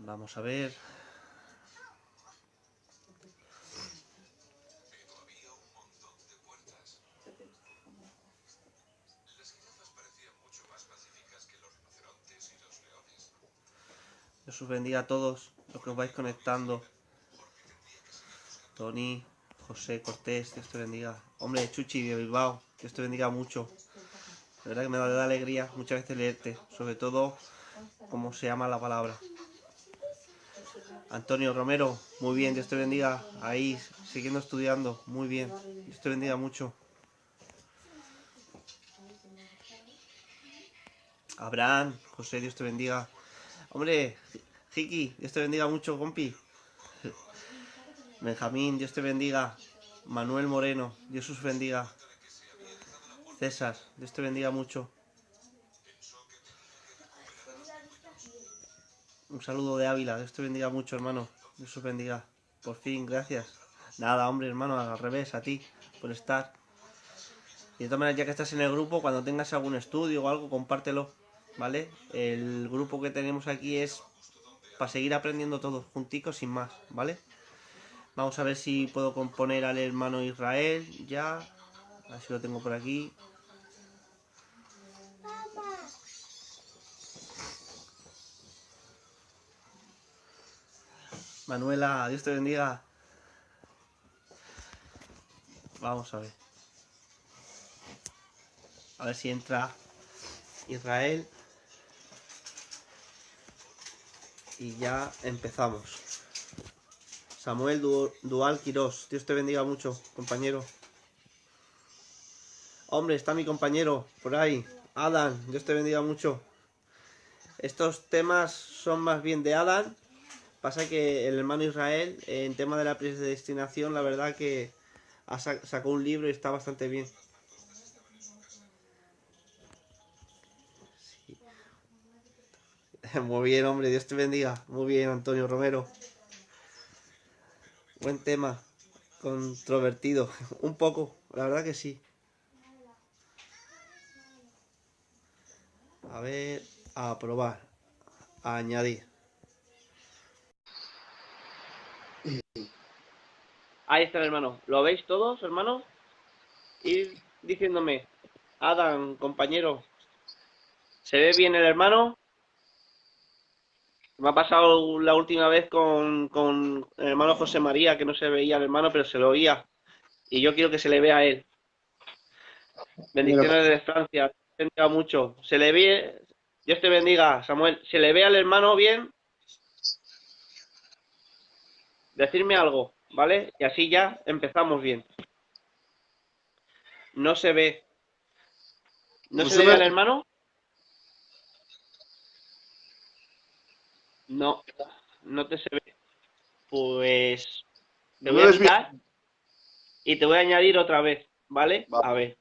Vamos a ver. Dios os bendiga a todos los que os vais conectando. Tony, José, Cortés, Dios te bendiga. Hombre, Chuchi de Bilbao, Dios te bendiga mucho. La verdad que me da alegría muchas veces leerte, sobre todo cómo se llama la palabra. Antonio Romero, muy bien, Dios te bendiga. Ahí, siguiendo estudiando, muy bien. Dios te bendiga mucho. Abraham, José, Dios te bendiga. Hombre, Jiki, Dios te bendiga mucho, compi. Benjamín, Dios te bendiga. Manuel Moreno, Dios os bendiga. César, Dios te bendiga mucho. Un saludo de Ávila, Dios te bendiga mucho, hermano. Dios os bendiga. Por fin, gracias. Nada, hombre, hermano, al revés, a ti, por estar. Y de todas maneras, ya que estás en el grupo, cuando tengas algún estudio o algo, compártelo, ¿vale? El grupo que tenemos aquí es para seguir aprendiendo todos, junticos, sin más, ¿vale? Vamos a ver si puedo componer al hermano Israel, ya. A ver si lo tengo por aquí. Manuela, Dios te bendiga. Vamos a ver. A ver si entra Israel. Y ya empezamos. Samuel Dual Quirós, Dios te bendiga mucho, compañero. Hombre, está mi compañero por ahí. Adán, Dios te bendiga mucho. Estos temas son más bien de Adán. Pasa que el hermano Israel, en tema de la predestinación, la verdad que sacó un libro y está bastante bien. Sí. Muy bien, hombre, Dios te bendiga. Muy bien, Antonio Romero. Buen tema. Controvertido. Un poco, la verdad que sí. A ver, a aprobar. A añadir. Ahí está el hermano. ¿Lo veis todos, hermano? Ir diciéndome, Adam, compañero, ¿se ve bien el hermano? Me ha pasado la última vez con el hermano José María, que no se veía el hermano, pero se lo oía. Y yo quiero que se le vea a él. Bendiciones desde Francia. Te bendiga mucho. Se le ve. Dios te bendiga, Samuel. ¿Se le ve al hermano bien? Decirme algo, ¿vale? Y así ya empezamos bien. No se ve. ¿No se le ve al hermano? No, no te se ve. Pues te voy a quitar y te voy a añadir otra vez, ¿vale? A ver.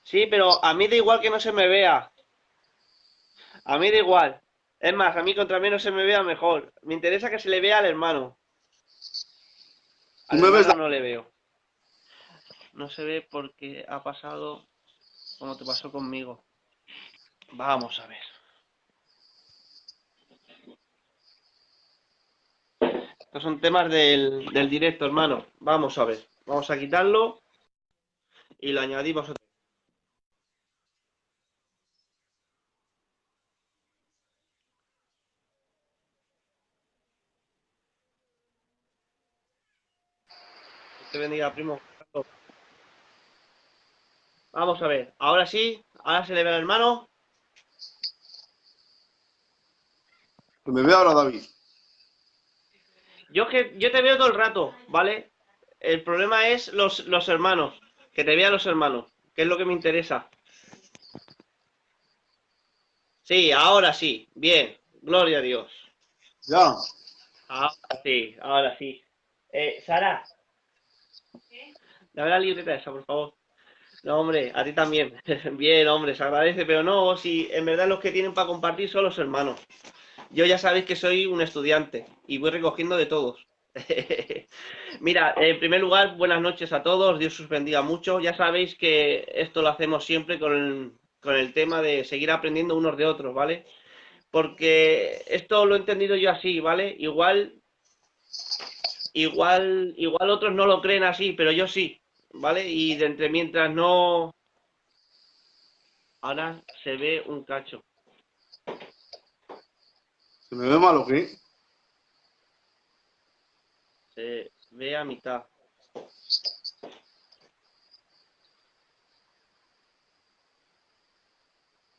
Sí, pero a mí da igual que no se me vea. A mí da igual. Es más, a mí contra mí no se me vea mejor. Me interesa que se le vea al hermano. Al hermano no le veo. No se ve porque ha pasado como te pasó conmigo. Vamos a ver. Estos son temas del directo, hermano. Vamos a ver. Vamos a quitarlo y lo añadimos otra vez. Que te bendiga, primo. Vamos a ver. Ahora sí. Ahora se le ve al hermano. Me veo ahora, David. Yo te veo todo el rato, ¿vale? El problema es los hermanos. Que te vean los hermanos. Que es lo que me interesa. Sí, ahora sí. Bien. Gloria a Dios. Ya. Ahora sí, ahora sí. Sara, dame la libreta esa, por favor. No, hombre, a ti también. Bien, hombre, se agradece, pero no, si en verdad los que tienen para compartir son los hermanos. Yo ya sabéis que soy un estudiante y voy recogiendo de todos. Mira, en primer lugar, buenas noches a todos, Dios os bendiga mucho. Ya sabéis que esto lo hacemos siempre con el tema de seguir aprendiendo unos de otros, ¿vale? Porque esto lo he entendido yo así, ¿vale? Igual otros no lo creen así, pero yo sí, ¿vale? Y de entre mientras no... Ahora se ve un cacho. ¿Se me ve mal o qué? Se ve a mitad.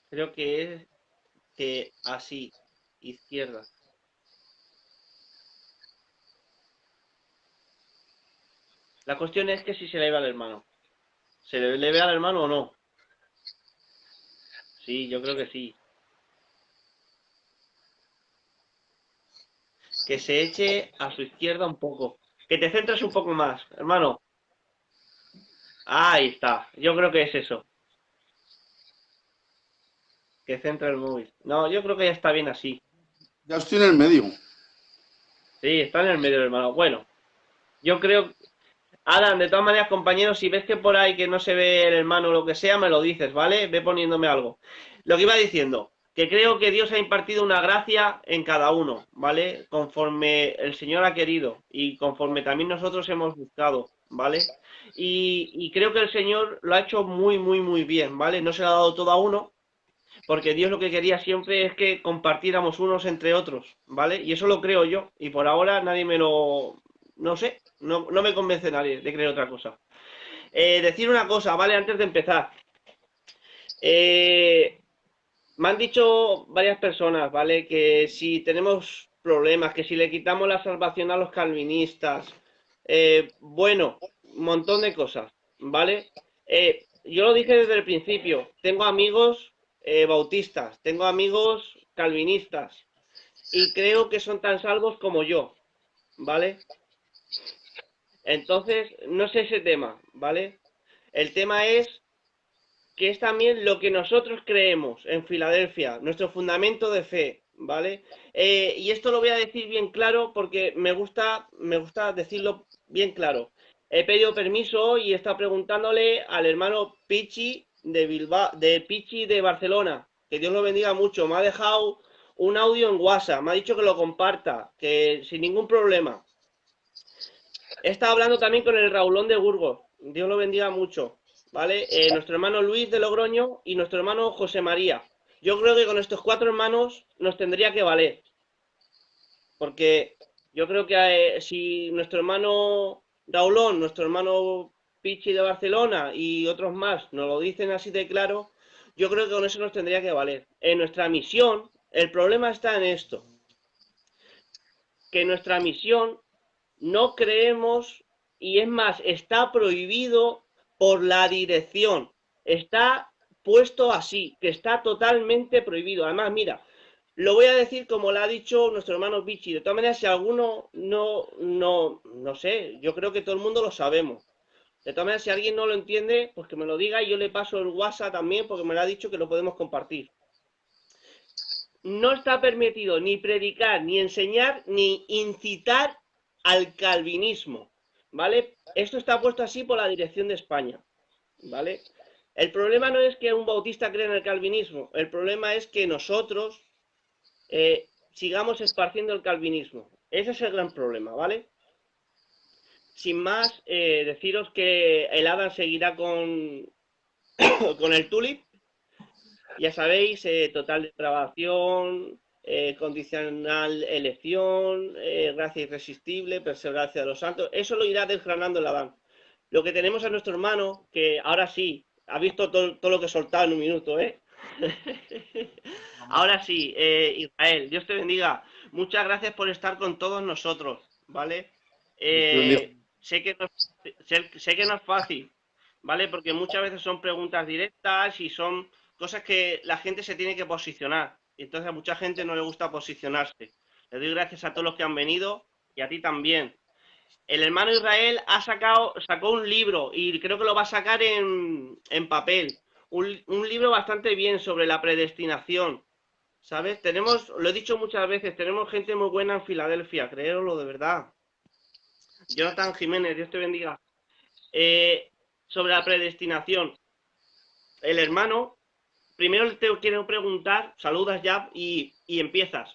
Creo que es que así, izquierda. La cuestión es que si se le ve al hermano. ¿Se le ve al hermano o no? Sí, yo creo que sí. Que se eche a su izquierda un poco. Que te centres un poco más, hermano. Ahí está. Yo creo que es eso. Que centra el móvil. No, yo creo que ya está bien así. Ya estoy en el medio. Sí, está en el medio, hermano. Bueno, yo creo... Adam, de todas maneras, compañeros, si ves que por ahí que no se ve el hermano o lo que sea, me lo dices, ¿vale? Ve poniéndome algo. Lo que iba diciendo, que creo que Dios ha impartido una gracia en cada uno, ¿vale? Conforme el Señor ha querido y conforme también nosotros hemos buscado, ¿vale? Y creo que el Señor lo ha hecho muy, muy, muy bien, ¿vale? No se lo ha dado todo a uno, porque Dios lo que quería siempre es que compartiéramos unos entre otros, ¿vale? Y eso lo creo yo, y por ahora nadie me lo... No sé, no me convence nadie de creer otra cosa. Decir una cosa, ¿vale? Antes de empezar. Eh, Me han dicho varias personas, ¿vale? Que si tenemos problemas, que si le quitamos la salvación a los calvinistas, bueno, un montón de cosas, ¿vale? Yo lo dije desde el principio, tengo amigos bautistas, tengo amigos calvinistas y creo que son tan salvos como yo, ¿vale? Entonces, no sé ese tema, ¿vale? El tema es que es también lo que nosotros creemos en Filadelfia, nuestro fundamento de fe, ¿vale? Y esto lo voy a decir bien claro porque me gusta decirlo bien claro. He pedido permiso y he estado preguntándole al hermano Pichi de Bilbao, de Pichi de Barcelona, que Dios lo bendiga mucho. Me ha dejado un audio en WhatsApp, me ha dicho que lo comparta, que sin ningún problema. He estado hablando también con el Raulón de Burgos. Dios lo bendiga mucho. ¿Vale? Nuestro hermano Luis de Logroño y nuestro hermano José María. Yo creo que con estos 4 hermanos nos tendría que valer. Porque yo creo que si nuestro hermano Raulón, nuestro hermano Pichi de Barcelona y otros más nos lo dicen así de claro, yo creo que con eso nos tendría que valer. En nuestra misión, el problema está en esto. Que nuestra misión no creemos, y es más, está prohibido por la dirección. Está puesto así, que está totalmente prohibido. Además, mira, lo voy a decir como lo ha dicho nuestro hermano Vichy. De todas maneras, si alguno no sé, yo creo que todo el mundo lo sabemos. De todas maneras, si alguien no lo entiende, pues que me lo diga y yo le paso el WhatsApp también porque me lo ha dicho que lo podemos compartir. No está permitido ni predicar, ni enseñar, ni incitar al calvinismo, ¿vale? Esto está puesto así por la dirección de España, ¿vale? El problema no es que un bautista crea en el calvinismo, el problema es que nosotros sigamos esparciendo el calvinismo. Ese es el gran problema, ¿vale? Sin más, deciros que el Adam seguirá con el Tulip. Ya sabéis, total depravación, condicional elección, gracia irresistible, perseverancia de los santos. Eso lo irá desgranando el Adán. Lo que tenemos a nuestro hermano, que ahora sí, ha visto todo lo que he soltado en un minuto, ¿eh? Ahora sí, Israel, Dios te bendiga. Muchas gracias por estar con todos nosotros, ¿vale? Dios te bendiga. Sé que no es fácil, ¿vale? Porque muchas veces son preguntas directas y son cosas que la gente se tiene que posicionar. Y entonces a mucha gente no le gusta posicionarse. Le doy gracias a todos los que han venido y a ti también. El hermano Israel sacó un libro y creo que lo va a sacar en papel. Un libro bastante bien sobre la predestinación. ¿Sabes? Lo he dicho muchas veces, tenemos gente muy buena en Filadelfia, créelo de verdad. Jonathan Jiménez, Dios te bendiga. Sobre la predestinación. El hermano, primero te quiero preguntar, saludas ya y empiezas.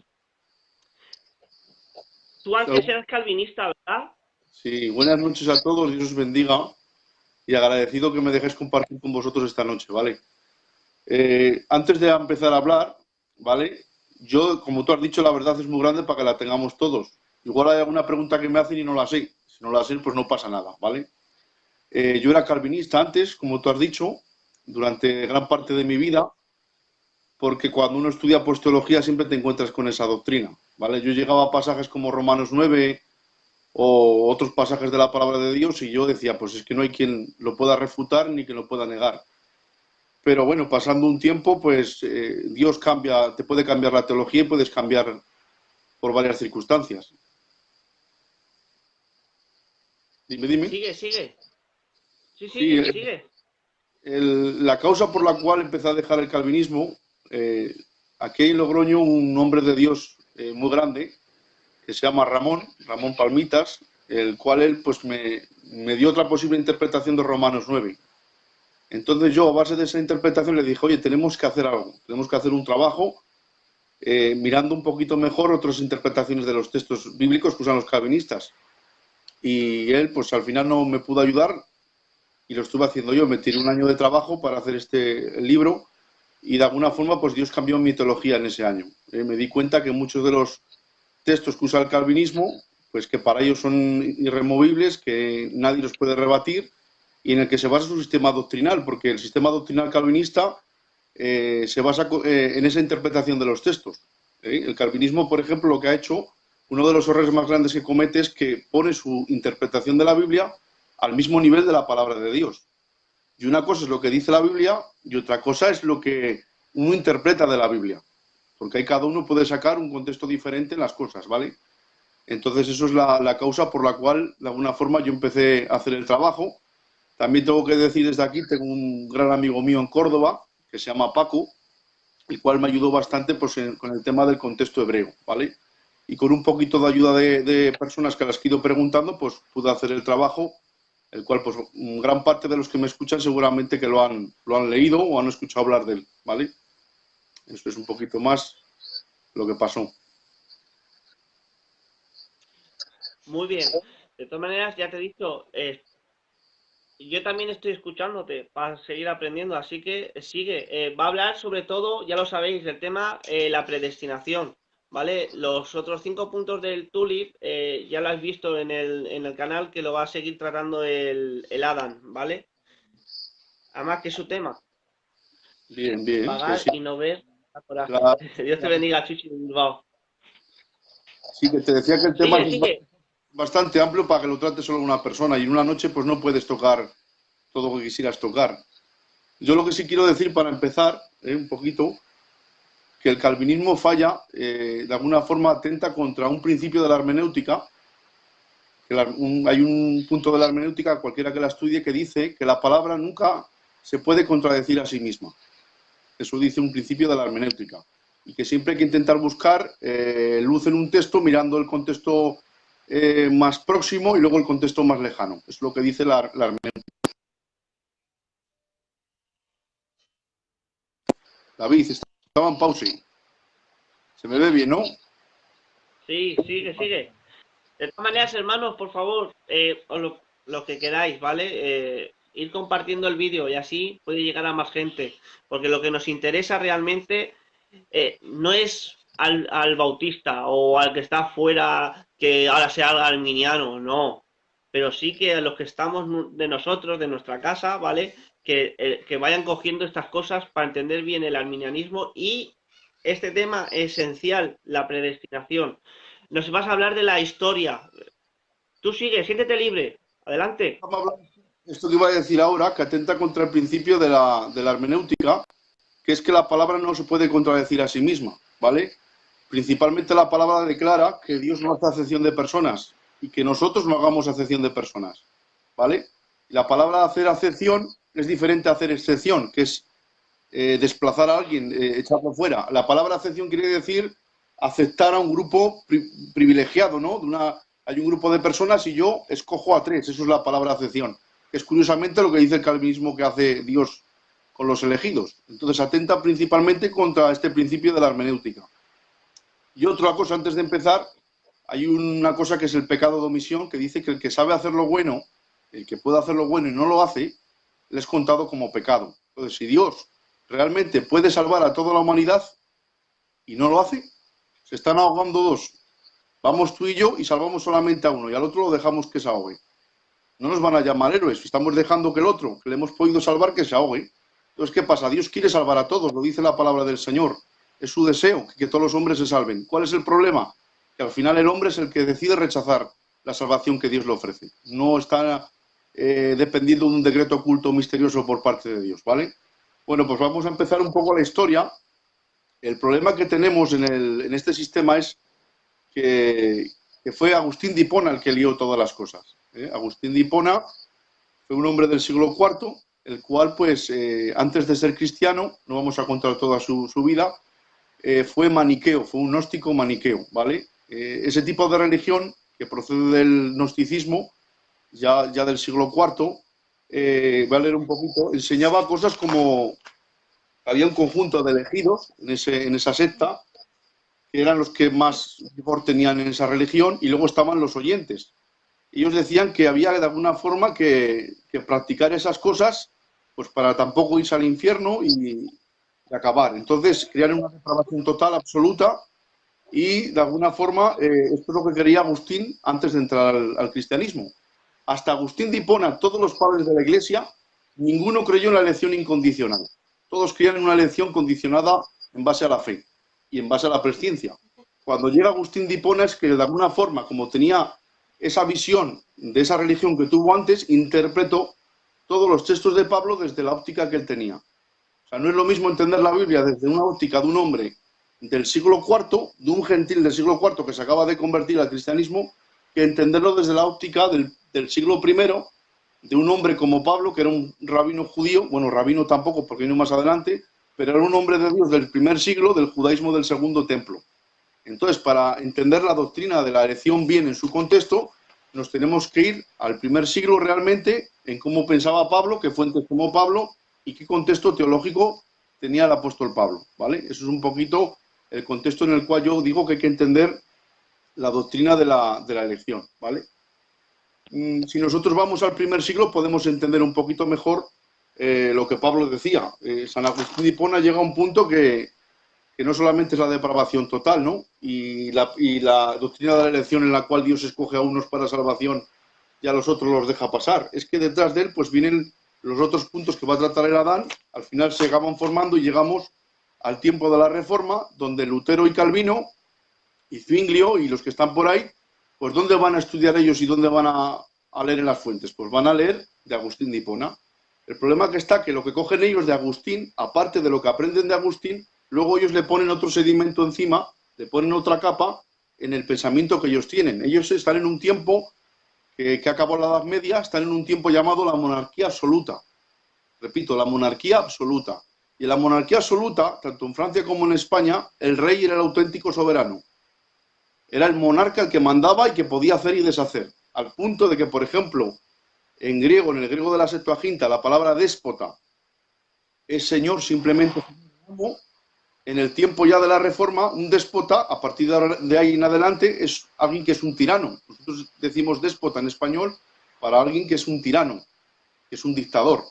Tú antes eras calvinista, ¿verdad? Sí, buenas noches a todos, Dios os bendiga y agradecido que me dejéis compartir con vosotros esta noche, ¿vale? Antes de empezar a hablar, ¿vale? Yo, como tú has dicho, la verdad es muy grande para que la tengamos todos. Igual hay alguna pregunta que me hacen y no la sé. Si no la sé, pues no pasa nada, ¿vale? Yo era calvinista antes, como tú has dicho, durante gran parte de mi vida, porque cuando uno estudia pues teología siempre te encuentras con esa doctrina, ¿vale? Yo llegaba a pasajes como Romanos 9 o otros pasajes de la palabra de Dios y yo decía, pues es que no hay quien lo pueda refutar ni quien lo pueda negar. Pero bueno, pasando un tiempo, pues Dios cambia, te puede cambiar la teología y puedes cambiar por varias circunstancias. Dime, dime. Sigue. Sí, Sí, sigue. la causa por la cual empecé a dejar el calvinismo, aquí en Logroño un hombre de Dios muy grande, que se llama Ramón Palmitas, el cual él pues me dio otra posible interpretación de Romanos 9. Entonces yo, a base de esa interpretación, le dije, oye, tenemos que hacer algo, tenemos que hacer un trabajo mirando un poquito mejor otras interpretaciones de los textos bíblicos que usan los calvinistas. Y él, pues al final no me pudo ayudar y lo estuve haciendo yo. Me tiré un año de trabajo para hacer este libro y de alguna forma, pues Dios cambió mi teología en ese año. Me di cuenta que muchos de los textos que usa el calvinismo, pues que para ellos son irremovibles, que nadie los puede rebatir y en el que se basa su sistema doctrinal, porque el sistema doctrinal calvinista se basa en esa interpretación de los textos. El calvinismo, por ejemplo, lo que ha hecho, uno de los errores más grandes que comete es que pone su interpretación de la Biblia al mismo nivel de la palabra de Dios. Y una cosa es lo que dice la Biblia y otra cosa es lo que uno interpreta de la Biblia. Porque ahí cada uno puede sacar un contexto diferente en las cosas, ¿vale? Entonces eso es la causa por la cual, de alguna forma, yo empecé a hacer el trabajo. También tengo que decir desde aquí, tengo un gran amigo mío en Córdoba, que se llama Paco, el cual me ayudó bastante pues, con el tema del contexto hebreo, ¿vale? Y con un poquito de ayuda de personas que las he ido preguntando, pues pude hacer el trabajo, el cual, pues, gran parte de los que me escuchan seguramente que lo han leído o han escuchado hablar de él, ¿vale? Esto es un poquito más lo que pasó. Muy bien. De todas maneras, ya te he dicho, yo también estoy escuchándote para seguir aprendiendo, así que sigue. Va a hablar sobre todo, ya lo sabéis, del tema la predestinación, ¿vale? Los otros 5 puntos del Tulip ya lo has visto en el canal que lo va a seguir tratando el Adam, ¿vale? Además que es su tema, Bien, bien. pagar Sí, y no ver la coraje. la, Dios te bendiga, Chuchi de Bilbao. sí, que te decía que el tema Sigue, es sigue. bastante amplio para que lo trate solo una persona y en una noche pues no puedes tocar todo lo que quisieras tocar. Yo lo que sí quiero decir para empezar, un poquito, que el calvinismo falla, de alguna forma atenta contra un principio de la hermenéutica. Hay un punto de la hermenéutica, cualquiera que la estudie, que dice que la palabra nunca se puede contradecir a sí misma. Eso dice un principio de la hermenéutica. Y que siempre hay que intentar buscar luz en un texto mirando el contexto más próximo y luego el contexto más lejano. Es lo que dice la hermenéutica. David, estaba en pausa. Se me ve bien, ¿no? Sí, sigue. De todas maneras, hermanos, por favor, lo que queráis, ¿vale? Ir compartiendo el vídeo y así puede llegar a más gente. Porque lo que nos interesa realmente no es al bautista o al que está afuera que ahora sea arminiano, no. Pero sí que a los que estamos de nosotros, de nuestra casa, ¿vale? Que vayan cogiendo estas cosas para entender bien el arminianismo y este tema esencial, la predestinación. Nos vas a hablar de la historia. Tú sigue, siéntete libre. Adelante. Esto que iba a decir ahora, que atenta contra el principio de la hermenéutica, que es que la palabra no se puede contradecir a sí misma, ¿vale? Principalmente la palabra declara que Dios no hace acepción de personas y que nosotros no hagamos acepción de personas, ¿vale? Y la palabra hacer acepción es diferente a hacer excepción, que es desplazar a alguien, echarlo fuera. La palabra acepción quiere decir aceptar a un grupo privilegiado, ¿no? hay un grupo de personas y yo escojo a tres, eso es la palabra acepción, que es curiosamente lo que dice el calvinismo que hace Dios con los elegidos. Entonces atenta principalmente contra este principio de la hermenéutica. Y otra cosa, antes de empezar, hay una cosa que es el pecado de omisión, que dice que el que sabe hacer lo bueno, el que puede hacer lo bueno y no lo hace, le es contado como pecado. Entonces, si Dios realmente puede salvar a toda la humanidad y no lo hace, se están ahogando dos. Vamos tú y yo y salvamos solamente a uno y al otro lo dejamos que se ahogue. No nos van a llamar héroes, estamos dejando que el otro, que le hemos podido salvar, que se ahogue. Entonces, ¿qué pasa? Dios quiere salvar a todos, lo dice la palabra del Señor. Es su deseo, que todos los hombres se salven. ¿Cuál es el problema? Que al final el hombre es el que decide rechazar la salvación que Dios le ofrece. No está dependiendo de un decreto oculto misterioso por parte de Dios, ¿vale? Bueno, pues vamos a empezar un poco la historia. El problema que tenemos en este sistema es que fue Agustín de Hipona el que lió todas las cosas. Agustín de Hipona fue un hombre del siglo IV, el cual, pues, antes de ser cristiano, no vamos a contar toda su vida, fue maniqueo, fue un gnóstico maniqueo, ¿vale? Ese tipo de religión que procede del gnosticismo, ya del siglo IV, voy a leer un poquito, enseñaba cosas como había un conjunto de elegidos en esa secta, que eran los que más vigor tenían en esa religión, y luego estaban los oyentes. Ellos decían que había de alguna forma que practicar esas cosas, pues para tampoco irse al infierno y acabar. Entonces crearon una depravación total, absoluta, y de alguna forma esto es lo que quería Agustín antes de entrar al cristianismo. Hasta Agustín de Hipona, todos los padres de la Iglesia, ninguno creyó en la elección incondicional. Todos creían en una elección condicionada en base a la fe y en base a la presciencia. Cuando llega Agustín de Hipona es que de alguna forma, como tenía esa visión de esa religión que tuvo antes, interpretó todos los textos de Pablo desde la óptica que él tenía. O sea, no es lo mismo entender la Biblia desde una óptica de un hombre del siglo IV, de un gentil del siglo IV que se acaba de convertir al cristianismo, que entenderlo desde la óptica del siglo I, de un hombre como Pablo, que era un rabino judío, bueno, rabino tampoco porque vino más adelante, pero era un hombre de Dios del primer siglo, del judaísmo del segundo templo. Entonces, para entender la doctrina de la elección bien en su contexto, nos tenemos que ir al primer siglo realmente en cómo pensaba Pablo, qué fuentes tomó Pablo y qué contexto teológico tenía el apóstol Pablo, ¿vale? Eso es un poquito el contexto en el cual yo digo que hay que entender la doctrina de la elección, ¿vale? Si nosotros vamos al primer siglo podemos entender un poquito mejor lo que Pablo decía. San Agustín de Hipona llega a un punto que no solamente es la depravación total, ¿no? Y la doctrina de la elección en la cual Dios escoge a unos para salvación y a los otros los deja pasar. Es que detrás de él pues vienen los otros puntos que va a tratar el Adán, al final se acaban formando y llegamos al tiempo de la Reforma, donde Lutero y Calvino y Zwinglio y los que están por ahí, pues ¿dónde van a estudiar ellos y dónde van a leer en las fuentes? Pues van a leer de Agustín de Hipona. El problema que está que lo que cogen ellos de Agustín, aparte de lo que aprenden de Agustín, luego ellos le ponen otro sedimento encima, le ponen otra capa en el pensamiento que ellos tienen. Ellos están en un tiempo que acabó la Edad Media, están en un tiempo llamado la monarquía absoluta. Repito, la monarquía absoluta. Y en la monarquía absoluta, tanto en Francia como en España, el rey era el auténtico soberano. Era el monarca el que mandaba y que podía hacer y deshacer. Al punto de que, por ejemplo, en griego, en el griego de la Septuaginta, la palabra déspota es señor, simplemente en el tiempo ya de la Reforma, un déspota, a partir de ahí en adelante, es alguien que es un tirano. Nosotros decimos déspota en español para alguien que es un tirano, que es un dictador,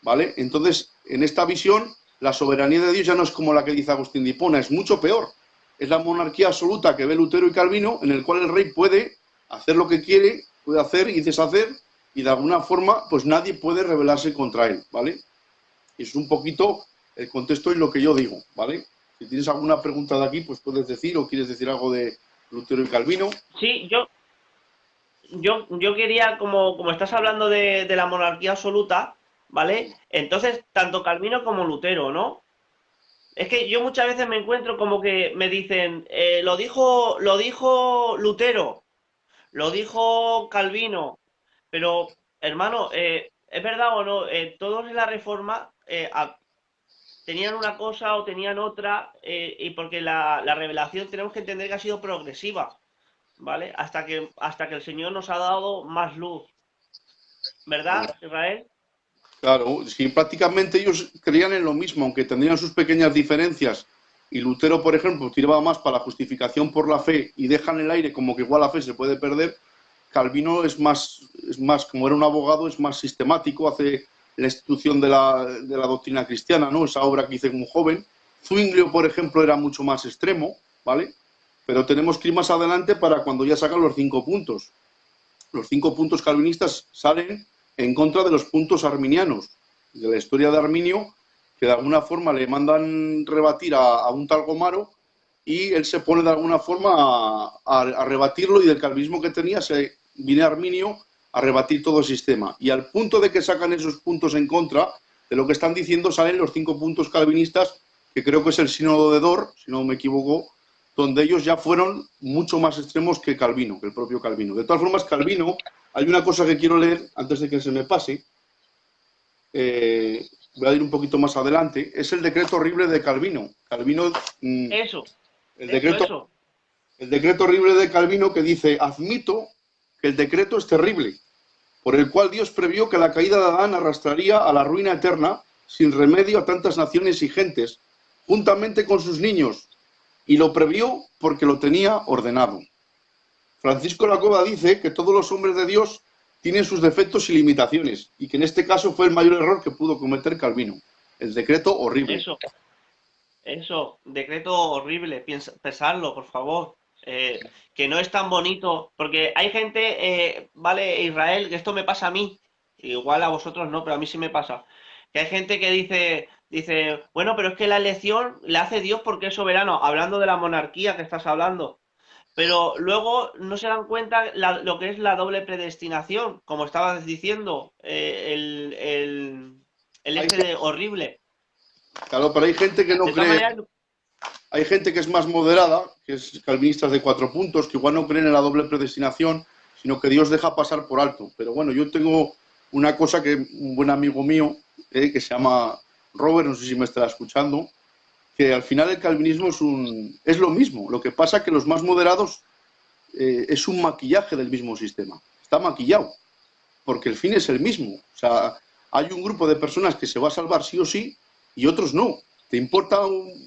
¿vale? Entonces, en esta visión, la soberanía de Dios ya no es como la que dice Agustín de Hipona, es mucho peor. Es la monarquía absoluta que ve Lutero y Calvino, en el cual el rey puede hacer lo que quiere, puede hacer y deshacer, y de alguna forma, pues nadie puede rebelarse contra él, ¿vale? Y es un poquito el contexto en lo que yo digo, ¿vale? Si tienes alguna pregunta de aquí, pues puedes decir, o quieres decir algo de Lutero y Calvino. Sí, yo quería, como estás hablando de la monarquía absoluta, ¿vale? Entonces, tanto Calvino como Lutero, ¿no? Es que yo muchas veces me encuentro como que me dicen, lo dijo Lutero, lo dijo Calvino, pero hermano, ¿es verdad o no? Todos en la Reforma tenían una cosa o tenían otra, y porque la revelación tenemos que entender que ha sido progresiva. ¿vale? Hasta que el Señor nos ha dado más luz, ¿verdad, Israel? Claro, sí, prácticamente ellos creían en lo mismo, aunque tendrían sus pequeñas diferencias. Y Lutero, por ejemplo, tiraba más para la justificación por la fe y deja en el aire como que igual la fe se puede perder. Calvino es más, como era un abogado, es más sistemático, hace la institución de la doctrina cristiana, ¿no? Esa obra que hice como joven. Zwinglio, por ejemplo, era mucho más extremo, ¿vale? Pero tenemos que ir más adelante para cuando ya sacan los 5 puntos. Los 5 puntos calvinistas salen en contra de los puntos arminianos, de la historia de Arminio, que de alguna forma le mandan rebatir a un tal Gomaro y él se pone de alguna forma a rebatirlo y del calvinismo que tenía se viene Arminio a rebatir todo el sistema. Y al punto de que sacan esos puntos en contra de lo que están diciendo salen los 5 puntos calvinistas, que creo que es el sínodo de Dor, si no me equivoco, donde ellos ya fueron mucho más extremos que Calvino, que el propio Calvino. De todas formas, Calvino, hay una cosa que quiero leer antes de que se me pase, voy a ir un poquito más adelante, es el decreto horrible de Calvino. Calvino, Eso, el eso, decreto, eso. el decreto horrible de Calvino que dice, admito que el decreto es terrible, por el cual Dios previó que la caída de Adán arrastraría a la ruina eterna sin remedio a tantas naciones y gentes, juntamente con sus niños, y lo previó porque lo tenía ordenado. Francisco de la Cueva dice que todos los hombres de Dios tienen sus defectos y limitaciones, y que en este caso fue el mayor error que pudo cometer Calvino, el decreto horrible. Eso, eso, decreto horrible, pensarlo, por favor. Que no es tan bonito, porque hay gente, vale, Israel, que esto me pasa a mí, igual a vosotros no, pero a mí sí me pasa, que hay gente que dice, bueno, pero es que la elección la hace Dios porque es soberano, hablando de la monarquía que estás hablando, pero luego no se dan cuenta lo que es la doble predestinación, como estabas diciendo, el Hay, este de horrible. claro, pero hay gente que no De todas cree, maneras, hay gente que es más moderada, que es calvinistas de 4 puntos, que igual no creen en la doble predestinación, sino que Dios deja pasar por alto. Pero bueno, yo tengo una cosa que un buen amigo mío, que se llama Robert, no sé si me estará escuchando, que al final el calvinismo es lo mismo. Lo que pasa que los más moderados es un maquillaje del mismo sistema. Está maquillado, porque el fin es el mismo. O sea, hay un grupo de personas que se va a salvar sí o sí y otros no. ¿Te importa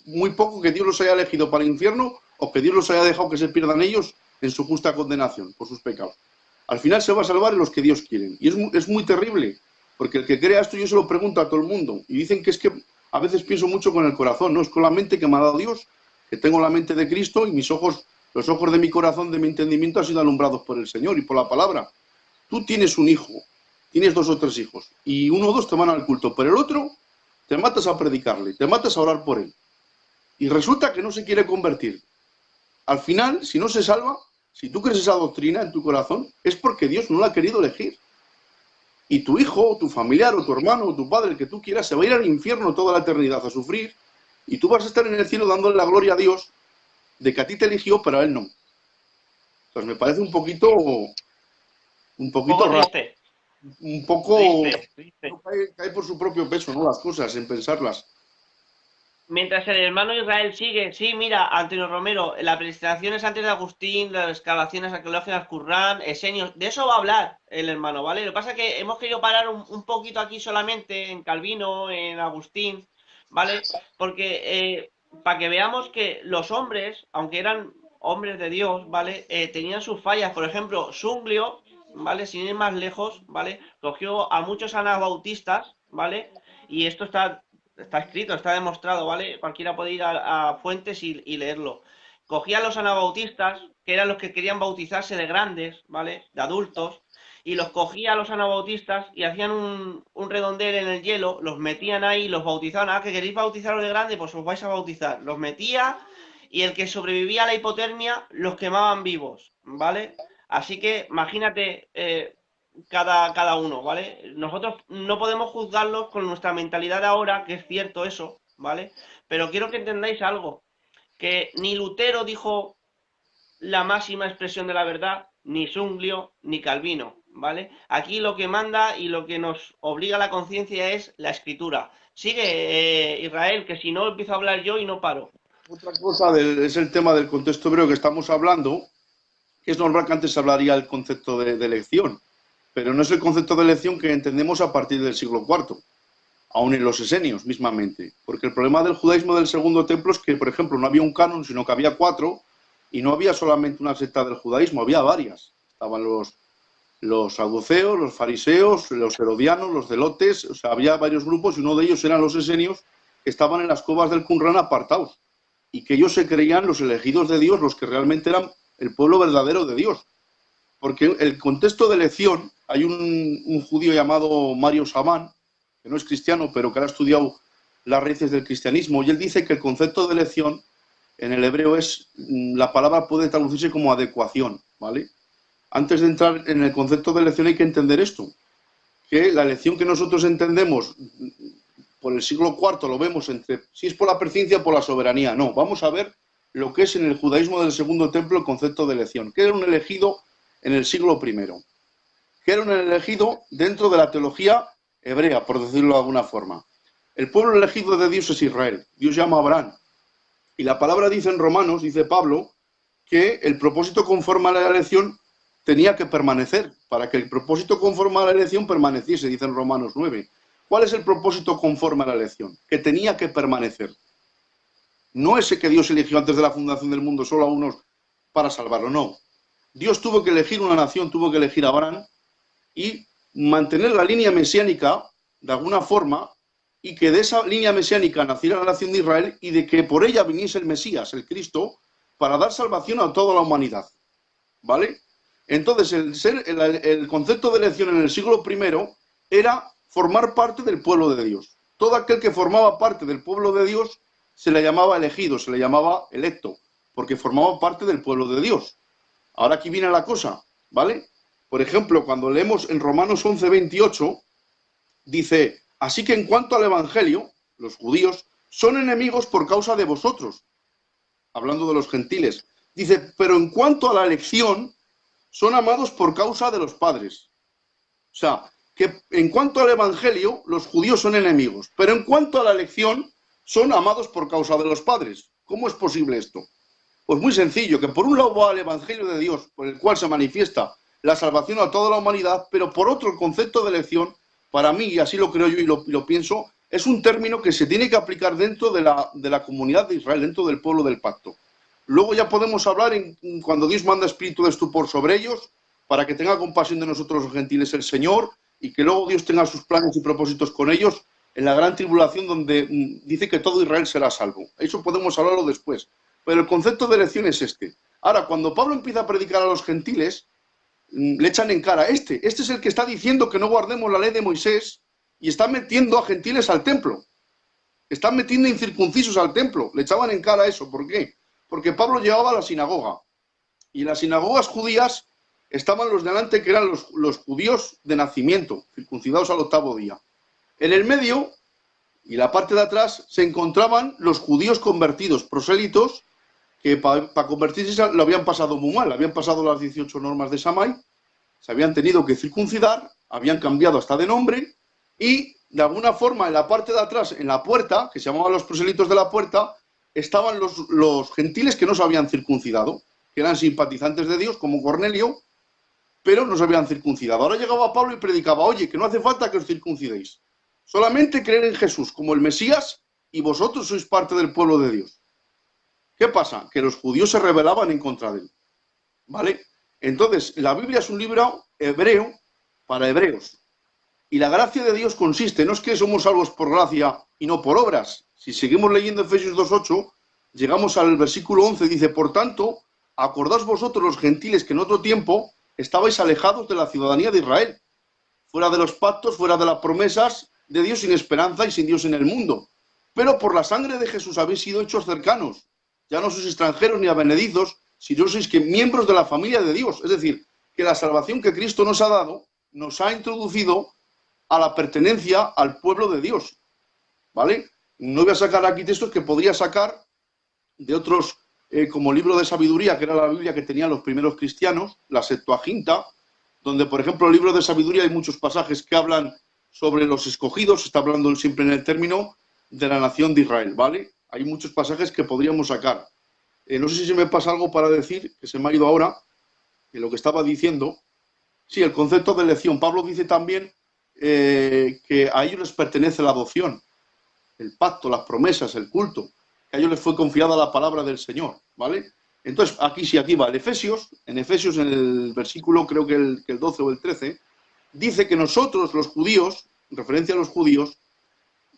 muy poco que Dios los haya elegido para el infierno o que Dios los haya dejado que se pierdan ellos en su justa condenación por sus pecados? Al final se va a salvar los que Dios quieren. Y es muy terrible, porque el que crea esto yo se lo pregunto a todo el mundo. Y dicen que es que a veces pienso mucho con el corazón, no es con la mente que me ha dado Dios, que tengo la mente de Cristo y mis ojos, los ojos de mi corazón, de mi entendimiento han sido alumbrados por el Señor y por la palabra. Tú tienes un hijo, tienes 2 o 3 hijos, y 1 o 2 te van al culto, pero el otro te matas a predicarle, te matas a orar por él. Y resulta que no se quiere convertir. Al final, si no se salva, si tú crees esa doctrina en tu corazón, es porque Dios no la ha querido elegir. Y tu hijo, o tu familiar, o tu hermano, o tu padre, el que tú quieras, se va a ir al infierno toda la eternidad a sufrir, y tú vas a estar en el cielo dándole la gloria a Dios de que a ti te eligió, pero a él no. Pues me parece un un poco poquito raro, triste, un poco triste, triste. cae por su propio peso, ¿no? Las cosas, en pensarlas. Mientras el hermano Israel sigue, sí, mira, Antonio Romero, la predestinación es antes de Agustín, las excavaciones arqueológicas, Currán, Esenios, de eso va a hablar el hermano, ¿vale? Lo que pasa es que hemos querido parar un poquito aquí solamente en Calvino, en Agustín, ¿vale? Porque para que veamos que los hombres, aunque eran hombres de Dios, ¿vale? Tenían sus fallas, por ejemplo, Zwinglio, ¿vale? Sin ir más lejos, ¿vale? Cogió a muchos anabautistas, ¿vale? Y esto está escrito, está demostrado, ¿vale? Cualquiera puede ir a fuentes y leerlo. Cogía a los anabautistas, que eran los que querían bautizarse de grandes, ¿vale? De adultos, y los cogía a los anabautistas y hacían un redondel en el hielo, los metían ahí, los bautizaban. Ah, que queréis bautizaros de grande, pues os vais a bautizar. Los metía y el que sobrevivía a la hipotermia los quemaban vivos, ¿vale? Así que imagínate, cada uno, ¿vale? Nosotros no podemos juzgarlos con nuestra mentalidad de ahora, que es cierto eso, ¿vale? Pero quiero que entendáis algo, que ni Lutero dijo la máxima expresión de la verdad, ni Zwinglio, ni Calvino, ¿vale? Aquí lo que manda y lo que nos obliga a la conciencia es la escritura. Sigue, Israel, que si no empiezo a hablar yo y no paro. Otra cosa es el tema del contexto hebreo que estamos hablando, Es normal que antes se hablaría el concepto de elección, pero no es el concepto de elección que entendemos a partir del siglo IV, aún en los esenios mismamente. Porque el problema del judaísmo del segundo templo es que, por ejemplo, no había un canon, sino que había 4, y no había solamente una secta del judaísmo, había varias. Estaban los saduceos, los fariseos, los herodianos, los zelotes, o sea, había varios grupos y uno de ellos eran los esenios que estaban en las cuevas del Qumran apartados y que ellos se creían los elegidos de Dios, los que realmente eran el pueblo verdadero de Dios. Porque el contexto de elección, hay un judío llamado Mario Sabán, que no es cristiano, pero que ha estudiado las raíces del cristianismo, y él dice que el concepto de elección en el hebreo es, la palabra puede traducirse como adecuación, ¿vale? Antes de entrar en el concepto de elección hay que entender esto, que la elección que nosotros entendemos por el siglo IV lo vemos entre si es por la presencia o por la soberanía. No, vamos a ver lo que es en el judaísmo del segundo templo el concepto de elección, que era un elegido en el siglo I, que era un elegido dentro de la teología hebrea, por decirlo de alguna forma. El pueblo elegido de Dios es Israel. Dios llama a Abraham. Y la palabra dice en Romanos, dice Pablo, que el propósito conforme a la elección tenía que permanecer, para que el propósito conforme a la elección permaneciese, dice en Romanos 9. ¿Cuál es el propósito conforme a la elección? Que tenía que permanecer. No ese que Dios eligió antes de la fundación del mundo solo a unos para salvarlo, no. Dios tuvo que elegir una nación, tuvo que elegir a Abraham y mantener la línea mesiánica de alguna forma y que de esa línea mesiánica naciera la nación de Israel y de que por ella viniese el Mesías, el Cristo, para dar salvación a toda la humanidad. ¿Vale? Entonces, el concepto de elección en el siglo I era formar parte del pueblo de Dios. Todo aquel que formaba parte del pueblo de Dios se le llamaba elegido, se le llamaba electo, porque formaba parte del pueblo de Dios. Ahora aquí viene la cosa, ¿vale? Por ejemplo, cuando leemos en Romanos 11:28, dice, así que en cuanto al Evangelio, los judíos son enemigos por causa de vosotros, hablando de los gentiles. Dice, pero en cuanto a la elección, son amados por causa de los padres. O sea, que en cuanto al Evangelio, los judíos son enemigos, pero en cuanto a la elección, son amados por causa de los padres. ¿Cómo es posible esto? Pues muy sencillo, que por un lado va el Evangelio de Dios, por el cual se manifiesta la salvación a toda la humanidad, pero por otro el concepto de elección, para mí, y así lo creo yo y lo pienso, es un término que se tiene que aplicar dentro de la comunidad de Israel, dentro del pueblo del pacto. Luego ya podemos hablar cuando Dios manda espíritu de estupor sobre ellos, para que tenga compasión de nosotros los gentiles el Señor, y que luego Dios tenga sus planes y propósitos con ellos, en la gran tribulación donde dice que todo Israel será salvo. Eso podemos hablarlo después. Pero el concepto de elección es este. Ahora, cuando Pablo empieza a predicar a los gentiles, le echan en cara, este es el que está diciendo que no guardemos la ley de Moisés y está metiendo a gentiles al templo. Están metiendo incircuncisos al templo. Le echaban en cara eso. ¿Por qué? Porque Pablo llevaba a la sinagoga. Y en las sinagogas judías estaban los delante, que eran los judíos de nacimiento, circuncidados al 8º día. En el medio y la parte de atrás se encontraban los judíos convertidos, prosélitos, que para convertirse lo habían pasado muy mal. Habían pasado las 18 normas de Samai, se habían tenido que circuncidar, habían cambiado hasta de nombre y de alguna forma en la parte de atrás, en la puerta, que se llamaban los proselitos de la puerta, estaban los gentiles que no se habían circuncidado, que eran simpatizantes de Dios, como Cornelio, pero no se habían circuncidado. Ahora llegaba Pablo y predicaba, oye, que no hace falta que os circuncidéis, solamente creer en Jesús como el Mesías y vosotros sois parte del pueblo de Dios. ¿Qué pasa? Que los judíos se rebelaban en contra de él, ¿vale? Entonces, la Biblia es un libro hebreo para hebreos. Y la gracia de Dios consiste, no es que somos salvos por gracia y no por obras. Si seguimos leyendo Efesios 2:8, llegamos al versículo 11, dice, por tanto, acordaos vosotros los gentiles que en otro tiempo estabais alejados de la ciudadanía de Israel, fuera de los pactos, fuera de las promesas de Dios, sin esperanza y sin Dios en el mundo. Pero por la sangre de Jesús habéis sido hechos cercanos. Ya no sois extranjeros ni advenedizos, sino sois que miembros de la familia de Dios. Es decir, que la salvación que Cristo nos ha dado, nos ha introducido a la pertenencia al pueblo de Dios, ¿vale? No voy a sacar aquí textos que podría sacar de otros, como libro de sabiduría, que era la Biblia que tenían los primeros cristianos, la Septuaginta, donde, por ejemplo, el libro de sabiduría hay muchos pasajes que hablan sobre los escogidos, está hablando siempre en el término de la nación de Israel, ¿vale? Hay muchos pasajes que podríamos sacar. No sé si se me pasa algo para decir, que se me ha ido ahora. en lo que estaba diciendo, sí, el concepto de elección. Pablo dice también que a ellos les pertenece la adopción, el pacto, las promesas, el culto, que a ellos les fue confiada la palabra del Señor, ¿vale? Entonces, aquí sí, aquí va. En Efesios, en el versículo, creo que el 12 o el 13, dice que nosotros, los judíos, en referencia a los judíos,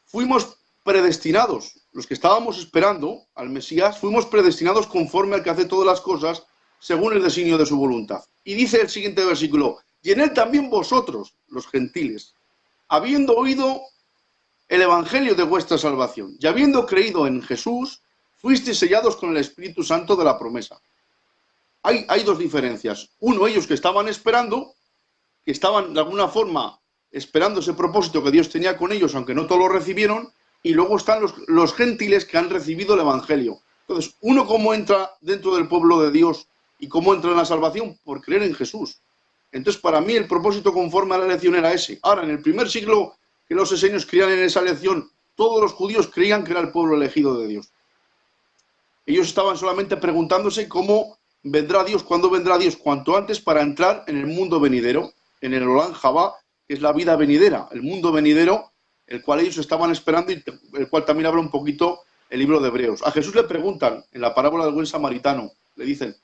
fuimos predestinados, los que estábamos esperando al Mesías, fuimos predestinados conforme al que hace todas las cosas, según el designio de su voluntad. Y dice el siguiente versículo, y en él también vosotros, los gentiles, habiendo oído el evangelio de vuestra salvación, y habiendo creído en Jesús, fuisteis sellados con el Espíritu Santo de la promesa. Hay dos diferencias. Uno, ellos que estaban esperando, que estaban de alguna forma esperando ese propósito que Dios tenía con ellos, aunque no todos lo recibieron, y luego están los gentiles que han recibido el evangelio. Entonces, uno cómo entra dentro del pueblo de Dios y cómo entra en la salvación, por creer en Jesús. Entonces, para mí, el propósito conforme a la elección era ese. Ahora, en el primer siglo que los esenios creían en esa elección, todos los judíos creían que era el pueblo elegido de Dios. Ellos estaban solamente preguntándose cómo vendrá Dios, cuándo vendrá Dios, cuanto antes para entrar en el mundo venidero, en el Olam Jabá, que es la vida venidera, el mundo venidero, el cual ellos estaban esperando y el cual también habla un poquito el libro de Hebreos. A Jesús le preguntan, en la parábola del buen samaritano, le dicen,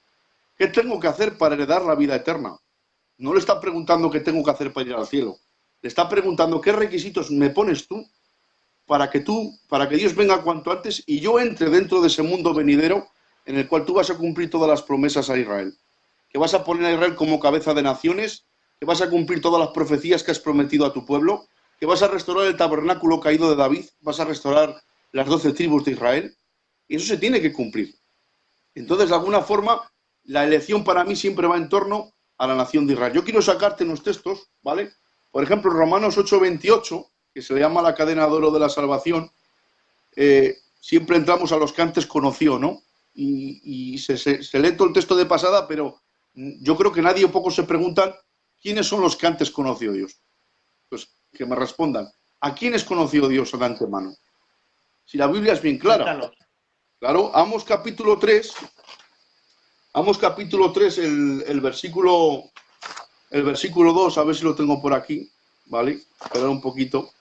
¿qué tengo que hacer para heredar la vida eterna? No le está preguntando qué tengo que hacer para ir al cielo. Le está preguntando qué requisitos me pones tú para que Dios venga cuanto antes y yo entre dentro de ese mundo venidero en el cual tú vas a cumplir todas las promesas a Israel. Que vas a poner a Israel como cabeza de naciones, que vas a cumplir todas las profecías que has prometido a tu pueblo, que vas a restaurar el tabernáculo caído de David, vas a restaurar las 12 tribus de Israel, y eso se tiene que cumplir. Entonces, de alguna forma, la elección para mí siempre va en torno a la nación de Israel. Yo quiero sacarte unos textos, ¿vale? Por ejemplo, Romanos 8:28, que se le llama la cadena de oro de la salvación, siempre entramos a los que antes conoció, ¿no? Y se lee todo el texto de pasada, pero yo creo que nadie o pocos se preguntan quiénes son los que antes conoció Dios. Pues que me respondan, ¿a quiénes conoció Dios de antemano? Si la Biblia es bien clara. Cuéntanos. Claro, Amos capítulo 3, el versículo 2, a ver si lo tengo por aquí, ¿vale? Esperar un poquito.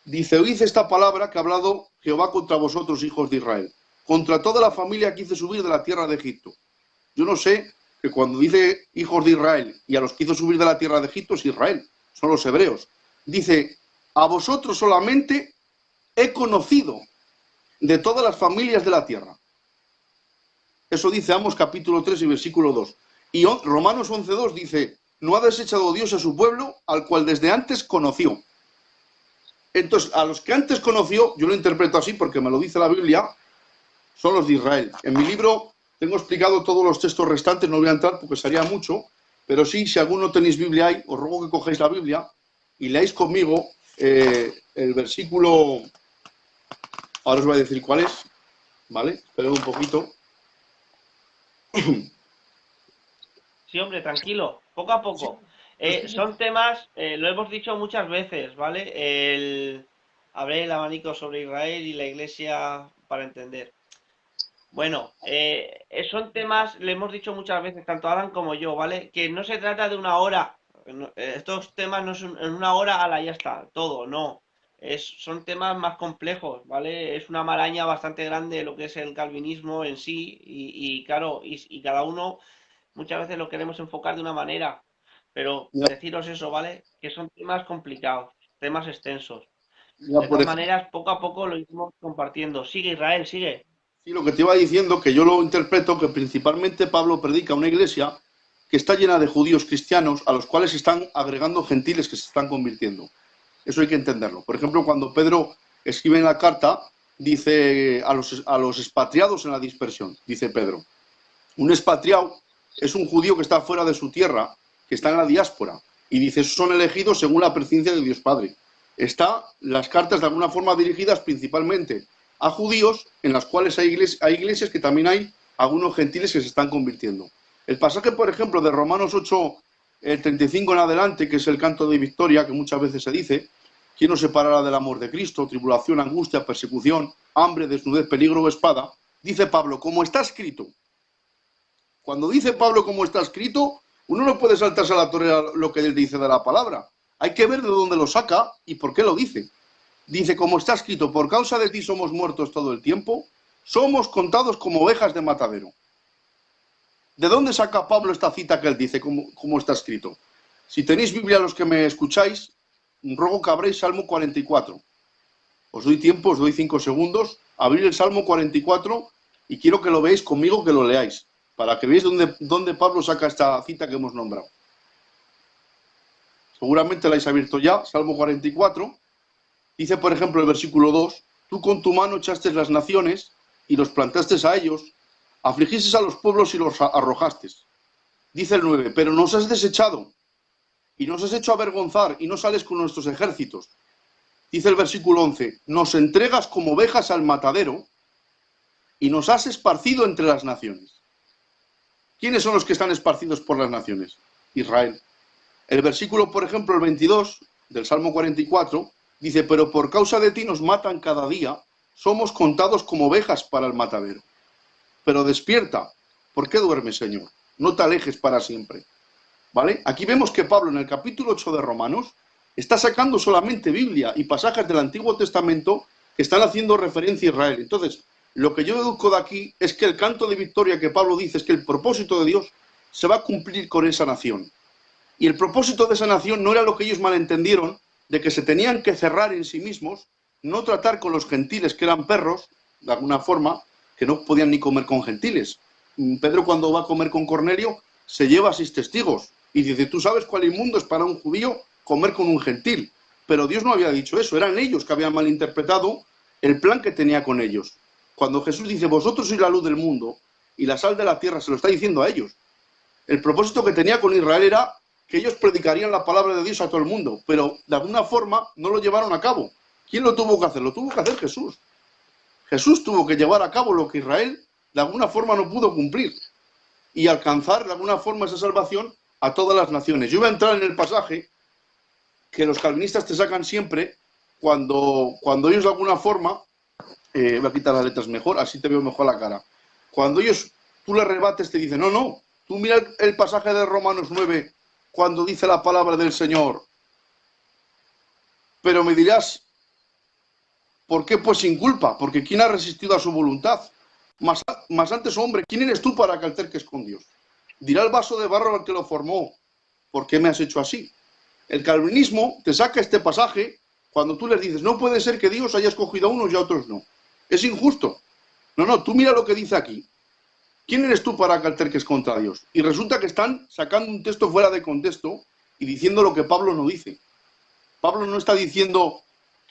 Dice, oíd esta palabra que ha hablado Jehová contra vosotros, hijos de Israel, contra toda la familia que hice subir de la tierra de Egipto. Yo no sé que cuando dice hijos de Israel y a los que hizo subir de la tierra de Egipto es Israel, son los hebreos. Dice, a vosotros solamente he conocido de todas las familias de la tierra. Eso dice Amos capítulo 3 y versículo 2. Y Romanos 11:2 dice, no ha desechado Dios a su pueblo, al cual desde antes conoció. Entonces, a los que antes conoció, yo lo interpreto así porque me lo dice la Biblia, son los de Israel. En mi libro tengo explicado todos los textos restantes, no voy a entrar porque sería mucho, pero sí, si alguno tenéis Biblia ahí, os ruego que cojáis la Biblia y leáis conmigo el versículo, ahora os voy a decir cuál es, ¿vale? Esperad un poquito. Sí, hombre, tranquilo, poco a poco. Son temas, lo hemos dicho muchas veces, ¿vale? Abrir el abanico sobre Israel y la Iglesia para entender. Bueno, son temas, le hemos dicho muchas veces, tanto Alan como yo, ¿vale? Que no se trata de una hora. Estos temas no son en una hora, ala, ya está, todo, no. Son temas más complejos, ¿vale? Es una maraña bastante grande lo que es el calvinismo en sí y claro, y cada uno muchas veces lo queremos enfocar de una manera, pero Ya, deciros eso, ¿vale? Que son temas complicados, temas extensos. ya De por todas ejemplo, maneras, poco a poco lo iremos compartiendo. Sigue Israel, sigue. sí, lo que te iba diciendo, que yo lo interpreto que principalmente Pablo predica una iglesia que está llena de judíos cristianos a los cuales están agregando gentiles que se están convirtiendo. Eso hay que entenderlo. Por ejemplo, cuando Pedro escribe en la carta, dice a los expatriados en la dispersión, dice Pedro. Un expatriado es un judío que está fuera de su tierra, que está en la diáspora. Y dice, esos son elegidos según la presencia de Dios Padre. Las cartas de alguna forma dirigidas principalmente a judíos, en las cuales hay iglesias que también hay algunos gentiles que se están convirtiendo. El pasaje, por ejemplo, de Romanos 8, el 35 en adelante, que es el canto de victoria, que muchas veces se dice, ¿quién nos separará del amor de Cristo? Tribulación, angustia, persecución, hambre, desnudez, peligro o espada. Dice Pablo, como está escrito. Cuando dice Pablo como está escrito, Uno no puede saltarse a la torera lo que él dice de la palabra. Hay que ver de dónde lo saca y por qué lo dice. Dice, como está escrito, por causa de ti somos muertos todo el tiempo, somos contados como ovejas de matadero. ¿De dónde saca Pablo esta cita que él dice, como está escrito? Si tenéis Biblia los que me escucháis, ruego que abréis Salmo 44. Os doy tiempo, os doy 5 segundos, abrir el Salmo 44 y quiero que lo veáis conmigo, que lo leáis, para que veáis dónde Pablo saca esta cita que hemos nombrado. Seguramente la habéis abierto ya, Salmo 44. Dice, por ejemplo, el versículo 2, tú con tu mano echaste las naciones y los plantaste a ellos, afligiste a los pueblos y los arrojaste. Dice el 9, pero nos has desechado y nos has hecho avergonzar y no sales con nuestros ejércitos. Dice el versículo 11, nos entregas como ovejas al matadero y nos has esparcido entre las naciones. ¿Quiénes son los que están esparcidos por las naciones? Israel. El versículo, por ejemplo, el 22 del Salmo 44, dice, pero por causa de ti nos matan cada día, somos contados como ovejas para el matadero. Pero despierta, ¿por qué duermes, Señor? No te alejes para siempre. ¿Vale? Aquí vemos que Pablo en el capítulo 8 de Romanos está sacando solamente Biblia y pasajes del Antiguo Testamento que están haciendo referencia a Israel. Entonces, lo que yo deduzco de aquí es que el canto de victoria que Pablo dice es que el propósito de Dios se va a cumplir con esa nación. Y el propósito de esa nación no era lo que ellos malentendieron, de que se tenían que cerrar en sí mismos, no tratar con los gentiles que eran perros, de alguna forma, que no podían ni comer con gentiles. Pedro, cuando va a comer con Cornelio, se lleva a 6 testigos y dice, tú sabes cuál inmundo es para un judío comer con un gentil. Pero Dios no había dicho eso, eran ellos que habían malinterpretado el plan que tenía con ellos. Cuando Jesús dice, vosotros sois la luz del mundo y la sal de la tierra, se lo está diciendo a ellos. El propósito que tenía con Israel era que ellos predicarían la palabra de Dios a todo el mundo, pero de alguna forma no lo llevaron a cabo. ¿Quién lo tuvo que hacer? Lo tuvo que hacer Jesús. Jesús tuvo que llevar a cabo lo que Israel de alguna forma no pudo cumplir y alcanzar de alguna forma esa salvación a todas las naciones. Yo voy a entrar en el pasaje que los calvinistas te sacan siempre cuando ellos de alguna forma, voy a quitar las letras mejor, así te veo mejor la cara. Cuando ellos, tú les rebates, te dicen, no, tú mira el pasaje de Romanos 9, cuando dice la palabra del Señor. Pero me dirás, ¿por qué? Pues sin culpa, porque ¿quién ha resistido a su voluntad? Más antes, hombre, ¿quién eres tú para que alterques con Dios? Dirá el vaso de barro al que lo formó, ¿por qué me has hecho así? El calvinismo te saca este pasaje cuando tú les dices, no puede ser que Dios haya escogido a unos y a otros no. Es injusto. No, tú mira lo que dice aquí. ¿Quién eres tú para que alterques contra Dios? Y resulta que están sacando un texto fuera de contexto y diciendo lo que Pablo no dice. Pablo no está diciendo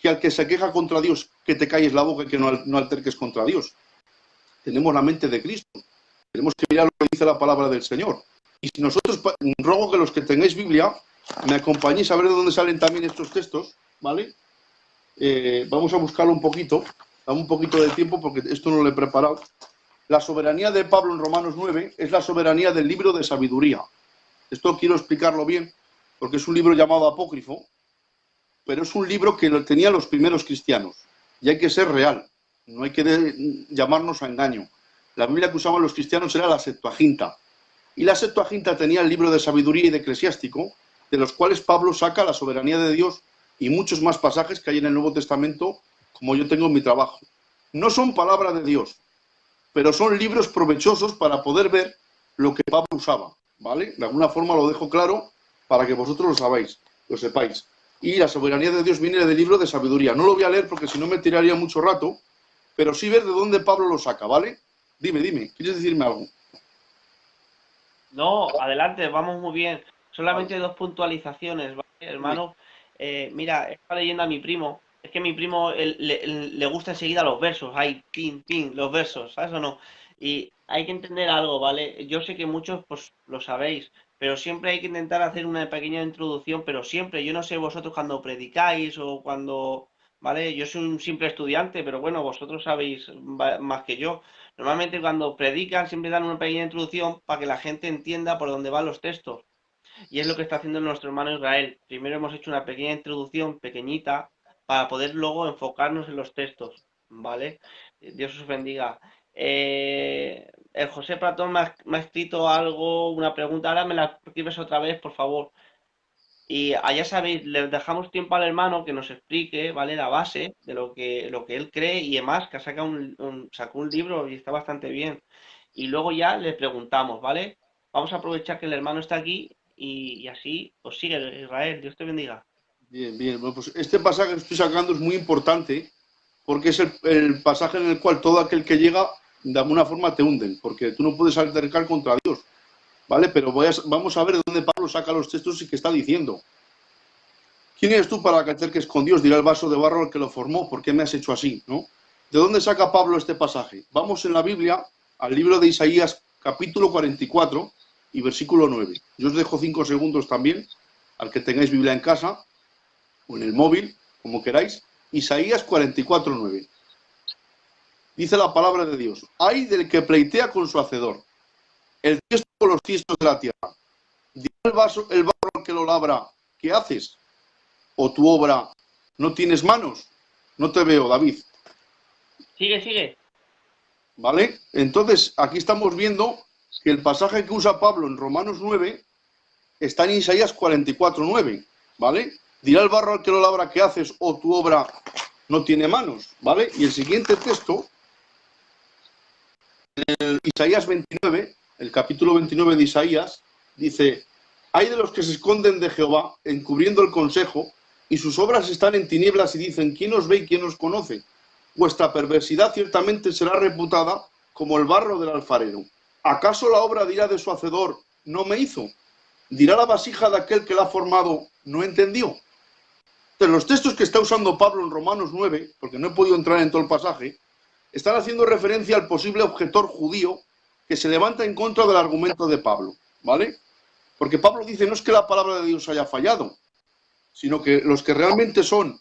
que al que se queja contra Dios, que te calles la boca y que no alterques contra Dios. Tenemos la mente de Cristo. Tenemos que mirar lo que dice la palabra del Señor. Y si nosotros, ruego que los que tengáis Biblia, me acompañéis a ver de dónde salen también estos textos, ¿vale? Vamos a buscarlo un poquito, dame un poquito de tiempo porque esto no lo he preparado. La soberanía de Pablo en Romanos 9 es la soberanía del libro de sabiduría. Esto quiero explicarlo bien, porque es un libro llamado apócrifo, pero es un libro que lo tenían los primeros cristianos. Y hay que ser real, no hay que llamarnos a engaño. La Biblia que usaban los cristianos era la Septuaginta. Y la Septuaginta tenía el libro de sabiduría y de eclesiástico, de los cuales Pablo saca la soberanía de Dios y muchos más pasajes que hay en el Nuevo Testamento, como yo tengo en mi trabajo. No son palabra de Dios, pero son libros provechosos para poder ver lo que Pablo usaba, ¿vale? De alguna forma lo dejo claro para que vosotros lo sepáis. Y la soberanía de Dios viene del libro de sabiduría. No lo voy a leer porque si no me tiraría mucho rato, pero sí ver de dónde Pablo lo saca, ¿vale? Dime, ¿quieres decirme algo? No, adelante, vamos muy bien. Vale. Solamente 2 puntualizaciones, ¿vale, Dime. hermano? Mira, estaba leyendo a mi primo. Es que a mi primo le gusta enseguida los versos. Hay pin, pin, los versos, ¿sabes o no? Y hay que entender algo, ¿vale? Yo sé que muchos, pues, lo sabéis, pero siempre hay que intentar hacer una pequeña introducción, pero siempre, yo no sé vosotros cuando predicáis o cuando, ¿vale? Yo soy un simple estudiante, pero bueno, vosotros sabéis más que yo. Normalmente cuando predican siempre dan una pequeña introducción para que la gente entienda por dónde van los textos. Y es lo que está haciendo nuestro hermano Israel. Primero hemos hecho una pequeña introducción pequeñita para poder luego enfocarnos en los textos. ¿Vale? Dios os bendiga. El José Platón me ha escrito algo, una pregunta, ahora me la escribes otra vez, por favor. Y allá sabéis, le dejamos tiempo al hermano que nos explique, ¿vale? La base de lo que él cree y demás, que ha sacado sacó un libro y está bastante bien. Y luego ya le preguntamos, ¿vale? Vamos a aprovechar que el hermano está aquí y así, pues sigue Israel, Dios te bendiga. Bien, bien. Bueno, pues este pasaje que estoy sacando es muy importante porque es el pasaje en el cual todo aquel que llega, de alguna forma te hunden, porque tú no puedes altercar contra Dios, ¿vale? Pero vamos a ver de dónde Pablo saca los textos y qué está diciendo. ¿Quién eres tú para que acerques con Dios? Dirá el vaso de barro al que lo formó. ¿Por qué me has hecho así? ¿No? ¿De dónde saca Pablo este pasaje? Vamos en la Biblia al libro de Isaías, capítulo 44 y versículo 9. Yo os dejo 5 segundos también, al que tengáis Biblia en casa o en el móvil, como queráis. Isaías 44, 9. Dice la palabra de Dios: ay del que pleitea con su hacedor, el Dios con los tiestos de la tierra. Dirá el barro al que lo labra: ¿qué haces? ¿O tu obra no tienes manos? No te veo, David. Sigue, sigue. ¿Vale? Entonces, aquí estamos viendo que el pasaje que usa Pablo en Romanos 9 está en Isaías 44, 9. ¿Vale? Dirá el barro al que lo labra: ¿qué haces? ¿O tu obra no tiene manos? ¿Vale? Y el siguiente texto, el Isaías 29, el capítulo 29 de Isaías, dice: hay de los que se esconden de Jehová, encubriendo el consejo, y sus obras están en tinieblas y dicen: ¿quién os ve y quién os conoce? Vuestra perversidad ciertamente será reputada como el barro del alfarero. ¿Acaso la obra dirá de su hacedor: no me hizo? ¿Dirá la vasija de aquel que la ha formado: no entendió? Entonces, los textos que está usando Pablo en Romanos 9, porque no he podido entrar en todo el pasaje, están haciendo referencia al posible objetor judío que se levanta en contra del argumento de Pablo, ¿vale? Porque Pablo dice: no es que la palabra de Dios haya fallado, sino que los que realmente son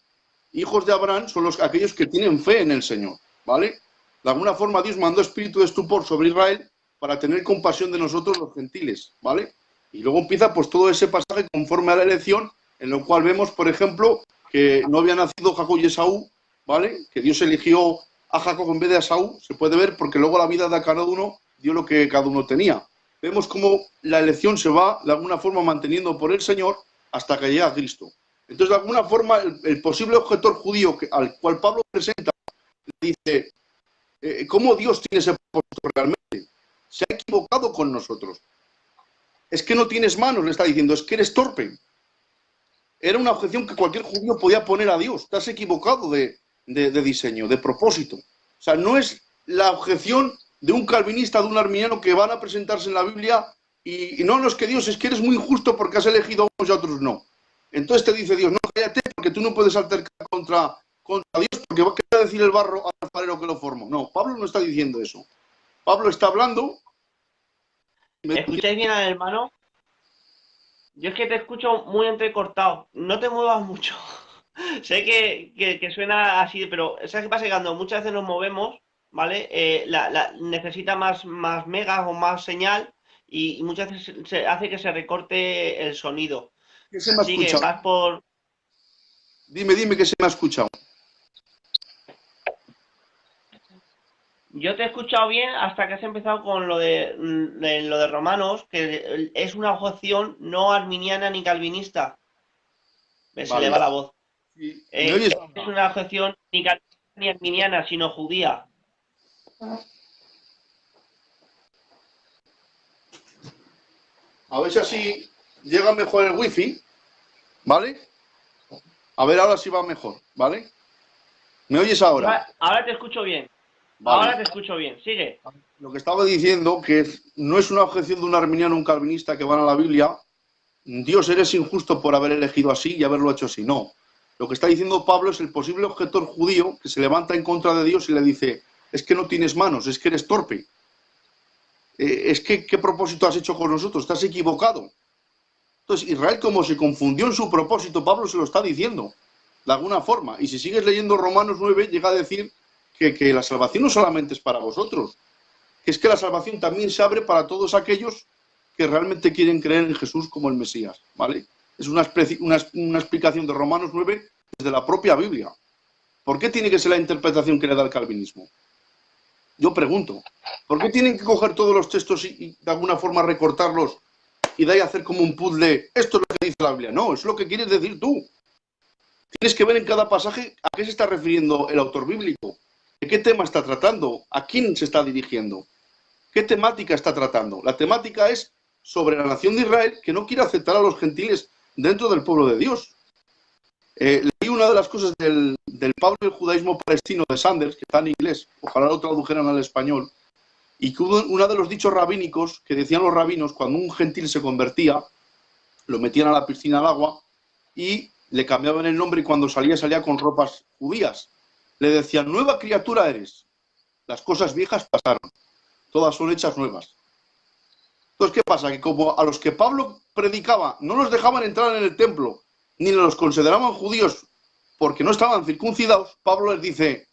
hijos de Abraham son aquellos que tienen fe en el Señor, ¿vale? De alguna forma Dios mandó espíritu de estupor sobre Israel para tener compasión de nosotros los gentiles, ¿vale? Y luego empieza pues todo ese pasaje conforme a la elección, en lo cual vemos, por ejemplo, que no había nacido Jacob y Esaú, ¿vale? Que Dios eligió a Jacob en vez de a Esaú, se puede ver porque luego la vida de cada uno dio lo que cada uno tenía. Vemos cómo la elección se va de alguna forma manteniendo por el Señor hasta que llega a Cristo. Entonces, de alguna forma, el posible objetor judío al cual Pablo presenta, dice: ¿cómo Dios tiene ese propósito realmente? Se ha equivocado con nosotros. Es que no tienes manos, le está diciendo, es que eres torpe. Era una objeción que cualquier judío podía poner a Dios. Te has equivocado de diseño, de propósito. O sea, no es la objeción de un calvinista, de un arminiano que van a presentarse en la Biblia y no es que Dios, es que eres muy injusto porque has elegido a unos y a otros no. Entonces te dice Dios: no, cállate, porque tú no puedes altercar contra Dios, porque ¿qué va a decir el barro al alfarero que lo formó? No, Pablo no está diciendo eso. Pablo está hablando... ¿Escucháis bien al hermano? Yo es que te escucho muy entrecortado. No te muevas mucho. Sé que suena así, pero ¿sabes qué pasa? Que cuando muchas veces nos movemos, ¿vale? Necesita más megas o más señal y muchas veces se hace que se recorte el sonido. ¿Qué se me ha Sigue, escuchado? vas por... Dime que se me ha escuchado. Yo te he escuchado bien hasta que has empezado con lo de Romanos, que es una objeción no arminiana ni calvinista. Se le Vale. va la voz. ¿Me oyes? Es una objeción ni calvinista ni arminiana, sino judía. A ver si así llega mejor el wifi, ¿vale? A ver ahora si va mejor, ¿vale? ¿Me oyes ahora? Ahora te escucho bien. Vale. Ahora te escucho bien. Sigue. Lo que estaba diciendo, que no es una objeción de un arminiano o un calvinista que van a la Biblia: Dios, eres injusto por haber elegido así y haberlo hecho así. No. Lo que está diciendo Pablo es el posible objetor judío que se levanta en contra de Dios y le dice: es que no tienes manos, es que eres torpe. Es que, ¿qué propósito has hecho con nosotros? Estás equivocado. Entonces, Israel, como se confundió en su propósito, Pablo se lo está diciendo, de alguna forma. Y si sigues leyendo Romanos 9, llega a decir que la salvación no solamente es para vosotros, que es que la salvación también se abre para todos aquellos que realmente quieren creer en Jesús como el Mesías, ¿vale? Es una explicación de Romanos 9 desde la propia Biblia. ¿Por qué tiene que ser la interpretación que le da el calvinismo? Yo pregunto, ¿por qué tienen que coger todos los textos y de alguna forma recortarlos y de ahí hacer como un puzzle? Esto es lo que dice la Biblia. No, es lo que quieres decir tú. Tienes que ver en cada pasaje a qué se está refiriendo el autor bíblico, de qué tema está tratando, a quién se está dirigiendo, qué temática está tratando. La temática es sobre la nación de Israel que no quiere aceptar a los gentiles dentro del pueblo de Dios. Leí una de las cosas del Pablo y el judaísmo palestino de Sanders, que está en inglés, ojalá lo tradujeran al español, y que uno de los dichos rabínicos que decían los rabinos cuando un gentil se convertía, lo metían a la piscina al agua y le cambiaban el nombre y cuando salía con ropas judías. Le decían, nueva criatura eres. Las cosas viejas pasaron. Todas son hechas nuevas. Entonces, ¿qué pasa? Que como a los que Pablo predicaba no los dejaban entrar en el templo, ni los consideraban judíos porque no estaban circuncidados, Pablo les dice,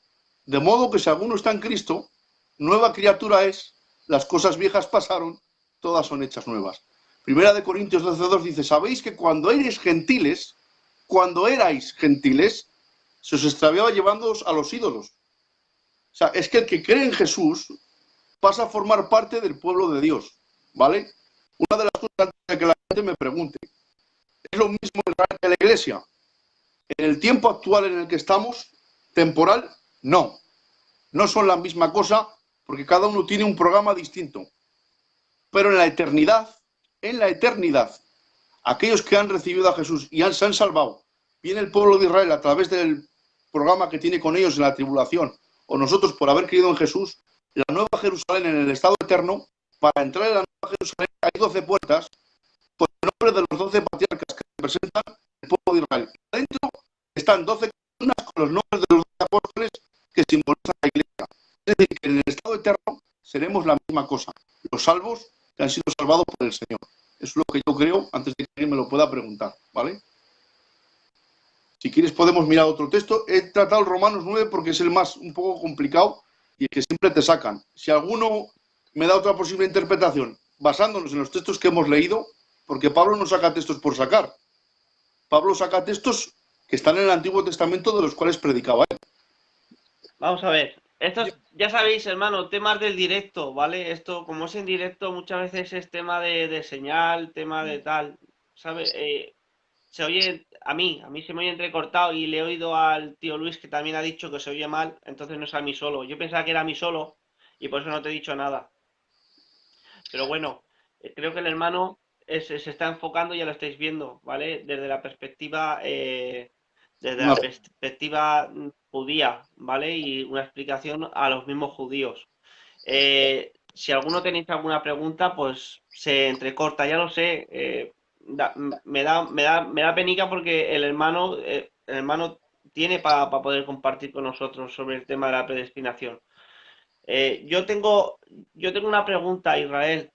de modo que si alguno está en Cristo, nueva criatura es, las cosas viejas pasaron, todas son hechas nuevas. Primera de Corintios 12:2 dice, sabéis que cuando erais gentiles, se os extraviaba llevándoos a los ídolos. O sea, es que el que cree en Jesús pasa a formar parte del pueblo de Dios, ¿vale? Una de las cosas antes de que la gente me pregunte, ¿es lo mismo Israel que la Iglesia? En el tiempo actual en el que estamos, temporal, no. No son la misma cosa porque cada uno tiene un programa distinto. Pero en la eternidad, aquellos que han recibido a Jesús y se han salvado, viene el pueblo de Israel a través del programa que tiene con ellos en la tribulación, o nosotros por haber creído en Jesús, la nueva Jerusalén en el estado eterno, para entrar en la nueva Jerusalén hay 12 puertas, por el nombre de los 12 patriarcas que representan el pueblo de Israel. Dentro están 12 columnas con los nombres de los 12 apóstoles que simbolizan la iglesia. Es decir, que en el estado eterno seremos la misma cosa, los salvos que han sido salvados por el Señor. Eso es lo que yo creo, antes de que alguien me lo pueda preguntar, ¿vale? Si quieres podemos mirar otro texto. He tratado el Romanos 9 porque es el más un poco complicado y el que siempre te sacan. Si alguno me da otra posible interpretación, basándonos en los textos que hemos leído, porque Pablo no saca textos por sacar. Pablo saca textos que están en el Antiguo Testamento de los cuales predicaba él. Vamos a ver. Estos, ya sabéis, hermano, temas del directo, ¿vale? Esto, como es en directo, muchas veces es tema de señal, tema de tal, ¿sabes? Se oye, a mí se me oye entrecortado y le he oído al tío Luis que también ha dicho que se oye mal, entonces no es a mí solo. Yo pensaba que era a mí solo y por eso no te he dicho nada. Pero bueno, creo que el hermano se está enfocando, ya lo estáis viendo, ¿vale? Desde Una, la perspectiva judía, ¿vale? Y una explicación a los mismos judíos. Si alguno tenéis alguna pregunta, pues se entrecorta, ya lo sé. Me da penica porque el hermano tiene para poder compartir con nosotros sobre el tema de la predestinación. Eh, yo tengo, yo tengo una pregunta, Israel,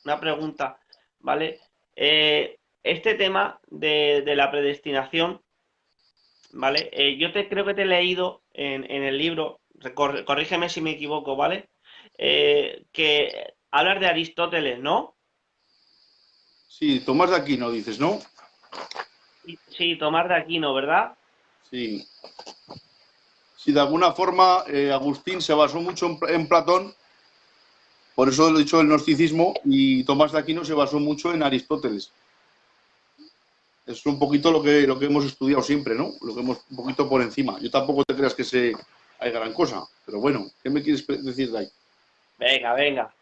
una pregunta, ¿vale? Este tema de la predestinación, ¿vale? Creo que te he leído en el libro, corrígeme si me equivoco, ¿vale? Que hablas de Aristóteles, ¿no? sí, Tomás de Aquino dices, ¿no? Sí, Tomás de Aquino, ¿verdad? Sí. Sí, de alguna forma Agustín se basó mucho en Platón, por eso lo he dicho el gnosticismo, y Tomás de Aquino se basó mucho en Aristóteles. Es un poquito lo que hemos estudiado siempre, ¿no? Lo que hemos un poquito por encima. Yo tampoco te creas que hay gran cosa, pero bueno, ¿qué me quieres decir de ahí? Venga, venga.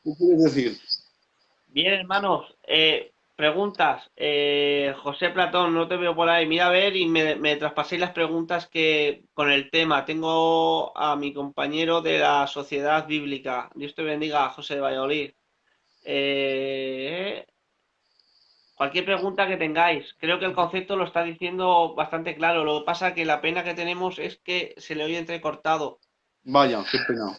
¿Qué quieres decir? Bien, hermanos, preguntas. José Platón, no te veo por ahí. Mira a ver y me traspaséis las preguntas que con el tema. Tengo a mi compañero de la Sociedad Bíblica. Dios te bendiga, José de Valladolid. Eh, Cualquier pregunta que tengáis. Creo que el concepto lo está diciendo bastante claro. Lo que pasa que la pena que tenemos es que se le oye entrecortado. Vaya, qué pena.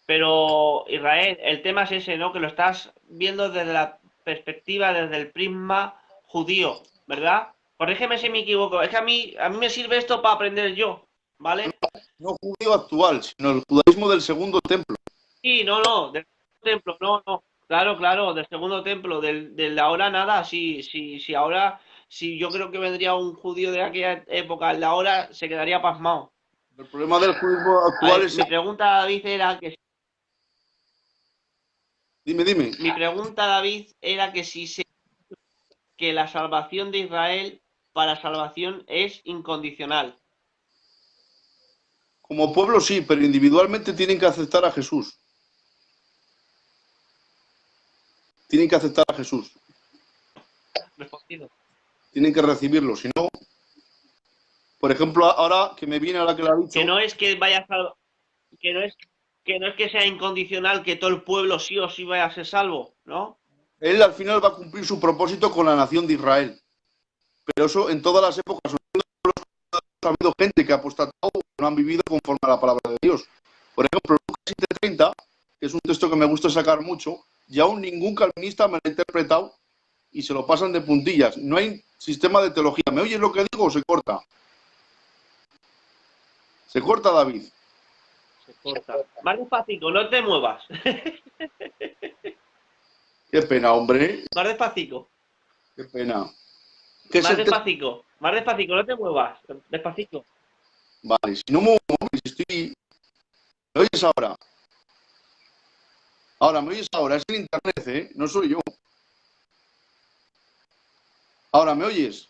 Pero Israel, el tema es ese, ¿no? Que lo estás viendo desde la perspectiva, desde el prisma judío, ¿verdad? Corrígeme si me equivoco. Es que a mí me sirve esto para aprender yo, ¿vale? No judío actual, sino el judaísmo del segundo templo. Sí, no, no, del segundo templo, no, no. Claro, claro, del segundo templo, del ahora nada, sí, sí, sí, ahora si yo creo que vendría un judío de aquella época al de ahora, se quedaría pasmado. El problema del judaísmo A actual ver, es... mi pregunta, David, era que Dime, dime. mi pregunta, David, era que si se, que la salvación de Israel para salvación es incondicional. Como pueblo sí, pero individualmente tienen que aceptar a Jesús. Tienen que aceptar a Jesús. Respondido. Tienen que recibirlo. Si no, por ejemplo, ahora que me viene, ahora que lo ha Que dicho, no es que vaya a que no es que no es que sea incondicional que todo el pueblo sí o sí vaya a ser salvo, ¿no? él al final va a cumplir su propósito con la nación de Israel. Pero eso en todas las épocas ha habido gente que ha apostatado, no han vivido conforme a la palabra de Dios. Por ejemplo, Lucas 7:30, que es un texto que me gusta sacar mucho, y aún ningún calvinista me lo ha interpretado y se lo pasan de puntillas. No hay sistema de teología. ¿Me oyes lo que digo o se corta? Se corta, David. Se corta. Más despacito, no te muevas. Qué pena, hombre. Más despacito. Qué pena. ¿Qué es Más el texto? despacito. Más despacito, no te muevas. Despacito. Vale, si no me muevo, si estoy... ¿Me oyes ahora? Ahora, ¿me oyes ahora? Es en internet, ¿eh? No soy yo. Ahora, ¿me oyes?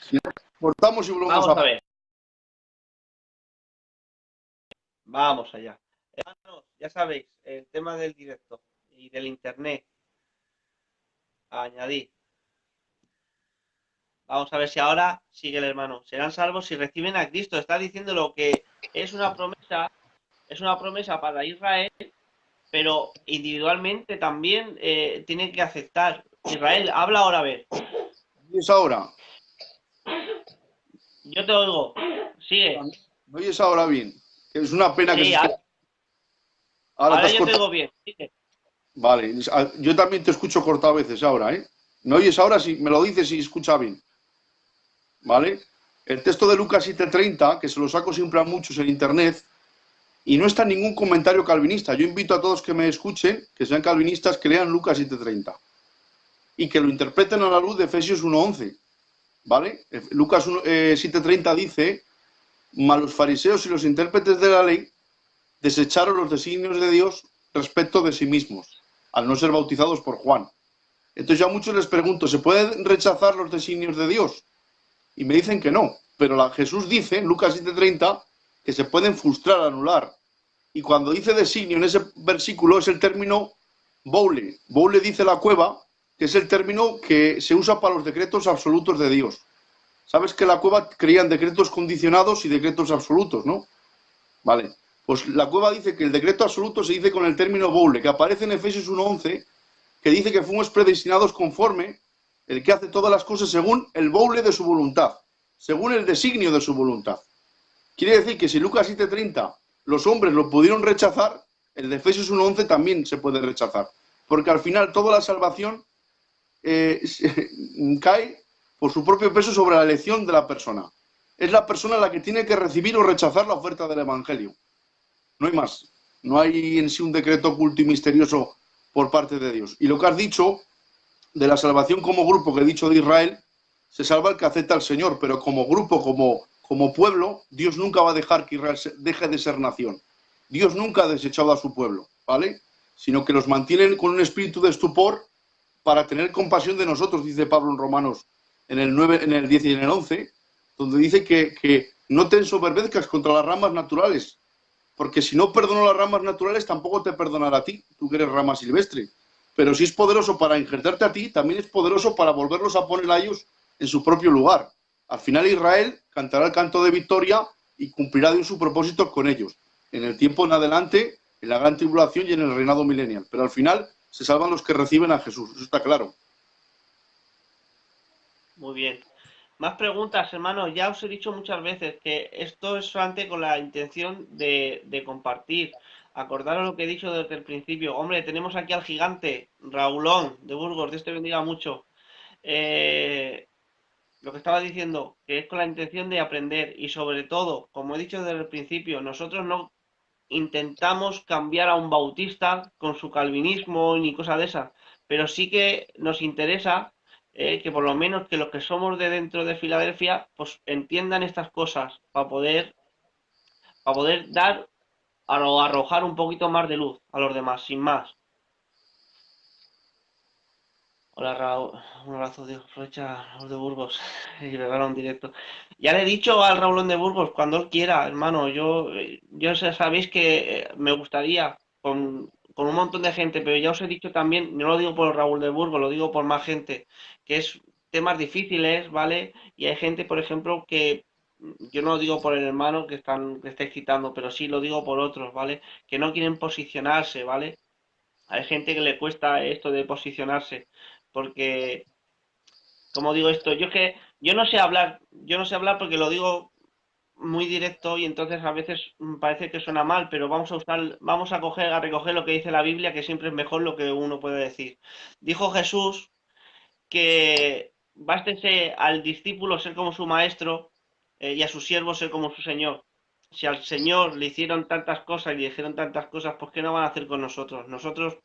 Si no, cortamos y volvemos Vamos a... a ver. Vamos allá. Hermanos, ya sabéis, el tema del directo y del internet. A añadir. Vamos a ver si ahora sigue el hermano. Serán salvos si reciben a Cristo. Está diciendo lo que es una promesa para Israel, pero individualmente también tienen que aceptar. Israel, habla ahora a ver. ¿Me oyes ahora? Yo te oigo. Sigue. ¿Me oyes ahora bien? Es una pena que se Sí, esté... Ahora te ahora has yo te cortado. oigo bien. Sigue. Vale, yo también te escucho cortado a veces ahora, ¿eh? ¿Me oyes ahora? Si me lo dices y escucha bien. ¿Vale? El texto de Lucas 7:30, que se lo saco siempre a muchos en internet, y no está en ningún comentario calvinista. Yo invito a todos que me escuchen, que sean calvinistas, que lean Lucas 7:30 y que lo interpreten a la luz de Efesios 1:11. ¿Vale? Lucas 7:30 dice: mas los fariseos y los intérpretes de la ley desecharon los designios de Dios respecto de sí mismos, al no ser bautizados por Juan. Entonces yo a muchos les pregunto, ¿se pueden rechazar los designios de Dios? Y me dicen que no, pero Jesús dice en Lucas 7:30 que se pueden frustrar, anular. Y cuando dice designio en ese versículo es el término boule. Boule dice la cueva, que es el término que se usa para los decretos absolutos de Dios. Sabes que la cueva creía en decretos condicionados y decretos absolutos, ¿no? Vale. Pues la cueva dice que el decreto absoluto se dice con el término boule, que aparece en Efesios 1:11, que dice que fuimos predestinados conforme el que hace todas las cosas según el boule de su voluntad, según el designio de su voluntad. Quiere decir que si Lucas 7:30 los hombres lo pudieron rechazar, el de Efesios 1:11 también se puede rechazar. Porque al final toda la salvación cae por su propio peso sobre la elección de la persona. Es la persona la que tiene que recibir o rechazar la oferta del Evangelio. No hay más. No hay en sí un decreto oculto y misterioso por parte de Dios. Y lo que has dicho de la salvación como grupo que he dicho de Israel, se salva el que acepta al Señor, pero como grupo, como pueblo, Dios nunca va a dejar que Israel deje de ser nación. Dios nunca ha desechado a su pueblo, ¿vale? Sino que los mantiene con un espíritu de estupor para tener compasión de nosotros, dice Pablo en Romanos en el 9, en el 10 y en el 11, donde dice que no te ensoberbezcas contra las ramas naturales, porque si no perdonó las ramas naturales, tampoco te perdonará a ti, tú que eres rama silvestre. Pero si es poderoso para ejercerte a ti, también es poderoso para volverlos a poner a ellos en su propio lugar. Al final Israel cantará el canto de victoria y cumplirá Dios su propósito con ellos. En el tiempo en adelante, en la gran tribulación y en el reinado milenial. Pero al final se salvan los que reciben a Jesús, eso está claro. Muy bien. Más preguntas, hermano. Ya os he dicho muchas veces que esto es solamente con la intención de compartir. Acordaros lo que he dicho desde el principio. Hombre, tenemos aquí al gigante, Raulón, de Burgos. Dios te bendiga mucho. Eh, lo que estaba diciendo, que es con la intención de aprender y sobre todo, como he dicho desde el principio, nosotros no intentamos cambiar a un bautista con su calvinismo ni cosa de esas, pero sí que nos interesa que por lo menos que los que somos de dentro de Filadelfia, pues entiendan estas cosas para poder dar o arrojar un poquito más de luz a los demás, sin más. Hola Raúl, un abrazo, Dios, aprovecha Raúl de Burgos y regala un directo. Ya le he dicho al Raúl de Burgos cuando él quiera, hermano. Yo sabéis que me gustaría con un montón de gente, pero ya os he dicho también, no lo digo por Raúl de Burgos, lo digo por más gente, que es temas difíciles, ¿vale? Y hay gente, por ejemplo, que yo no lo digo por el hermano que está excitando, pero sí lo digo por otros, ¿vale? Que no quieren posicionarse, ¿vale? Hay gente que le cuesta esto de posicionarse, porque, como digo esto, yo no sé hablar porque lo digo muy directo y entonces a veces parece que suena mal, pero vamos a recoger lo que dice la Biblia, que siempre es mejor lo que uno puede decir. Dijo Jesús que bástese al discípulo ser como su maestro y a su siervo ser como su señor. Si al Señor le hicieron tantas cosas y le dijeron tantas cosas, ¿por qué no van a hacer con nosotros? Nosotros,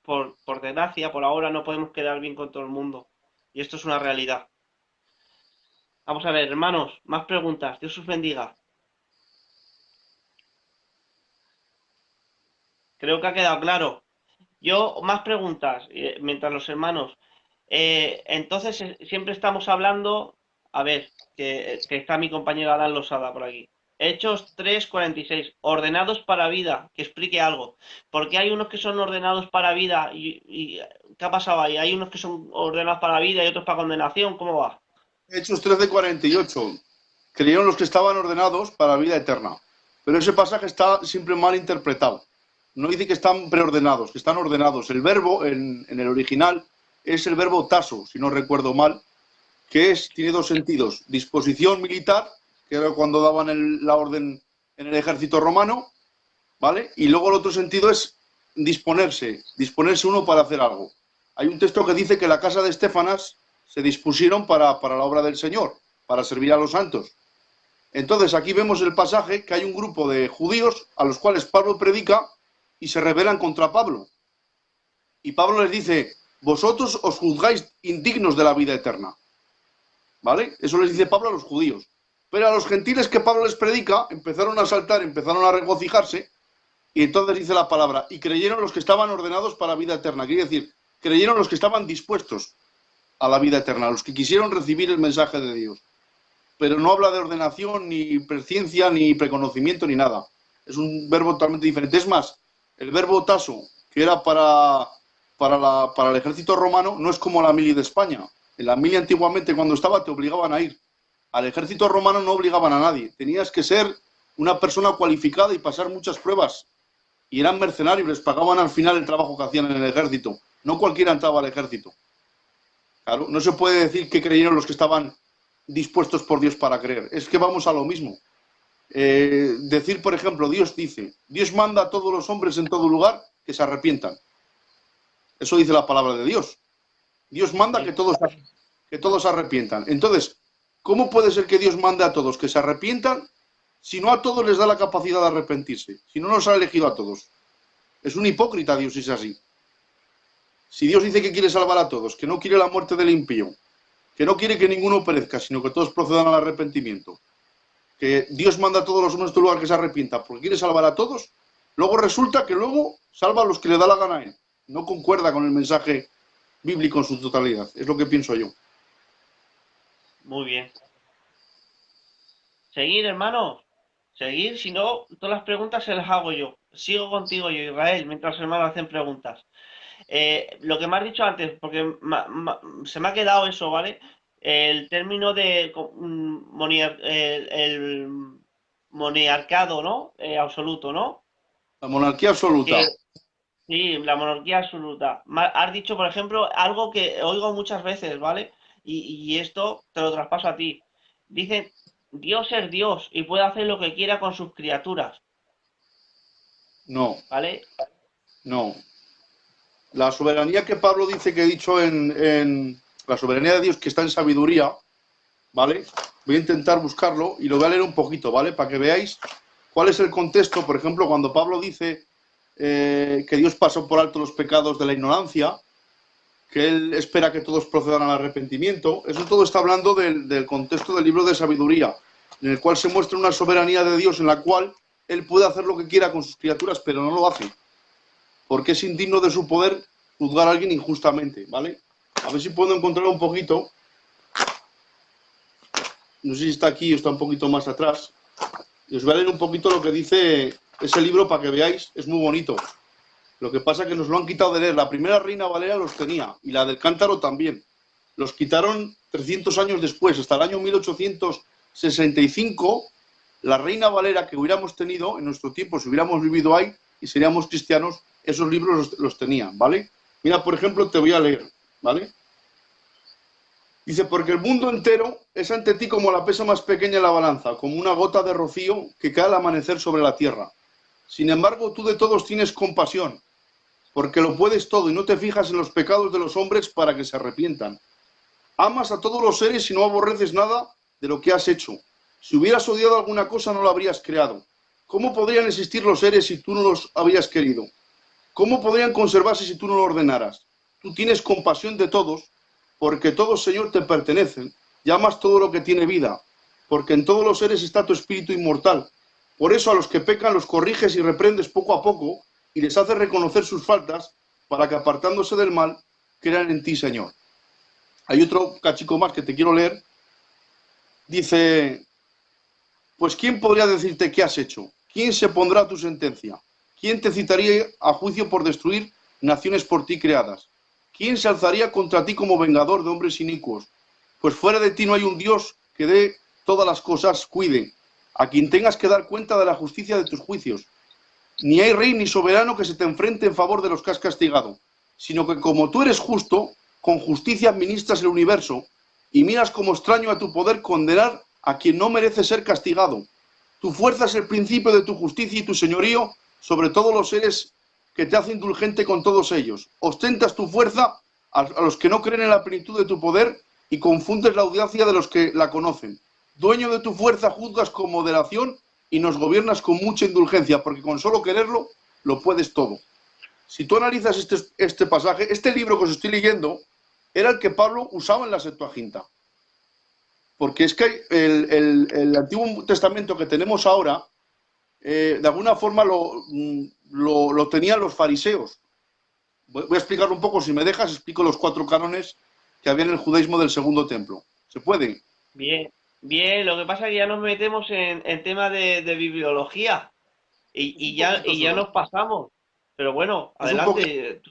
por desgracia, por ahora no podemos quedar bien con todo el mundo. Y esto es una realidad. Vamos a ver, hermanos, más preguntas. Dios os bendiga. Creo que ha quedado claro. Yo, más preguntas, mientras los hermanos. Entonces, siempre estamos hablando, a ver, que está mi compañero Adán Losada por aquí. Hechos 3:46, ordenados para vida, que explique algo. Porque hay unos que son ordenados para vida y ¿qué ha pasado ahí? Hay unos que son ordenados para vida y otros para condenación, ¿cómo va? Hechos 13:48. Creyeron los que estaban ordenados para vida eterna. Pero ese pasaje está siempre mal interpretado. No dice que están preordenados, que están ordenados. El verbo en el original es el verbo taso, si no recuerdo mal, tiene dos sentidos. Disposición militar, que era cuando daban la orden en el ejército romano, ¿vale? Y luego el otro sentido es disponerse uno para hacer algo. Hay un texto que dice que la casa de Estéfanas se dispusieron para la obra del Señor, para servir a los santos. Entonces aquí vemos el pasaje que hay un grupo de judíos a los cuales Pablo predica y se rebelan contra Pablo. Y Pablo les dice, vosotros os juzgáis indignos de la vida eterna. ¿Vale? Eso les dice Pablo a los judíos. Pero a los gentiles que Pablo les predica empezaron a saltar, empezaron a regocijarse y entonces dice la palabra, y creyeron los que estaban ordenados para vida eterna. Quiere decir, creyeron los que estaban dispuestos a la vida eterna, los que quisieron recibir el mensaje de Dios. Pero no habla de ordenación, ni presciencia, ni preconocimiento, ni nada. Es un verbo totalmente diferente. Es más, el verbo taso, que era para el ejército romano, no es como la mili de España. En la mili antiguamente, cuando estaba, te obligaban a ir. Al ejército romano no obligaban a nadie. Tenías que ser una persona cualificada y pasar muchas pruebas. Y eran mercenarios, les pagaban al final el trabajo que hacían en el ejército. No cualquiera entraba al ejército. Claro, no se puede decir que creyeron los que estaban dispuestos por Dios para creer. Es que vamos a lo mismo. Decir, por ejemplo, Dios manda a todos los hombres en todo lugar que se arrepientan. Eso dice la palabra de Dios. Dios manda que todos se arrepientan. Entonces, ¿cómo puede ser que Dios mande a todos que se arrepientan si no a todos les da la capacidad de arrepentirse? Si no nos ha elegido a todos. Es un hipócrita Dios si es así. Si Dios dice que quiere salvar a todos, que no quiere la muerte del impío, que no quiere que ninguno perezca, sino que todos procedan al arrepentimiento, que Dios manda a todos los hombres de este lugar que se arrepientan porque quiere salvar a todos, luego resulta que luego salva a los que le da la gana a él. No concuerda con el mensaje bíblico en su totalidad. Es lo que pienso yo. Muy bien. Seguir, hermano. Seguir, si no, todas las preguntas se las hago yo. Sigo contigo yo, Israel, mientras los hermanos hacen preguntas. Lo que me has dicho antes, porque se me ha quedado eso, ¿vale? El término de el moniarcado, ¿no? Absoluto, ¿no? La monarquía absoluta. Que, sí, la monarquía absoluta. Has dicho, por ejemplo, algo que oigo muchas veces, ¿vale? Y esto te lo traspaso a ti. Dicen, Dios es Dios y puede hacer lo que quiera con sus criaturas, No, ¿vale? no. La soberanía que Pablo dice que he dicho en la soberanía de Dios que está en sabiduría, ¿vale? Voy a intentar buscarlo y lo voy a leer un poquito, ¿vale? Para que veáis cuál es el contexto. Por ejemplo, cuando Pablo dice que Dios pasó por alto los pecados de la ignorancia, que Él espera que todos procedan al arrepentimiento. Eso todo está hablando del contexto del libro de sabiduría, en el cual se muestra una soberanía de Dios en la cual Él puede hacer lo que quiera con sus criaturas, pero no lo hace, porque es indigno de su poder juzgar a alguien injustamente, ¿vale? A ver si puedo encontrar un poquito. No sé si está aquí o está un poquito más atrás. Y os voy a leer un poquito lo que dice ese libro para que veáis. Es muy bonito. Lo que pasa es que nos lo han quitado de leer. La primera Reina Valera los tenía, y la del Cántaro también. Los quitaron 300 años después, hasta el año 1865. La Reina Valera que hubiéramos tenido en nuestro tiempo, si hubiéramos vivido ahí y seríamos cristianos, esos libros los tenían, ¿vale? Mira, por ejemplo, te voy a leer, ¿vale? Dice, porque el mundo entero es ante ti como la pesa más pequeña en la balanza, como una gota de rocío que cae al amanecer sobre la tierra. Sin embargo, tú de todos tienes compasión, porque lo puedes todo y no te fijas en los pecados de los hombres para que se arrepientan. Amas a todos los seres y no aborreces nada de lo que has hecho. Si hubieras odiado alguna cosa, no la habrías creado. ¿Cómo podrían existir los seres si tú no los habías querido? ¿Cómo podrían conservarse si tú no lo ordenaras? Tú tienes compasión de todos, porque todos, Señor, te pertenecen. Llamas todo lo que tiene vida, porque en todos los seres está tu espíritu inmortal. Por eso a los que pecan los corriges y reprendes poco a poco y les haces reconocer sus faltas para que, apartándose del mal, crean en ti, Señor. Hay otro cachico más que te quiero leer. Dice, pues ¿quién podría decirte qué has hecho? ¿Quién se pondrá a tu sentencia? ¿Quién te citaría a juicio por destruir naciones por ti creadas? ¿Quién se alzaría contra ti como vengador de hombres inicuos? Pues fuera de ti no hay un Dios que de todas las cosas cuide, a quien tengas que dar cuenta de la justicia de tus juicios. Ni hay rey ni soberano que se te enfrente en favor de los que has castigado, sino que como tú eres justo, con justicia administras el universo y miras como extraño a tu poder condenar a quien no merece ser castigado. Tu fuerza es el principio de tu justicia y tu señorío sobre todos los seres que te hace indulgente con todos ellos. Ostentas tu fuerza a los que no creen en la plenitud de tu poder y confundes la audacia de los que la conocen. Dueño de tu fuerza, juzgas con moderación y nos gobiernas con mucha indulgencia, porque con solo quererlo lo puedes todo. Si tú analizas este pasaje, este libro que os estoy leyendo era el que Pablo usaba en la Septuaginta. Porque es que el Antiguo Testamento que tenemos ahora, de alguna forma lo tenían los fariseos. Voy a explicar un poco, si me dejas, explico los 4 cánones que había en el judaísmo del Segundo Templo. ¿Se puede? Bien, bien, lo que pasa es que ya nos metemos en temas de bibliología y ya nos pasamos. Pero bueno, Es un poquito. adelante,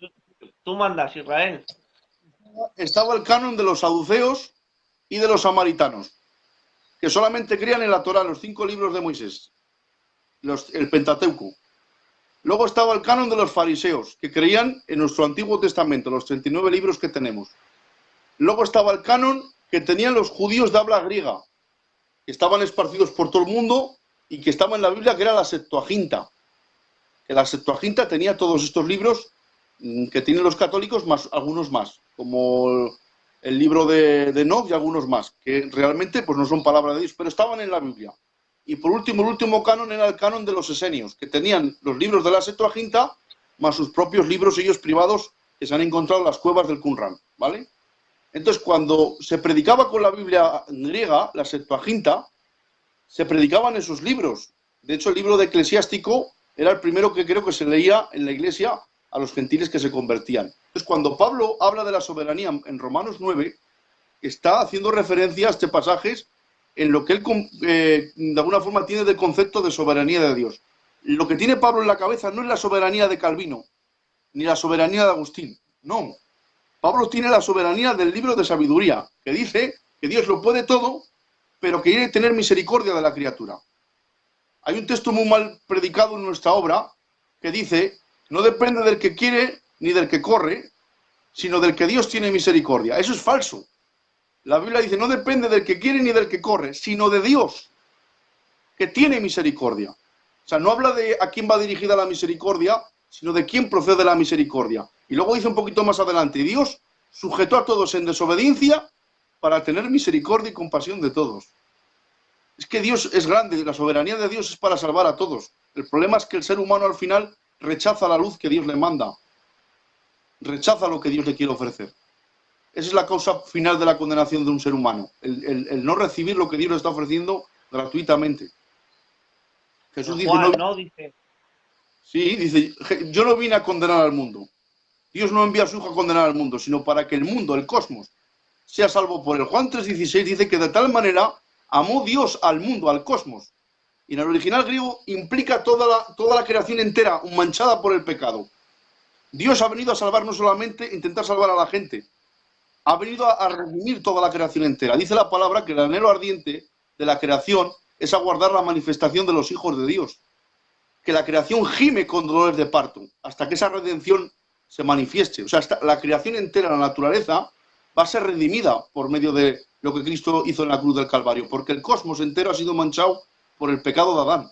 tú mandas, Israel. Estaba el canon de los saduceos y de los samaritanos, que solamente creían en la Torá, los 5 libros de Moisés, el Pentateuco. Luego estaba el canon de los fariseos, que creían en nuestro Antiguo Testamento, los 39 libros que tenemos. Luego estaba el canon que tenían los judíos de habla griega, que estaban esparcidos por todo el mundo y que estaba en la Biblia, que era la Septuaginta. Que la Septuaginta tenía todos estos libros que tienen los católicos, más algunos más, como el libro de Enoch y algunos más, que realmente pues no son palabra de Dios, pero estaban en la Biblia. Y por último, el último canon era el canon de los esenios, que tenían los libros de la Septuaginta, más sus propios libros ellos privados que se han encontrado en las cuevas del Qumran, ¿vale? Entonces, cuando se predicaba con la Biblia griega, la Septuaginta, se predicaban esos libros. De hecho, el libro de Eclesiástico era el primero que creo que se leía en la iglesia a los gentiles que se convertían. Entonces, cuando Pablo habla de la soberanía en Romanos 9, está haciendo referencia a este pasaje en lo que él de alguna forma tiene de concepto de soberanía de Dios. Lo que tiene Pablo en la cabeza no es la soberanía de Calvino, ni la soberanía de Agustín, no. Pablo tiene la soberanía del libro de sabiduría, que dice que Dios lo puede todo, pero que quiere tener misericordia de la criatura. Hay un texto muy mal predicado en nuestra obra que dice, no depende del que quiere ni del que corre, sino del que Dios tiene misericordia. Eso es falso. La Biblia dice, no depende del que quiere ni del que corre, sino de Dios, que tiene misericordia. O sea, no habla de a quién va dirigida la misericordia, sino de quién procede la misericordia. Y luego dice un poquito más adelante, Dios sujetó a todos en desobediencia para tener misericordia y compasión de todos. Es que Dios es grande, la soberanía de Dios es para salvar a todos. El problema es que el ser humano al final rechaza la luz que Dios le manda, rechaza lo que Dios le quiere ofrecer. Esa es la causa final de la condenación de un ser humano, el no recibir lo que Dios le está ofreciendo gratuitamente. En Jesús dice, no, Juan, ¿no? Dice, sí, dice, yo no vine a condenar al mundo. Dios no envía a su Hijo a condenar al mundo, sino para que el mundo, el cosmos, sea salvo por él. Juan 3:16 dice que de tal manera amó Dios al mundo, al cosmos. Y en el original griego implica toda la creación entera, manchada por el pecado. Dios ha venido a salvar no solamente, intentar salvar a la gente, ha venido a redimir toda la creación entera. Dice la palabra que el anhelo ardiente de la creación es aguardar la manifestación de los hijos de Dios. Que la creación gime con dolores de parto hasta que esa redención se manifieste. O sea, la creación entera, la naturaleza, va a ser redimida por medio de lo que Cristo hizo en la cruz del Calvario, porque el cosmos entero ha sido manchado por el pecado de Adán.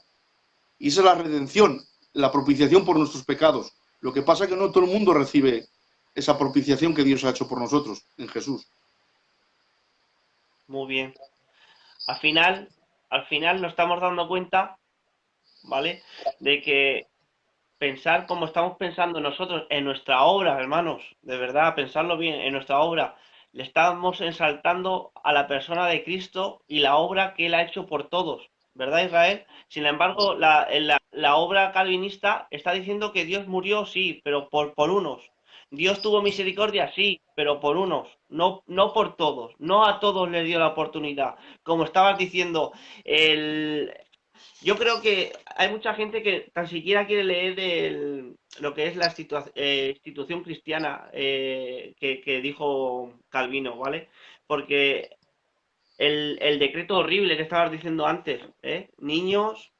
Y esa es la redención, la propiciación por nuestros pecados. Lo que pasa es que no todo el mundo recibe esa propiciación que Dios ha hecho por nosotros en Jesús. muy bien. Al final, al final nos estamos dando cuenta, ¿vale? De que pensar como estamos pensando nosotros en nuestra obra, hermanos, de verdad, pensarlo bien, en nuestra obra, le estamos ensaltando a la persona de Cristo y la obra que Él ha hecho por todos, ¿verdad, Israel? Sin embargo, la obra calvinista está diciendo que Dios murió, sí, pero por unos. Dios tuvo misericordia, sí, pero por unos, no por todos, no a todos les dio la oportunidad. Como estabas diciendo, el, yo creo que hay mucha gente que tan siquiera quiere leer lo que es la institución cristiana que dijo Calvino, ¿vale? Porque el decreto horrible que estabas diciendo antes, ¿eh? Niños,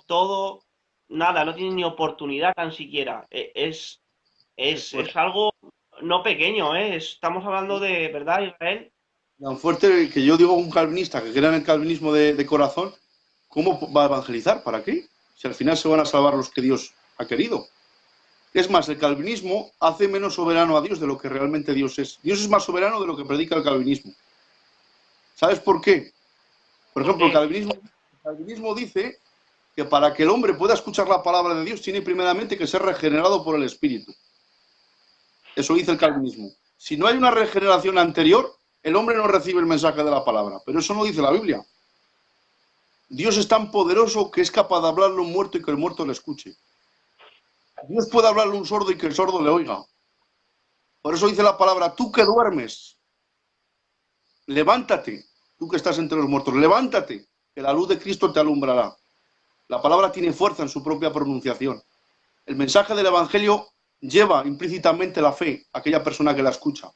todo, nada, no tienen ni oportunidad tan siquiera. Es Es fuerte. algo no pequeño, ¿eh? Estamos hablando de, ¿verdad, Israel? Tan fuerte que yo digo a un calvinista que crea en el calvinismo de corazón, ¿cómo va a evangelizar? ¿Para qué? Si al final se van a salvar los que Dios ha querido. Es más, el calvinismo hace menos soberano a Dios de lo que realmente Dios es. Dios es más soberano de lo que predica el calvinismo. ¿Sabes por qué? Por ¿Por ejemplo, qué? el calvinismo dice que para que el hombre pueda escuchar la palabra de Dios tiene primeramente que ser regenerado por el Espíritu. Eso dice el calvinismo. Si no hay una regeneración anterior, el hombre no recibe el mensaje de la palabra. Pero eso no dice la Biblia. Dios es tan poderoso que es capaz de hablarle a un muerto y que el muerto le escuche. Dios puede hablarle a un sordo y que el sordo le oiga. Por eso dice la palabra, tú que duermes, levántate, tú que estás entre los muertos, levántate, que la luz de Cristo te alumbrará. La palabra tiene fuerza en su propia pronunciación. El mensaje del Evangelio lleva implícitamente la fe a aquella persona que la escucha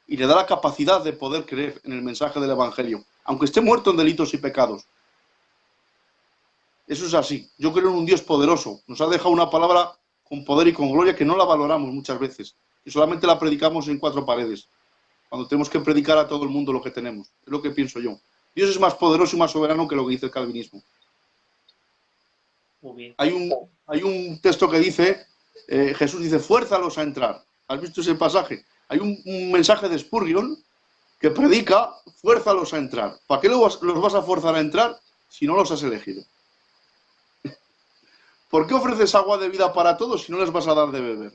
y le da la capacidad de poder creer en el mensaje del Evangelio, aunque esté muerto en delitos y pecados. Eso es así. Yo creo en un Dios poderoso. Nos ha dejado una palabra con poder y con gloria que no la valoramos muchas veces y solamente la predicamos en cuatro paredes, cuando tenemos que predicar a todo el mundo lo que tenemos. Es lo que pienso yo. Dios es más poderoso y más soberano que lo que dice el calvinismo. Muy bien. Hay un texto que dice, Jesús dice, fuérzalos a entrar. ¿Has visto ese pasaje? Hay un mensaje de Spurgeon que predica, fuérzalos a entrar. ¿Para qué los vas a forzar a entrar si no los has elegido? ¿Por qué ofreces agua de vida para todos si no les vas a dar de beber?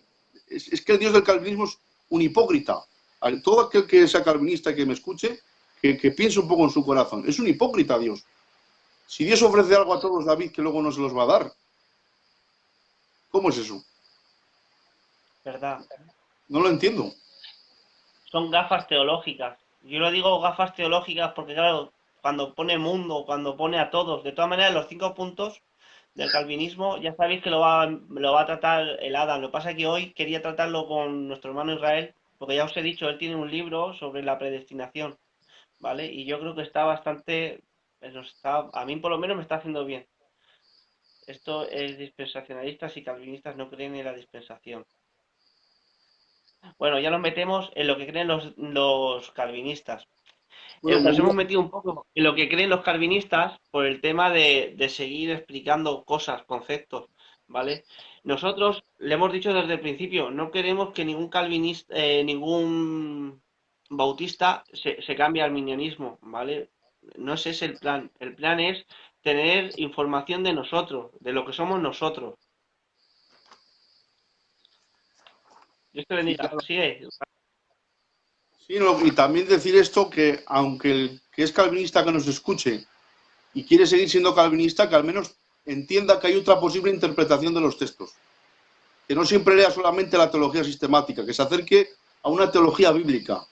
Es que el Dios del calvinismo es un hipócrita. Todo aquel que sea calvinista y que me escuche, que piense un poco en su corazón. Es un hipócrita Dios. Si Dios ofrece algo a todos, David, que luego no se los va a dar. ¿Cómo es eso? ¿Verdad? No lo entiendo. Son gafas teológicas. Yo lo digo gafas teológicas porque, claro, cuando pone mundo, cuando pone a todos, de todas maneras, los 5 puntos del calvinismo, ya sabéis que lo va a tratar el Adam. Lo que pasa es que hoy quería tratarlo con nuestro hermano Israel, porque ya os he dicho, él tiene un libro sobre la predestinación, ¿vale? Y yo creo que está bastante, a mí por lo menos me está haciendo bien. Esto es dispensacionalistas y calvinistas no creen en la dispensación. Bueno, ya nos metemos en lo que creen los calvinistas. Bueno, Nos pues hemos mira, metido un poco en lo que creen los calvinistas por el tema de seguir explicando cosas, conceptos, ¿vale? Nosotros le hemos dicho desde el principio, no queremos que ningún calvinista, ningún bautista se cambie al arminianismo, ¿vale? No es ese el plan. El plan es tener información de nosotros, de lo que somos nosotros. Dios te bendiga. Sigue. Sí, y también decir esto, que aunque el que es calvinista que nos escuche y quiere seguir siendo calvinista, que al menos entienda que hay otra posible interpretación de los textos. Que no siempre lea solamente la teología sistemática, que se acerque a una teología bíblica,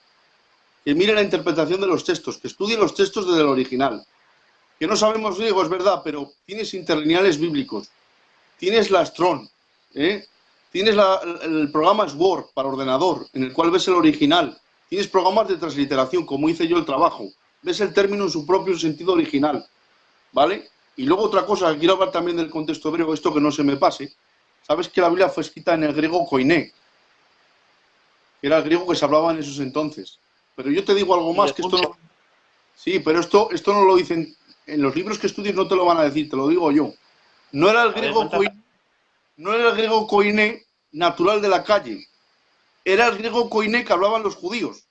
que mire la interpretación de los textos, que estudie los textos desde el original. Que no sabemos griego, es verdad, pero tienes interlineales bíblicos, tienes la Strong, ¿eh? Tienes el programa Word para ordenador, en el cual ves el original. Tienes programas de transliteración, como hice yo el trabajo. Ves el término en su propio sentido original, ¿vale? Y luego otra cosa, quiero hablar también del contexto hebreo, esto que no se me pase. Sabes que la Biblia fue escrita en el griego koiné, que era el griego que se hablaba en esos entonces. Pero yo te digo algo Y más, de que esto punto. no... Sí, pero esto no lo dicen... En los libros que estudies no te lo van a decir, te lo digo yo. No era el A ver, griego cuéntame. koiné, no era el griego koiné natural de la calle. Era el griego koiné que hablaban los judíos.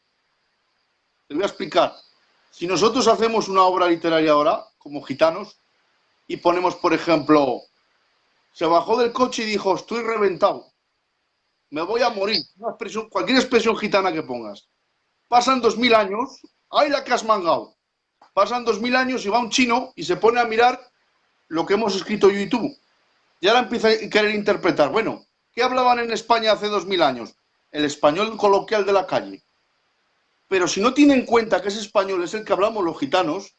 Te voy a explicar. Si nosotros hacemos una obra literaria ahora, como gitanos, y ponemos, por ejemplo, se bajó del coche y dijo, estoy reventado, me voy a morir. Una expresión, cualquier expresión gitana que pongas. Pasan 2000 años, ¡ay la que has mangado! Pasan 2000 años y va un chino y se pone a mirar lo que hemos escrito yo y tú. Y ahora empieza a querer interpretar. Bueno, ¿qué hablaban en España hace 2000 años? El español coloquial de la calle. Pero si no tiene en cuenta que ese español es el que hablamos los gitanos,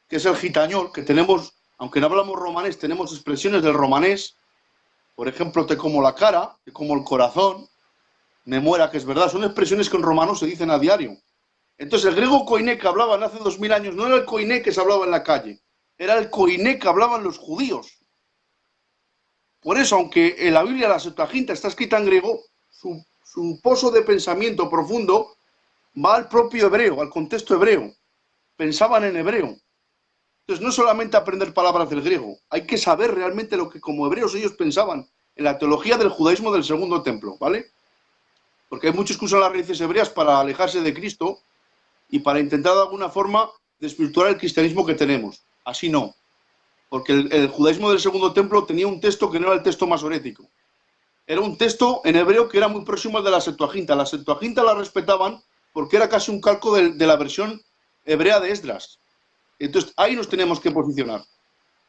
que es el gitañol, que tenemos, aunque no hablamos romanés, tenemos expresiones del romanés, por ejemplo, te como la cara, te como el corazón, me muera, que es verdad, son expresiones que en romano se dicen a diario. Entonces, el griego koiné que hablaban hace 2000 años no era el koiné que se hablaba en la calle, era el koiné que hablaban los judíos. Por eso, aunque en la Biblia la Septuaginta está escrita en griego, su pozo de pensamiento profundo va al propio hebreo, al contexto hebreo. Pensaban en hebreo. Entonces, no solamente aprender palabras del griego, hay que saber realmente lo que como hebreos ellos pensaban en la teología del judaísmo del segundo templo, ¿vale? Porque hay muchos que usan las raíces hebreas para alejarse de Cristo y para intentar de alguna forma desvirtuar el cristianismo que tenemos. Así no, porque el judaísmo del segundo templo tenía un texto que no era el texto masorético. Era un texto en hebreo que era muy próximo al de la Septuaginta. La Septuaginta la respetaban porque era casi un calco de la versión hebrea de Esdras. Entonces, ahí nos tenemos que posicionar.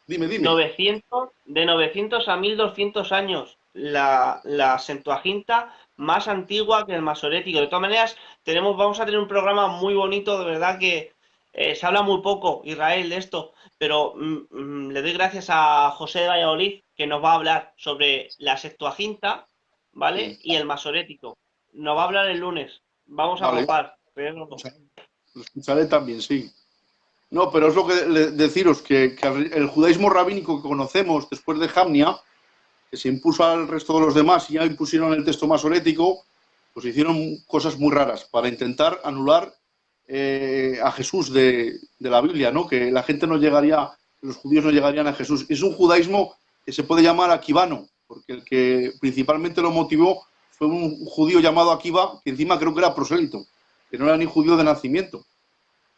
Dime, dime. 900 a 1200 años la Septuaginta más antigua que el Masorético. De todas maneras, vamos a tener un programa muy bonito, de verdad que se habla muy poco, Israel, de esto, pero le doy gracias a José de Valladolid que nos va a hablar sobre la Septuaginta, ¿vale? Sí, Y el Masorético. Nos va a hablar el lunes. Vamos a vale. copar. Pero Lo escucharé también, sí. No, pero es lo que deciros, que el judaísmo rabínico que conocemos después de Jamnia, que se impuso al resto de los demás y ya impusieron el texto masorético, pues hicieron cosas muy raras para intentar anular a Jesús de la Biblia, ¿no? Que la gente no llegaría, los judíos no llegarían a Jesús. Es un judaísmo que se puede llamar aquibano, porque el que principalmente lo motivó fue un judío llamado Akiva, que encima creo que era prosélito, que no era ni judío de nacimiento.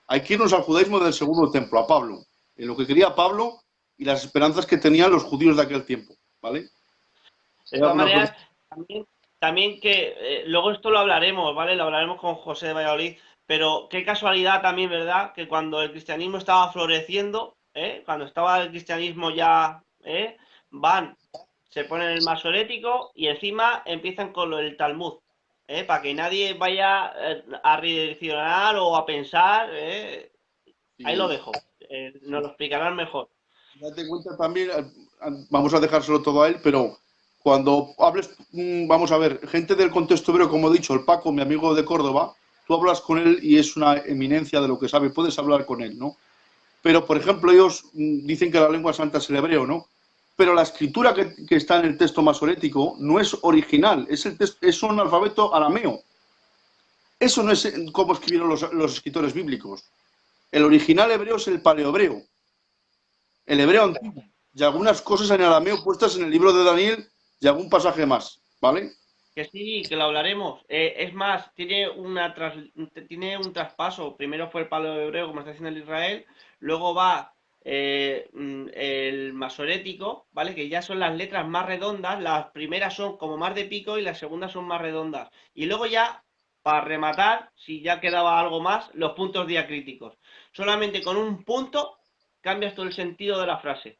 Hay que irnos al judaísmo del segundo templo, a Pablo, en lo que quería Pablo y las esperanzas que tenían los judíos de aquel tiempo, ¿vale? de Hay todas alguna maneras, pregunta. también que luego esto lo hablaremos, ¿vale? Lo hablaremos con José de Valladolid, pero qué casualidad también, ¿verdad? Que cuando el cristianismo estaba floreciendo, cuando estaba el cristianismo ya, van, se ponen el masorético y encima empiezan con lo del Talmud, para que nadie vaya a redireccionar o a pensar, ahí lo Sí, dejo, nos lo explicarán mejor. date cuenta también, vamos a dejárselo todo a él, pero cuando hables, vamos a ver, gente del contexto hebreo, como he dicho, el Paco, mi amigo de Córdoba, tú hablas con él y es una eminencia de lo que sabe, puedes hablar con él, ¿no? Pero, por ejemplo, ellos dicen que la lengua santa es el hebreo, ¿no? Pero la escritura que está en el texto masorético no es original, es un alfabeto arameo. Eso no es como escribieron los escritores bíblicos. El original hebreo es el paleohebreo, el hebreo antiguo, y algunas cosas en arameo puestas en el libro de Daniel y algún pasaje más, ¿vale? Que sí, que lo hablaremos. Es más, tiene un traspaso. Primero fue el palo hebreo, como está haciendo el Israel. Luego va el masorético, ¿vale? Que ya son las letras más redondas. Las primeras son como más de pico y las segundas son más redondas. Y luego ya para rematar, si ya quedaba algo más, los puntos diacríticos. Solamente con un punto cambias todo el sentido de la frase,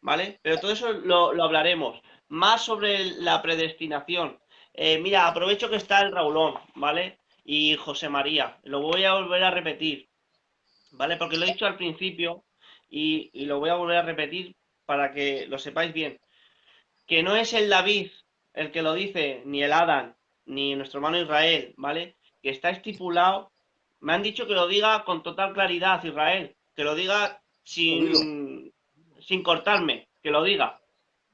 ¿vale? Pero todo eso lo hablaremos. Más sobre la predestinación. Mira, aprovecho que está el Raulón, ¿vale? Y José María. Lo voy a volver a repetir, ¿vale? Porque lo he dicho al principio y lo voy a volver a repetir para que lo sepáis bien. Que no es el David el que lo dice, ni el Adán, ni nuestro hermano Israel, ¿vale? Que está estipulado. Me han dicho que lo diga con total claridad, Israel. Que lo diga Dilo, sin cortarme. Que lo diga.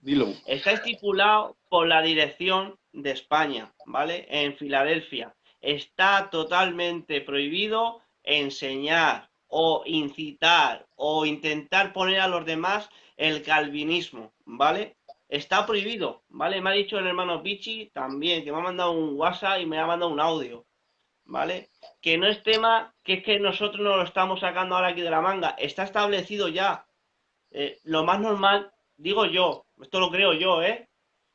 dilo. Está estipulado por la dirección de España, ¿vale? En Filadelfia. Está totalmente prohibido enseñar o incitar o intentar poner a los demás el calvinismo, ¿vale? Está prohibido, ¿vale? Me ha dicho el hermano Pichi también, que me ha mandado un WhatsApp y me ha mandado un audio, ¿vale? Que no es tema, que es que nosotros no lo estamos sacando ahora aquí de la manga, está establecido ya. Lo más normal, digo yo, esto lo creo yo, ¿eh?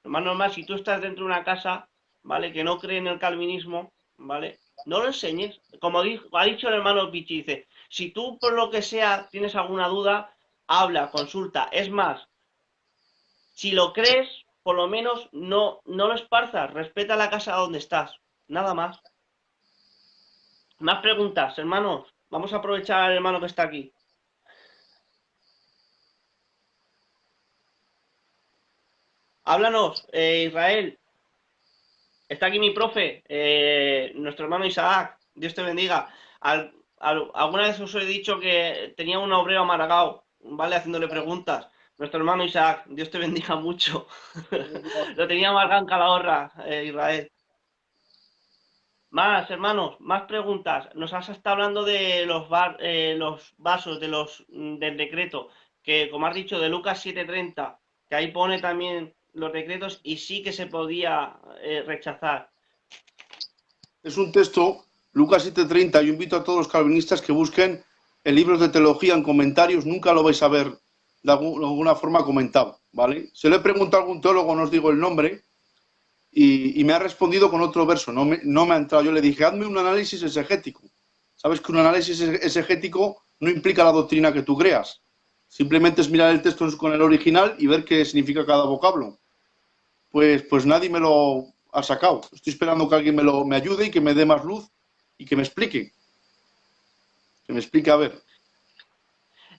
Lo más normal, si tú estás dentro de una casa, ¿vale? Que no cree en el calvinismo, ¿vale? No lo enseñes. Como ha dicho el hermano Pichi, dice, si tú por lo que sea tienes alguna duda, habla, consulta. Es más, si lo crees, por lo menos no lo esparzas, respeta la casa donde estás. Nada más. Más preguntas, hermanos. Vamos a aprovechar al hermano que está aquí. Háblanos, Israel. Está aquí mi profe, nuestro hermano Isaac. Dios te bendiga. Alguna vez os he dicho que tenía un obrero amargado, ¿vale? Haciéndole preguntas. Nuestro hermano Isaac, Dios te bendiga mucho. Lo tenía amargado en Calahorra, Israel. Más, hermanos, más preguntas. Nos has estado hablando de los vasos, del decreto, que como has dicho, de Lucas 7:30, que ahí pone también los decretos y sí que se podía rechazar. Es un texto, Lucas 7:30. Yo invito a todos los calvinistas que busquen en libros de teología, en comentarios, nunca lo vais a ver de alguna forma comentado, ¿vale? Se lo he preguntado a algún teólogo, no os digo el nombre, y me ha respondido con otro verso, no me ha entrado. Yo le dije, hazme un análisis exegético. Sabes que un análisis exegético no implica la doctrina que tú creas. Simplemente es mirar el texto con el original y ver qué significa cada vocablo. Pues nadie me lo ha sacado. Estoy esperando que alguien me ayude y que me dé más luz y que me explique. Que me explique a ver.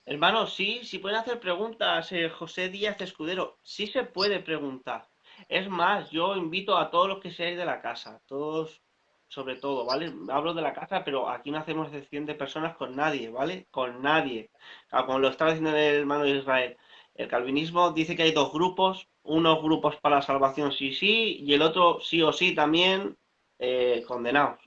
Hermano, sí, sí pueden hacer preguntas, José Díaz Escudero, sí se puede preguntar. Es más, yo invito a todos los que seáis de la casa, todos, sobre todo, ¿vale? Hablo de la casa, pero aquí no hacemos excepción de personas con nadie, ¿vale? Con nadie. Como lo estaba diciendo el hermano de Israel. El calvinismo dice que hay dos grupos, unos grupos para la salvación sí sí, y el otro sí o sí también condenados,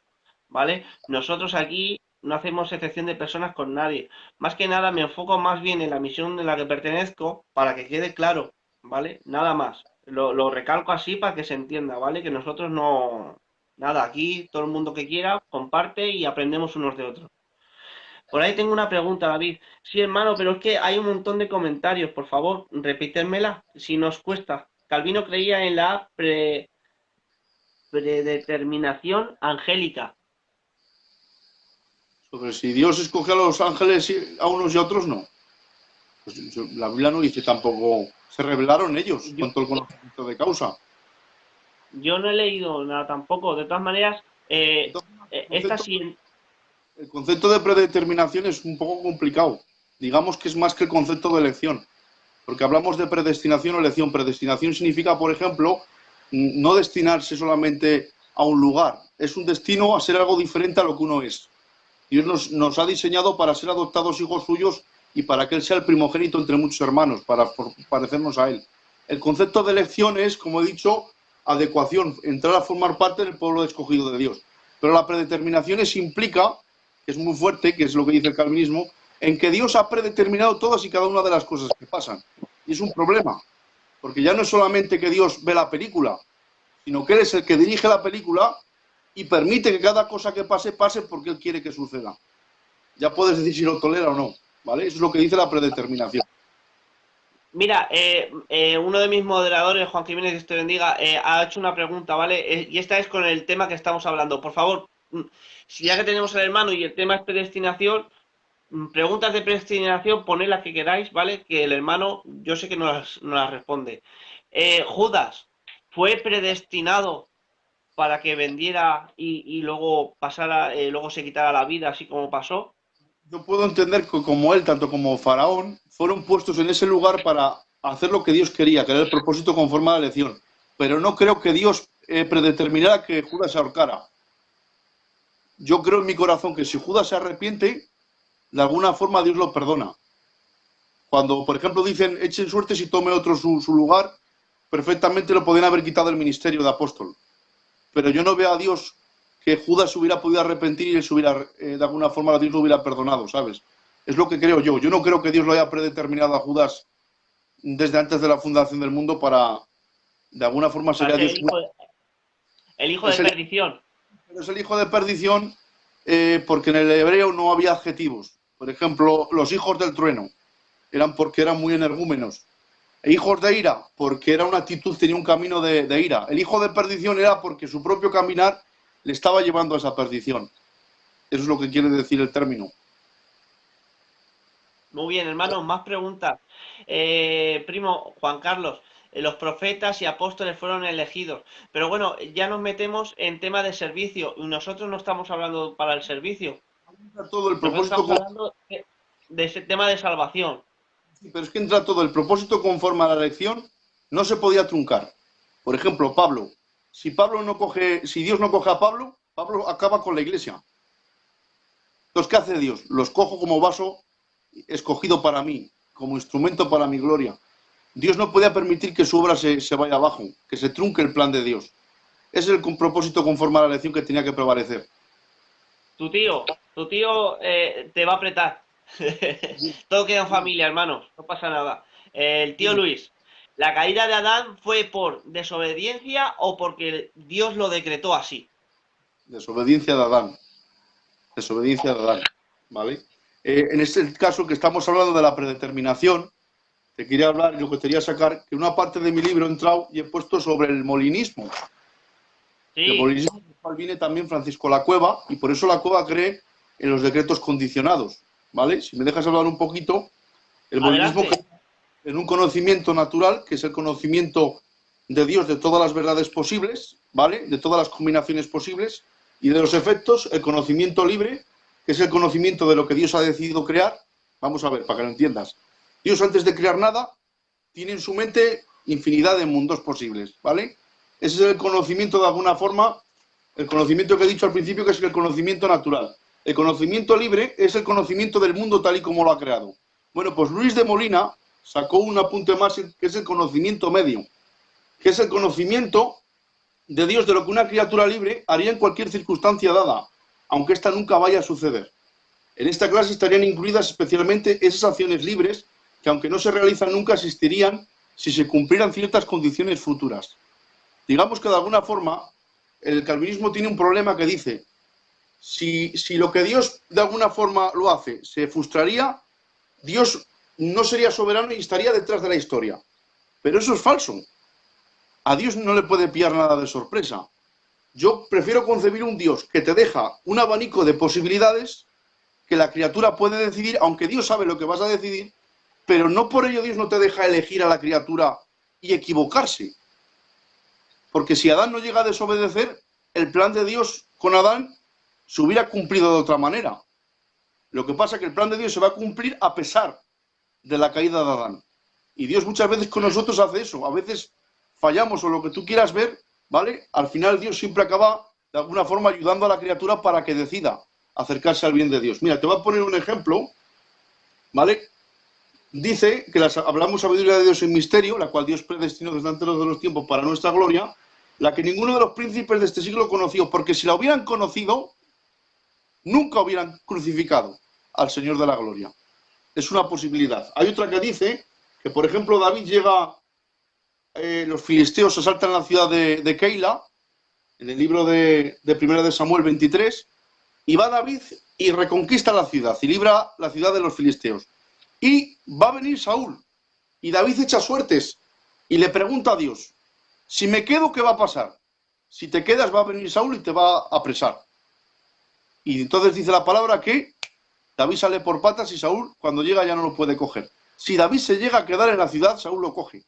¿vale? Nosotros aquí no hacemos excepción de personas con nadie. Más que nada me enfoco más bien en la misión en la que pertenezco para que quede claro, ¿vale? Nada más. Lo recalco así para que se entienda, ¿vale? Que nosotros no... Nada, aquí todo el mundo que quiera comparte y aprendemos unos de otros. Por ahí tengo una pregunta, David. Sí, hermano, pero es que hay un montón de comentarios, por favor, repítemela, si nos cuesta. Calvino creía en la predeterminación angélica. Sobre si Dios escoge a los ángeles a unos y a otros, no. Pues la Biblia no dice tampoco. Se revelaron ellos Yo, con todo el conocimiento de causa. Yo no he leído nada tampoco. De todas maneras, Entonces, esta sí. el concepto de predeterminación es un poco complicado. Digamos que es más que el concepto de elección. Porque hablamos de predestinación o elección. Predestinación significa, por ejemplo, no destinarse solamente a un lugar. Es un destino a ser algo diferente a lo que uno es. Dios nos ha diseñado para ser adoptados hijos suyos y para que Él sea el primogénito entre muchos hermanos, para parecernos a Él. El concepto de elección es, como he dicho, adecuación, entrar a formar parte del pueblo escogido de Dios. Pero la predeterminación implica, que es muy fuerte, que es lo que dice el calvinismo, en que Dios ha predeterminado todas y cada una de las cosas que pasan. Y es un problema, porque ya no es solamente que Dios ve la película, sino que Él es el que dirige la película y permite que cada cosa que pase, pase porque Él quiere que suceda. Ya puedes decir si lo tolera o no, ¿vale? Eso es lo que dice la predeterminación. Mira, uno de mis moderadores, Juan Jiménez, Dios te bendiga, ha hecho una pregunta, ¿vale? Y esta es con el tema que estamos hablando. Por favor, si ya que tenemos al hermano y el tema es predestinación, preguntas de predestinación, poned las que queráis, ¿vale? Que el hermano, yo sé que no las responde. Judas, ¿fue predestinado para que vendiera y luego pasara, luego se quitara la vida, así como pasó? Yo puedo entender que como él, tanto como Faraón, fueron puestos en ese lugar para hacer lo que Dios quería, que era el propósito conforme a la elección. Pero no creo que Dios predeterminara que Judas se ahorcara. Yo creo en mi corazón que si Judas se arrepiente, de alguna forma Dios lo perdona. Cuando, por ejemplo, dicen echen suerte si tome otro su lugar, perfectamente lo podrían haber quitado del ministerio de apóstol. Pero yo no veo a Dios que Judas se hubiera podido arrepentir y él se hubiera, de alguna forma Dios lo hubiera perdonado, ¿sabes? Es lo que creo yo. Yo no creo que Dios lo haya predeterminado a Judas desde antes de la fundación del mundo para, de alguna forma Para sería ser Dios. el hijo de Es el, perdición. es el hijo de perdición porque en el hebreo no había adjetivos. Por ejemplo, los hijos del trueno eran porque eran muy energúmenos. E hijos de ira, porque era una actitud, tenía un camino de ira. El hijo de perdición era porque su propio caminar le estaba llevando a esa perdición. Eso es lo que quiere decir el término. Muy bien, hermano, más preguntas. Primo Juan Carlos, los profetas y apóstoles fueron elegidos, pero bueno, ya nos metemos en tema de servicio y nosotros no estamos hablando para el servicio, Todo el nosotros propósito, estamos hablando de ese tema de salvación. pero es que entra todo el propósito conforme a la elección, no se podía truncar. Por ejemplo, Pablo. Si Dios no coge a Pablo, Pablo acaba con la iglesia. Entonces, ¿qué hace Dios? Los cojo como vaso escogido para mí, como instrumento para mi gloria. Dios no podía permitir que su obra se vaya abajo, que se trunque el plan de Dios. Ese es el propósito conforme a la elección que tenía que prevalecer. Tu tío te va a apretar. Todo queda en familia, hermanos, no pasa nada. El tío Luis, ¿la caída de Adán fue por desobediencia o porque Dios lo decretó así? Desobediencia de Adán. Desobediencia de Adán. ¿Vale? En este caso que estamos hablando de la predeterminación, te quería hablar, yo que quería sacar, que una parte de mi libro he entrado y he puesto sobre el molinismo. El Sí, molinismo viene también Francisco La Cueva, y por eso La Cueva cree en los decretos condicionados. ¿Vale? Si me dejas hablar un poquito, el molinismo adelante. en un conocimiento natural, que es el conocimiento de Dios de todas las verdades posibles, ¿vale? De todas las combinaciones posibles, y de los efectos, el conocimiento libre, que es el conocimiento de lo que Dios ha decidido crear. Vamos a ver, para que lo entiendas. Dios, antes de crear nada, tiene en su mente infinidad de mundos posibles, ¿vale? Ese es el conocimiento, de alguna forma, el conocimiento que he dicho al principio, que es el conocimiento natural. El conocimiento libre es el conocimiento del mundo tal y como lo ha creado. Bueno, pues Luis de Molina sacó un apunte más, que es el conocimiento medio, que es el conocimiento de Dios de lo que una criatura libre haría en cualquier circunstancia dada, aunque ésta nunca vaya a suceder. En esta clase estarían incluidas especialmente esas acciones libres que, aunque no se realizan nunca, existirían si se cumplieran ciertas condiciones futuras. Digamos que de alguna forma el calvinismo tiene un problema que dice, si lo que Dios de alguna forma lo hace se frustraría, Dios no sería soberano y estaría detrás de la historia. Pero eso es falso. A Dios no le puede pillar nada de sorpresa. Yo prefiero concebir un Dios que te deja un abanico de posibilidades que la criatura puede decidir, aunque Dios sabe lo que vas a decidir, pero no por ello Dios no te deja elegir a la criatura y equivocarse. Porque si Adán no llega a desobedecer, el plan de Dios con Adán se hubiera cumplido de otra manera. Lo que pasa es que el plan de Dios se va a cumplir a pesar de la caída de Adán. Y Dios muchas veces con nosotros hace eso. A veces fallamos o lo que tú quieras ver, ¿vale? Al final Dios siempre acaba de alguna forma ayudando a la criatura para que decida acercarse al bien de Dios. Mira, te voy a poner un ejemplo, ¿vale? Dice que hablamos sabiduría de Dios en misterio, la cual Dios predestinó desde antes de los tiempos para nuestra gloria, la que ninguno de los príncipes de este siglo conoció, porque si la hubieran conocido, nunca hubieran crucificado al Señor de la gloria. Es una posibilidad. Hay otra que dice que, por ejemplo, David llega, los filisteos asaltan la ciudad de Keila, en el libro de 1 de Samuel 23, y va David y reconquista la ciudad, y libra la ciudad de los filisteos. Y va a venir Saúl, y David echa suertes, y le pregunta a Dios, si me quedo, ¿qué va a pasar? Si te quedas, va a venir Saúl y te va a apresar. Y entonces dice la palabra que David sale por patas y Saúl, cuando llega, ya no lo puede coger. Si David se llega a quedar en la ciudad, Saúl lo coge.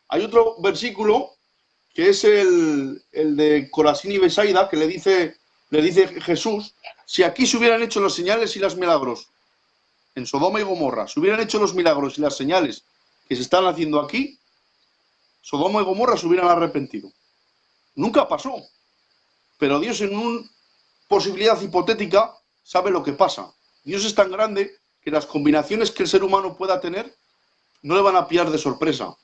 Hay otro versículo que es el de Corazín y Besaida, que le dice Jesús, si aquí se hubieran hecho los señales y los milagros, en Sodoma y Gomorra, se hubieran hecho los milagros y las señales que se están haciendo aquí, Sodoma y Gomorra se hubieran arrepentido. Nunca pasó. Pero Dios, en una posibilidad hipotética, sabe lo que pasa. Dios es tan grande que las combinaciones que el ser humano pueda tener no le van a pillar de sorpresa.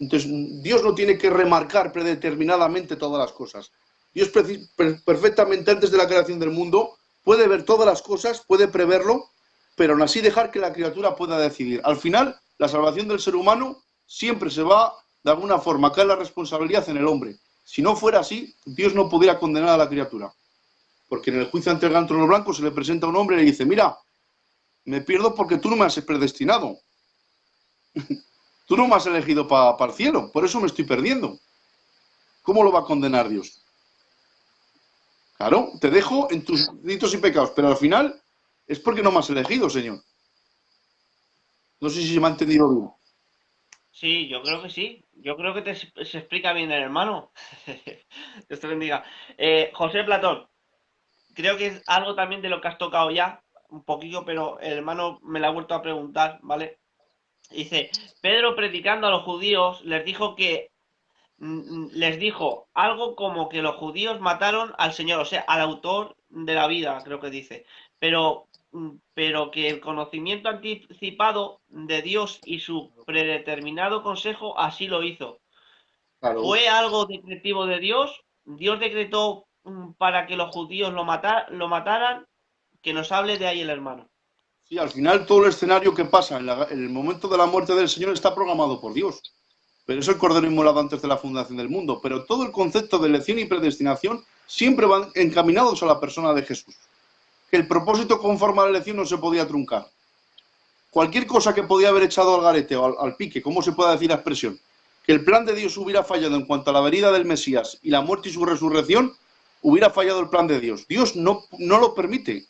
Entonces, Dios no tiene que remarcar predeterminadamente todas las cosas. Dios perfectamente antes de la creación del mundo puede ver todas las cosas, puede preverlo, pero aún así dejar que la criatura pueda decidir. Al final, la salvación del ser humano siempre se va, de alguna forma, a caer la responsabilidad en el hombre. Si no fuera así, Dios no pudiera condenar a la criatura. Porque en el juicio ante el gran trono blanco se le presenta a un hombre y le dice, mira, me pierdo porque tú no me has predestinado. Tú no me has elegido para el cielo, por eso me estoy perdiendo. ¿Cómo lo va a condenar Dios? Claro, te dejo en tus delitos y pecados, pero al final es porque no me has elegido, Señor. No sé si se me ha entendido bien. Sí, yo creo que sí. Yo creo que se explica bien el hermano. Dios te bendiga. José Platón, creo que es algo también de lo que has tocado ya, un poquillo, pero el hermano me lo ha vuelto a preguntar, ¿vale? Dice, Pedro predicando a los judíos les dijo algo como que los judíos mataron al Señor, o sea, al autor de la vida, creo que dice, pero que el conocimiento anticipado de Dios y su predeterminado consejo así lo hizo. Claro. ¿Fue algo decretivo de Dios? ¿Dios decretó para que los judíos lo mataran? Que nos hable de ahí el hermano. Sí, al final todo el escenario que pasa en el momento de la muerte del Señor está programado por Dios. Pero eso el Cordero inmolado antes de la fundación del mundo. Pero todo el concepto de elección y predestinación siempre van encaminados a la persona de Jesús. Que el propósito conforme a la elección no se podía truncar. Cualquier cosa que podía haber echado al garete o al pique, ¿cómo se puede decir la expresión? Que el plan de Dios hubiera fallado en cuanto a la venida del Mesías y la muerte y su resurrección, hubiera fallado el plan de Dios. Dios no lo permite.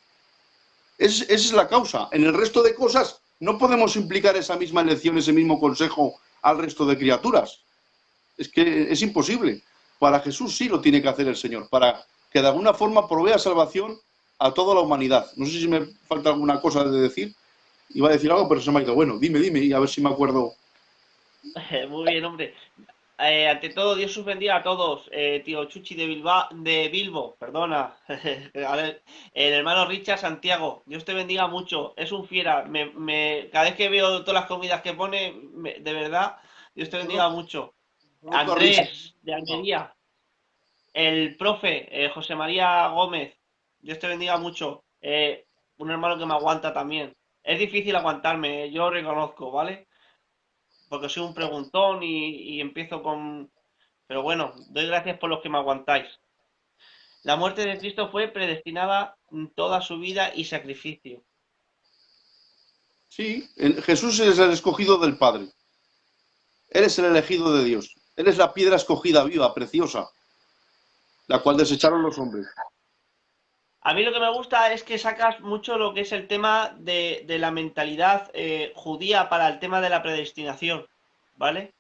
Esa es la causa. En el resto de cosas no podemos implicar esa misma elección, ese mismo consejo al resto de criaturas. Es que es imposible. Para Jesús sí lo tiene que hacer el Señor, para que de alguna forma provea salvación a toda la humanidad. No sé si me falta alguna cosa de decir. Iba a decir algo, pero se me ha ido. Bueno, dime, y a ver si me acuerdo. Muy bien, hombre. Ante todo, Dios os bendiga a todos. Tío Chuchi de Bilbo, perdona. A ver, el hermano Richard Santiago, Dios te bendiga mucho. Es un fiera. Cada vez que veo todas las comidas que pone, de verdad, Dios te bendiga mucho. Conozco a Richard. Andrés, de Almería. El profe, José María Gómez, Dios te bendiga mucho. Un hermano que me aguanta también. Es difícil aguantarme, yo lo reconozco, ¿vale? Porque soy un preguntón y empiezo con... Pero bueno, doy gracias por los que me aguantáis. La muerte de Cristo fue predestinada en toda su vida y sacrificio. Sí, Jesús es el escogido del Padre. Él es el elegido de Dios. Él es la piedra escogida viva, preciosa, la cual desecharon los hombres. A mí lo que me gusta es que sacas mucho lo que es el tema de la mentalidad judía para el tema de la predestinación, ¿vale?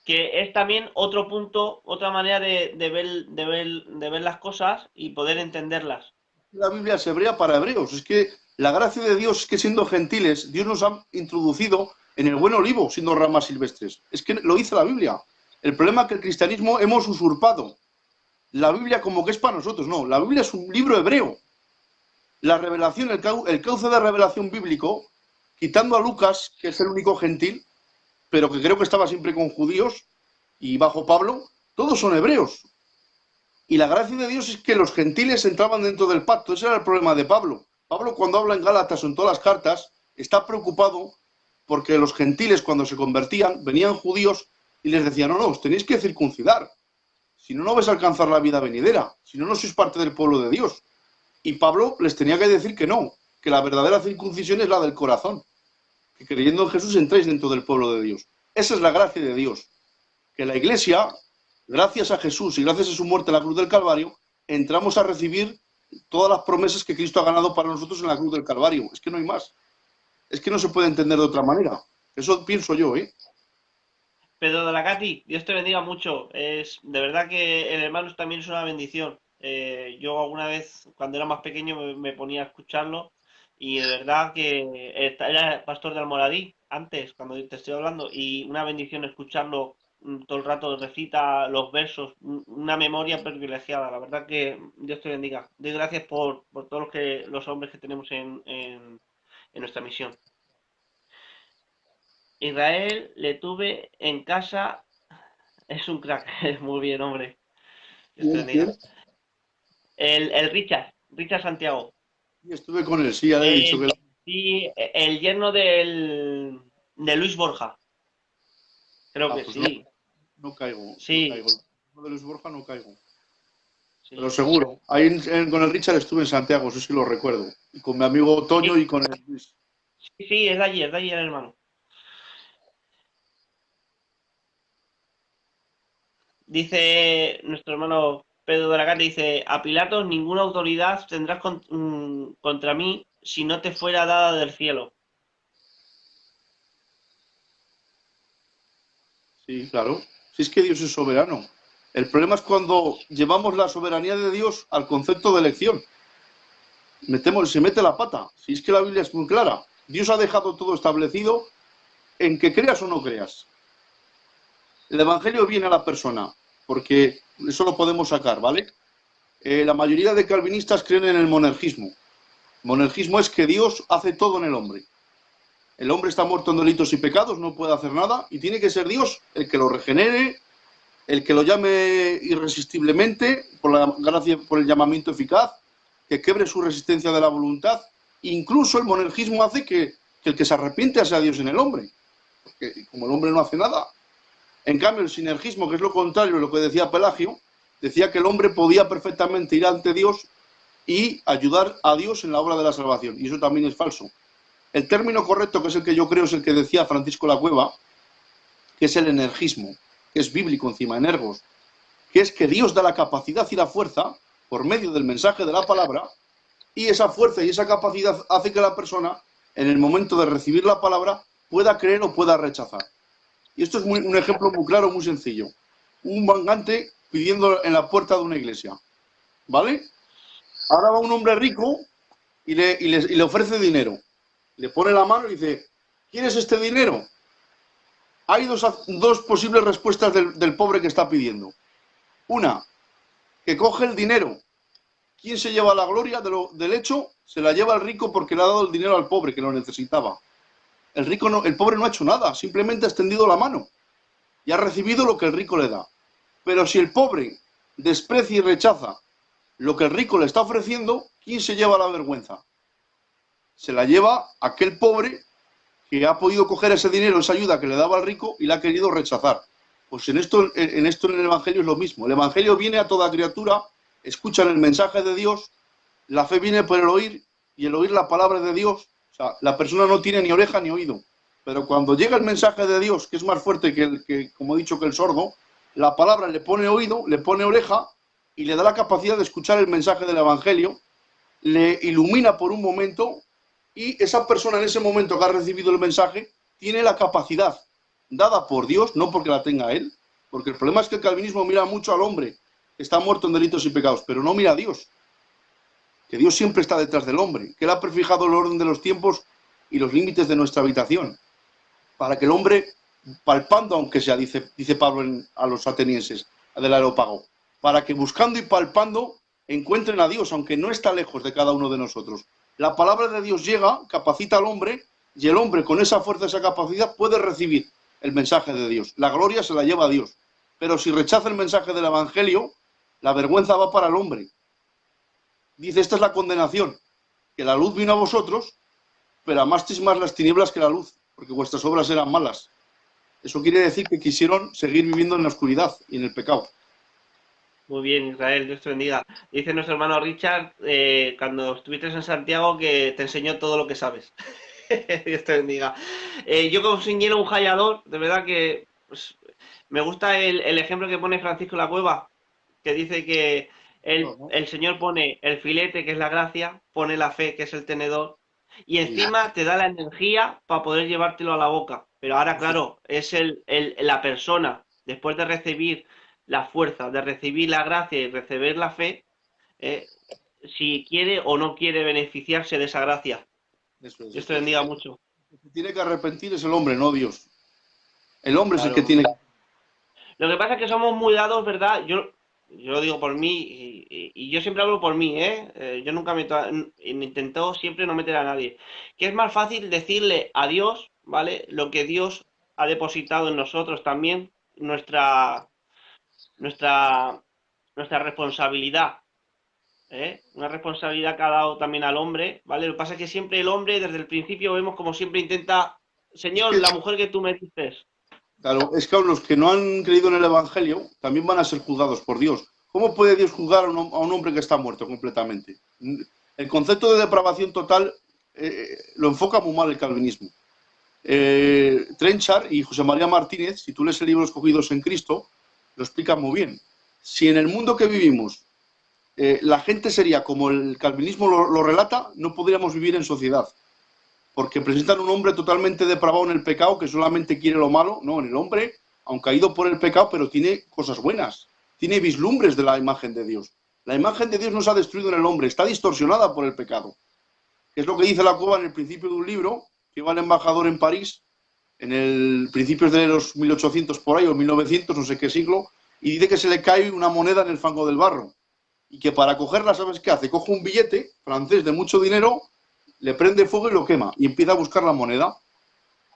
Que es también otro punto, otra manera de ver las cosas y poder entenderlas. La Biblia es hebrea para hebreos. Es que la gracia de Dios es que siendo gentiles, Dios nos ha introducido en el buen olivo, siendo ramas silvestres. Es que lo dice la Biblia. El problema es que el cristianismo hemos usurpado la Biblia como que es para nosotros. No, la Biblia es un libro hebreo. La revelación, el cauce de revelación bíblico, quitando a Lucas, que es el único gentil, pero que creo que estaba siempre con judíos, y bajo Pablo, todos son hebreos. Y la gracia de Dios es que los gentiles entraban dentro del pacto. Ese era el problema de Pablo. Pablo, cuando habla en Gálatas o en todas las cartas, está preocupado porque los gentiles, cuando se convertían, venían judíos y les decían, no, os tenéis que circuncidar. Si no, no vais a alcanzar la vida venidera. Si no, no sois parte del pueblo de Dios. Y Pablo les tenía que decir que no, que la verdadera circuncisión es la del corazón. Que creyendo en Jesús entráis dentro del pueblo de Dios. Esa es la gracia de Dios. Que la Iglesia, gracias a Jesús y gracias a su muerte en la cruz del Calvario, entramos a recibir todas las promesas que Cristo ha ganado para nosotros en la cruz del Calvario. Es que no hay más. Es que no se puede entender de otra manera. Eso pienso yo, ¿eh? Pedro de la Cati, Dios te bendiga mucho. Es de verdad que el hermano también es una bendición. Yo alguna vez, cuando era más pequeño, me ponía a escucharlo y de verdad que era pastor de Almoradí antes, cuando te estoy hablando, y una bendición escucharlo todo el rato, recita los versos, una memoria privilegiada. La verdad que Dios te bendiga. Doy gracias por todos los hombres que tenemos en nuestra misión. Israel le tuve en casa. Es un crack, muy bien, hombre. Dios te ¿Quién? bendiga. ¿Quién? El Richard Santiago. Y estuve con él, sí, ya le he dicho que... Sí, el yerno de Luis Borja. Creo Ah, que pues no, sí. no caigo, no Sí, caigo. No de Luis Borja no caigo. Pero sí. seguro. Ahí con el Richard estuve en Santiago, eso sí lo recuerdo. Y con mi amigo Toño Sí, y con el Luis. sí, sí, es de allí el hermano. Dice nuestro hermano Pedro de la Gata, dice, a Pilatos ninguna autoridad tendrás contra mí si no te fuera dada del cielo. Sí, claro. Si es que Dios es soberano. El problema es cuando llevamos la soberanía de Dios al concepto de elección. Se mete la pata. Si es que la Biblia es muy clara. Dios ha dejado todo establecido en que creas o no creas. El Evangelio viene a la persona, porque eso lo podemos sacar, ¿vale? La mayoría de calvinistas creen en el monergismo. Monergismo es que Dios hace todo en el hombre. El hombre está muerto en delitos y pecados, no puede hacer nada, y tiene que ser Dios el que lo regenere, el que lo llame irresistiblemente, por la gracia, por el llamamiento eficaz, que quebre su resistencia de la voluntad. Incluso el monergismo hace que el que se arrepiente sea Dios en el hombre, porque como el hombre no hace nada. En cambio, el sinergismo, que es lo contrario de lo que decía Pelagio, decía que el hombre podía perfectamente ir ante Dios y ayudar a Dios en la obra de la salvación, y eso también es falso. El término correcto, que es el que yo creo es el que decía Francisco La Cueva, que es el energismo, que es bíblico encima, energos, que es que Dios da la capacidad y la fuerza por medio del mensaje de la palabra, y esa fuerza y esa capacidad hace que la persona, en el momento de recibir la palabra, pueda creer o pueda rechazar. Y esto es un ejemplo muy claro, muy sencillo. Un mangante pidiendo en la puerta de una iglesia, ¿vale? Ahora va un hombre rico y le ofrece dinero. Le pone la mano y dice, ¿quieres este dinero? Hay dos posibles respuestas del pobre que está pidiendo. Una, que coge el dinero. ¿Quién se lleva la gloria del hecho? Se la lleva el rico porque le ha dado el dinero al pobre que lo necesitaba. El pobre no ha hecho nada, simplemente ha extendido la mano y ha recibido lo que el rico le da. Pero si el pobre desprecia y rechaza lo que el rico le está ofreciendo, ¿quién se lleva la vergüenza? Se la lleva aquel pobre que ha podido coger ese dinero, esa ayuda que le daba al rico y la ha querido rechazar. Pues en esto en el Evangelio es lo mismo. El Evangelio viene a toda criatura, escuchan el mensaje de Dios, la fe viene por el oír y el oír la palabra de Dios. O sea, la persona no tiene ni oreja ni oído. Pero cuando llega el mensaje de Dios, que es más fuerte como he dicho, que el sordo, la palabra le pone oído, le pone oreja y le da la capacidad de escuchar el mensaje del Evangelio, le ilumina por un momento y esa persona en ese momento que ha recibido el mensaje tiene la capacidad dada por Dios, no porque la tenga él, porque el problema es que el calvinismo mira mucho al hombre que está muerto en delitos y pecados, pero no mira a Dios, que Dios siempre está detrás del hombre, que él ha prefijado el orden de los tiempos y los límites de nuestra habitación, para que el hombre, palpando, aunque sea, dice Pablo a los atenienses, del Areópago, para que buscando y palpando encuentren a Dios, aunque no está lejos de cada uno de nosotros. La palabra de Dios llega, capacita al hombre, y el hombre con esa fuerza, esa capacidad, puede recibir el mensaje de Dios. La gloria se la lleva a Dios. Pero si rechaza el mensaje del Evangelio, la vergüenza va para el hombre. Dice, esta es la condenación, que la luz vino a vosotros, pero amasteis más las tinieblas que la luz, porque vuestras obras eran malas. Eso quiere decir que quisieron seguir viviendo en la oscuridad y en el pecado. Muy bien, Israel, Dios te bendiga. Dice nuestro hermano Richard, cuando estuviste en Santiago, que te enseñó todo lo que sabes. Dios te bendiga. Yo como ingeniero un hallador, de verdad que, pues, me gusta el ejemplo que pone Francisco La Cueva, que dice que, No, no. El Señor pone el filete, que es la gracia, pone la fe, que es el tenedor, y Sí, encima te da la energía para poder llevártelo a la boca. Pero ahora, eso claro, es la persona, después de recibir la fuerza, de recibir la gracia y recibir la fe, eh, si quiere o no quiere beneficiarse de esa gracia. eso es, Dios te eso es. bendiga mucho. El que tiene que arrepentir es el hombre, no Dios. El hombre es el que Claro. tiene que... Lo que pasa es que somos muy dados, ¿verdad? Yo lo digo por mí y yo siempre hablo por mí, ¿eh? Yo nunca me intento siempre no meter a nadie. Que es más fácil decirle a Dios, ¿vale? Lo que Dios ha depositado en nosotros también, nuestra, nuestra responsabilidad, ¿eh? Una responsabilidad que ha dado también al hombre, ¿vale? Lo que pasa es que siempre el hombre, desde el principio, vemos como siempre intenta, Es Señor, que, la mujer que tú me dices. claro, es que aún los que no han creído en el Evangelio también van a ser juzgados por Dios. ¿Cómo puede Dios juzgar a un hombre que está muerto completamente? El concepto de depravación total lo enfoca muy mal el calvinismo. Trenchard y José María Martínez, si tú lees el libro Escogidos en Cristo, lo explican muy bien. Si en el mundo que vivimos la gente sería como el calvinismo lo relata, no podríamos vivir en sociedad. Porque presentan un hombre totalmente depravado en el pecado que solamente quiere lo malo. No, en el hombre, aunque ha ido por el pecado, pero tiene cosas buenas. Tiene vislumbres de la imagen de Dios. La imagen de Dios no se ha destruido en el hombre, está distorsionada por el pecado. Es lo que dice la Cueva en el principio de un libro que iba el embajador en París en el principios de los 1800 por ahí, o 1900, no sé qué siglo, y dice que se le cae una moneda en el fango del barro. Y que para cogerla, ¿sabes qué hace? Coge un billete francés de mucho dinero, le prende fuego y lo quema, y empieza a buscar la moneda.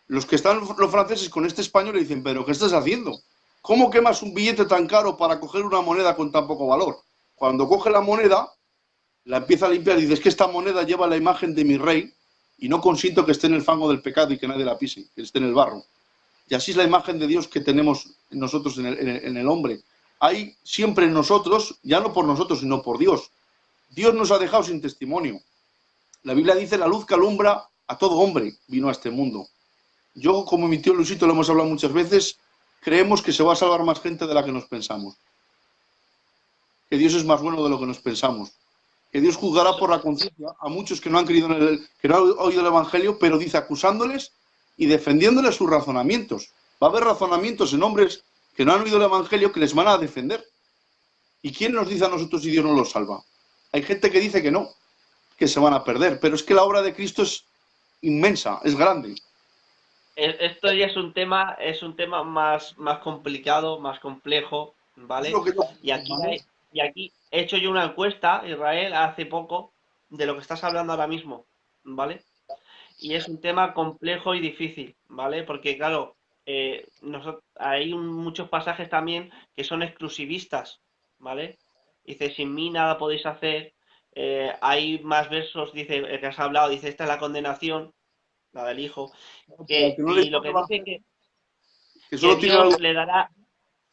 Los que están los franceses con este español le dicen, pero ¿qué estás haciendo? ¿Cómo quemas un billete tan caro para coger una moneda con tan poco valor? Cuando coge la moneda, la empieza a limpiar y dice, es que esta moneda lleva la imagen de mi rey y no consiento que esté en el fango del pecado y que nadie la pise, que esté en el barro. Y así es la imagen de Dios que tenemos nosotros en el hombre. Hay siempre en nosotros, ya no por nosotros, sino por Dios. Dios nos ha dejado sin testimonio. La Biblia dice, la luz que alumbra a todo hombre vino a este mundo. Yo, como mi tío Luisito, lo hemos hablado muchas veces, creemos que se va a salvar más gente de la que nos pensamos. Que Dios es más bueno de lo que nos pensamos. Que Dios juzgará por la conciencia a muchos que no han creído que no han oído el Evangelio, pero dice acusándoles y defendiéndoles sus razonamientos. Va a haber razonamientos en hombres que no han oído el Evangelio que les van a defender. ¿Y quién nos dice a nosotros si Dios no los salva? Hay gente que dice que no, que se van a perder, pero es que la obra de Cristo es inmensa, es grande. Esto ya es un tema más complicado, más complejo, Es lo ¿vale? que yo Y pienso, aquí hermano. y aquí he hecho yo una encuesta, Israel, hace poco, de lo que estás hablando ahora mismo, ¿vale? Y es un tema complejo y difícil, ¿vale? Porque, claro, hay muchos pasajes también que son exclusivistas, ¿vale? Dice, sin mí nada podéis hacer. Hay más versos, dice, el que has hablado, dice, esta es la condenación, la del Hijo, Pero al que no le y lo importa que el dice Evangelio, que que solo tiene algo.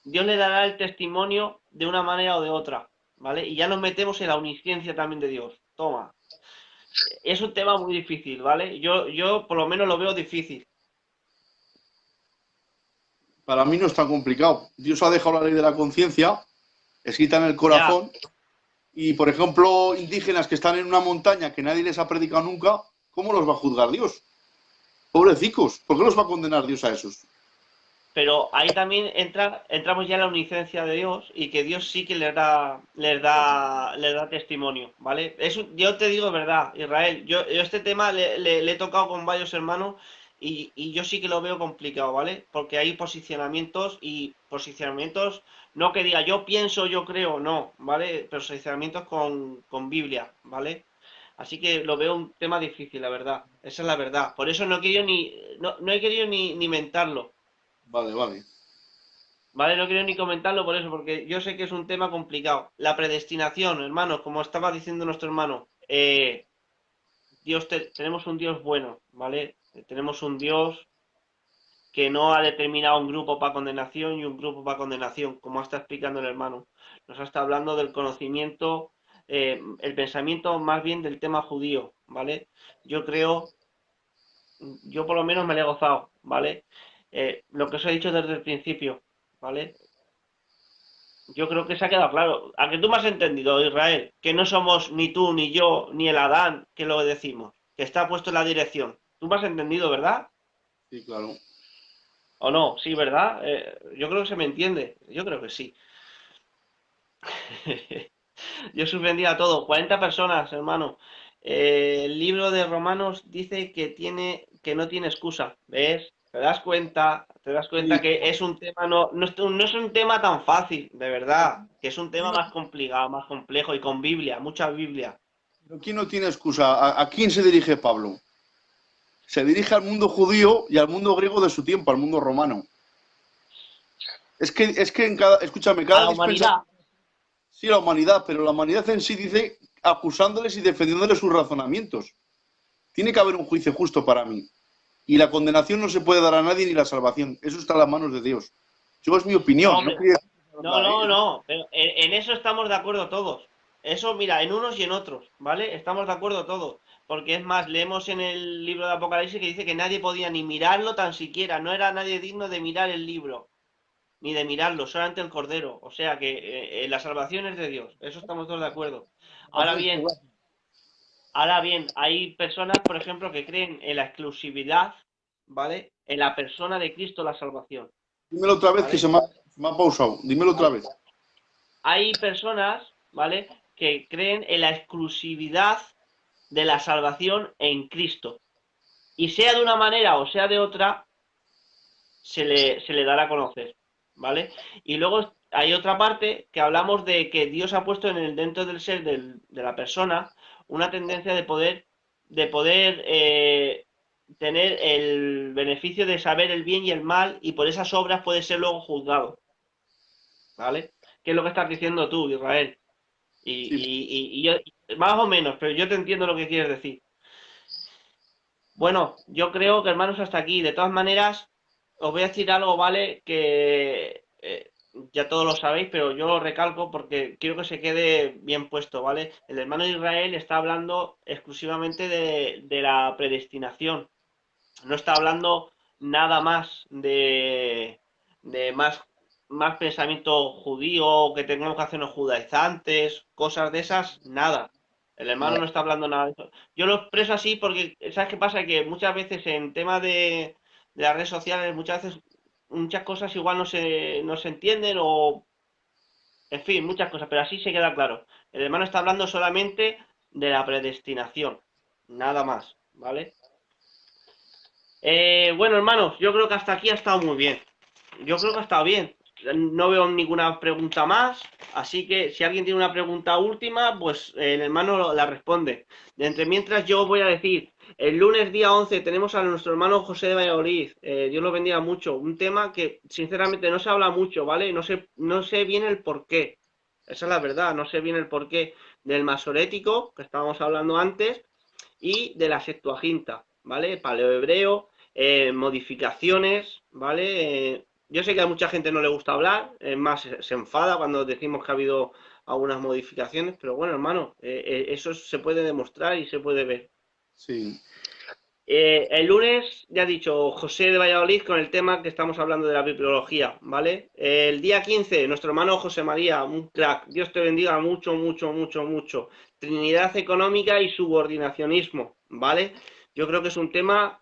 Dios le dará el testimonio de una manera o de otra, ¿vale? Y ya nos metemos en la omnisciencia también de Dios. Toma. Es un tema muy difícil, ¿vale? Yo por lo menos lo veo difícil. Para mí no es tan complicado. Dios ha dejado la ley de la conciencia escrita en el Ya, corazón. Y, por ejemplo, indígenas que están en una montaña que nadie les ha predicado nunca, ¿cómo los va a juzgar Dios? Pobrecicos, ¿por qué los va a condenar Dios a esos? pero ahí también entramos ya en la omnisciencia de Dios y que Dios sí que les da testimonio, ¿vale? Yo te digo verdad, Israel, yo este tema le he tocado con varios hermanos y yo sí que lo veo complicado, ¿vale? Porque hay posicionamientos y posicionamientos, no que diga yo pienso, yo creo, no, ¿vale? Posicionamientos con Biblia, ¿vale? Así que lo veo un tema difícil, la verdad. Esa es la verdad. Por eso no he querido ni mentarlo. Vale, vale. Vale, no quiero ni comentarlo por eso, porque yo sé que es un tema complicado. La predestinación, hermanos, como estaba diciendo nuestro hermano, tenemos un Dios bueno, ¿vale? Tenemos un Dios que no ha determinado un grupo para condenación y un grupo para condenación, como está explicando el hermano. Nos está hablando del conocimiento, el pensamiento más bien del tema judío, ¿vale? Yo creo, yo por lo menos me lo he gozado, ¿vale? Lo que os he dicho desde el principio, ¿vale? Yo creo que se ha quedado claro. ¿A que tú me has entendido, Israel? Que no somos ni tú, ni yo, ni el Adán que lo decimos. Que está puesto en la dirección. Tú me has entendido, ¿verdad? Sí, claro. ¿O no? Sí, ¿verdad? Yo creo que se me entiende. Yo creo que sí. Yo suspendía a todo. 40 personas, hermano. El libro de Romanos dice que no tiene excusa. ¿Ves? ¿Te das cuenta? ¿Te das cuenta Sí, que es un tema, no es un tema tan fácil, de verdad? Que es un tema más complicado, más complejo y con Biblia, mucha Biblia. pero ¿quién no tiene excusa? ¿A quién se dirige Pablo? Se dirige al mundo judío y al mundo griego de su tiempo, al mundo romano. Es que en cada, escúchame, A cada la dispensación, humanidad. sí, la humanidad, pero la humanidad en sí dice acusándoles y defendiéndoles sus razonamientos. Tiene que haber un juicio justo para mí. Y la condenación no se puede dar a nadie ni la salvación. Eso está en las manos de Dios. Yo es mi No, opinión, no hombre. quiere decir que sea No, verdad, no, ¿eh? no. Pero en eso estamos de acuerdo todos. Eso, mira, en unos y en otros, ¿vale? Estamos de acuerdo todos. Porque es más, leemos en el libro de Apocalipsis que dice que nadie podía ni mirarlo tan siquiera. No era nadie digno de mirar el libro, ni de mirarlo, solamente el Cordero. O sea que la salvación es de Dios. Eso estamos todos de acuerdo. Ahora bien, ahora bien, hay personas, por ejemplo, que creen en la exclusividad, ¿vale? En la persona de Cristo la salvación, Dímelo otra vez que ¿vale? se me ha pausado. Dímelo otra vez. Hay personas, ¿vale? Que creen en la exclusividad de la salvación en Cristo. Y sea de una manera o sea de otra, se le dará a conocer, ¿vale? Y luego hay otra parte que hablamos de que Dios ha puesto en el dentro del ser de la persona una tendencia de poder tener el beneficio de saber el bien y el mal y por esas obras puede ser luego juzgado, ¿vale? ¿Qué es lo que estás diciendo tú, Israel? Sí, Y yo, más o menos, pero yo te entiendo lo que quieres decir. Bueno, yo creo que hermanos hasta aquí. De todas maneras, os voy a decir algo, ¿vale? Que ya todos lo sabéis, pero yo lo recalco porque quiero que se quede bien puesto, ¿vale? El hermano de Israel está hablando exclusivamente de la predestinación. No está hablando nada más de más pensamiento judío, que tengamos que hacernos judaizantes, cosas de esas, nada. El hermano nada. no está hablando nada de eso. Yo lo expreso así porque, ¿sabes qué pasa? Que muchas veces en tema de las redes sociales, muchas veces muchas cosas igual no se entienden o, en fin, muchas cosas, pero así se queda claro. El hermano está hablando solamente de la predestinación, nada más, ¿vale? Bueno, hermanos, yo creo que hasta aquí ha estado muy bien. Yo creo que ha estado bien. No veo ninguna pregunta más, así que si alguien tiene una pregunta última, pues el hermano la responde. De entre mientras yo voy a decir, el lunes día 11 tenemos a nuestro hermano José de Valladolid, Dios lo bendiga mucho, un tema que sinceramente no se habla mucho, ¿vale? No sé bien el porqué, esa es la verdad, no sé bien el porqué del masorético, que estábamos hablando antes, y de la Septuaginta, ¿vale? Paleohebreo, modificaciones, ¿vale? Yo sé que a mucha gente no le gusta hablar, es más, se enfada cuando decimos que ha habido algunas modificaciones, pero bueno, hermano, eso se puede demostrar y se puede ver. Sí. El lunes, ya he dicho, José de Valladolid con el tema que estamos hablando de la bibliología, ¿vale? El día 15, nuestro hermano José María, un crack. Dios te bendiga mucho, mucho, mucho, mucho. Trinidad económica y subordinacionismo, ¿vale? Yo creo que es un tema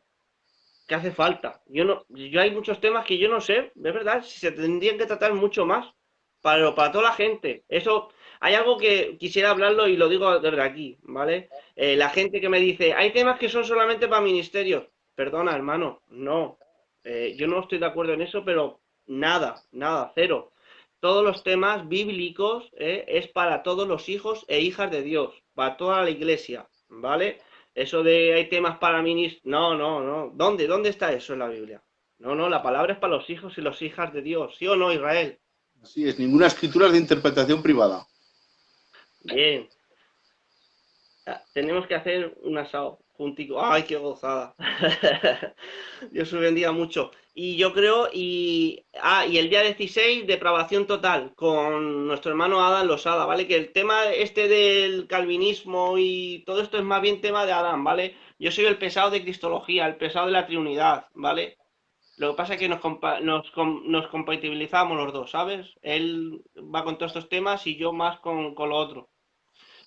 que hace falta. Yo hay muchos temas que yo no sé, de verdad, si se tendrían que tratar mucho más para toda la gente. Eso, hay algo que quisiera hablarlo y lo digo desde aquí, ¿vale? La gente que me dice, hay temas que son solamente para ministerios. Perdona, hermano, no. Yo no estoy de acuerdo en eso, pero nada, nada, cero. Todos los temas bíblicos es para todos los hijos e hijas de Dios, para toda la iglesia, ¿vale? Eso de hay temas para ministros. No, no, no. ¿Dónde? ¿Dónde está eso en la Biblia? No, no, la palabra es para los hijos y las hijas de Dios. ¿Sí o no, Israel? Así es, ninguna escritura es de interpretación privada. Bien. Tenemos que hacer un asado juntico. ¡Ay, qué gozada! Dios os bendiga mucho. Y yo creo, y el día 16, depravación total, con nuestro hermano Adán Losada, ¿vale? Que el tema este del calvinismo y todo esto es más bien tema de Adán, ¿vale? Yo soy el pesado de Cristología, el pesado de la Trinidad, ¿vale? Lo que pasa es que nos compatibilizamos los dos, ¿sabes? Él va con todos estos temas y yo más con lo otro.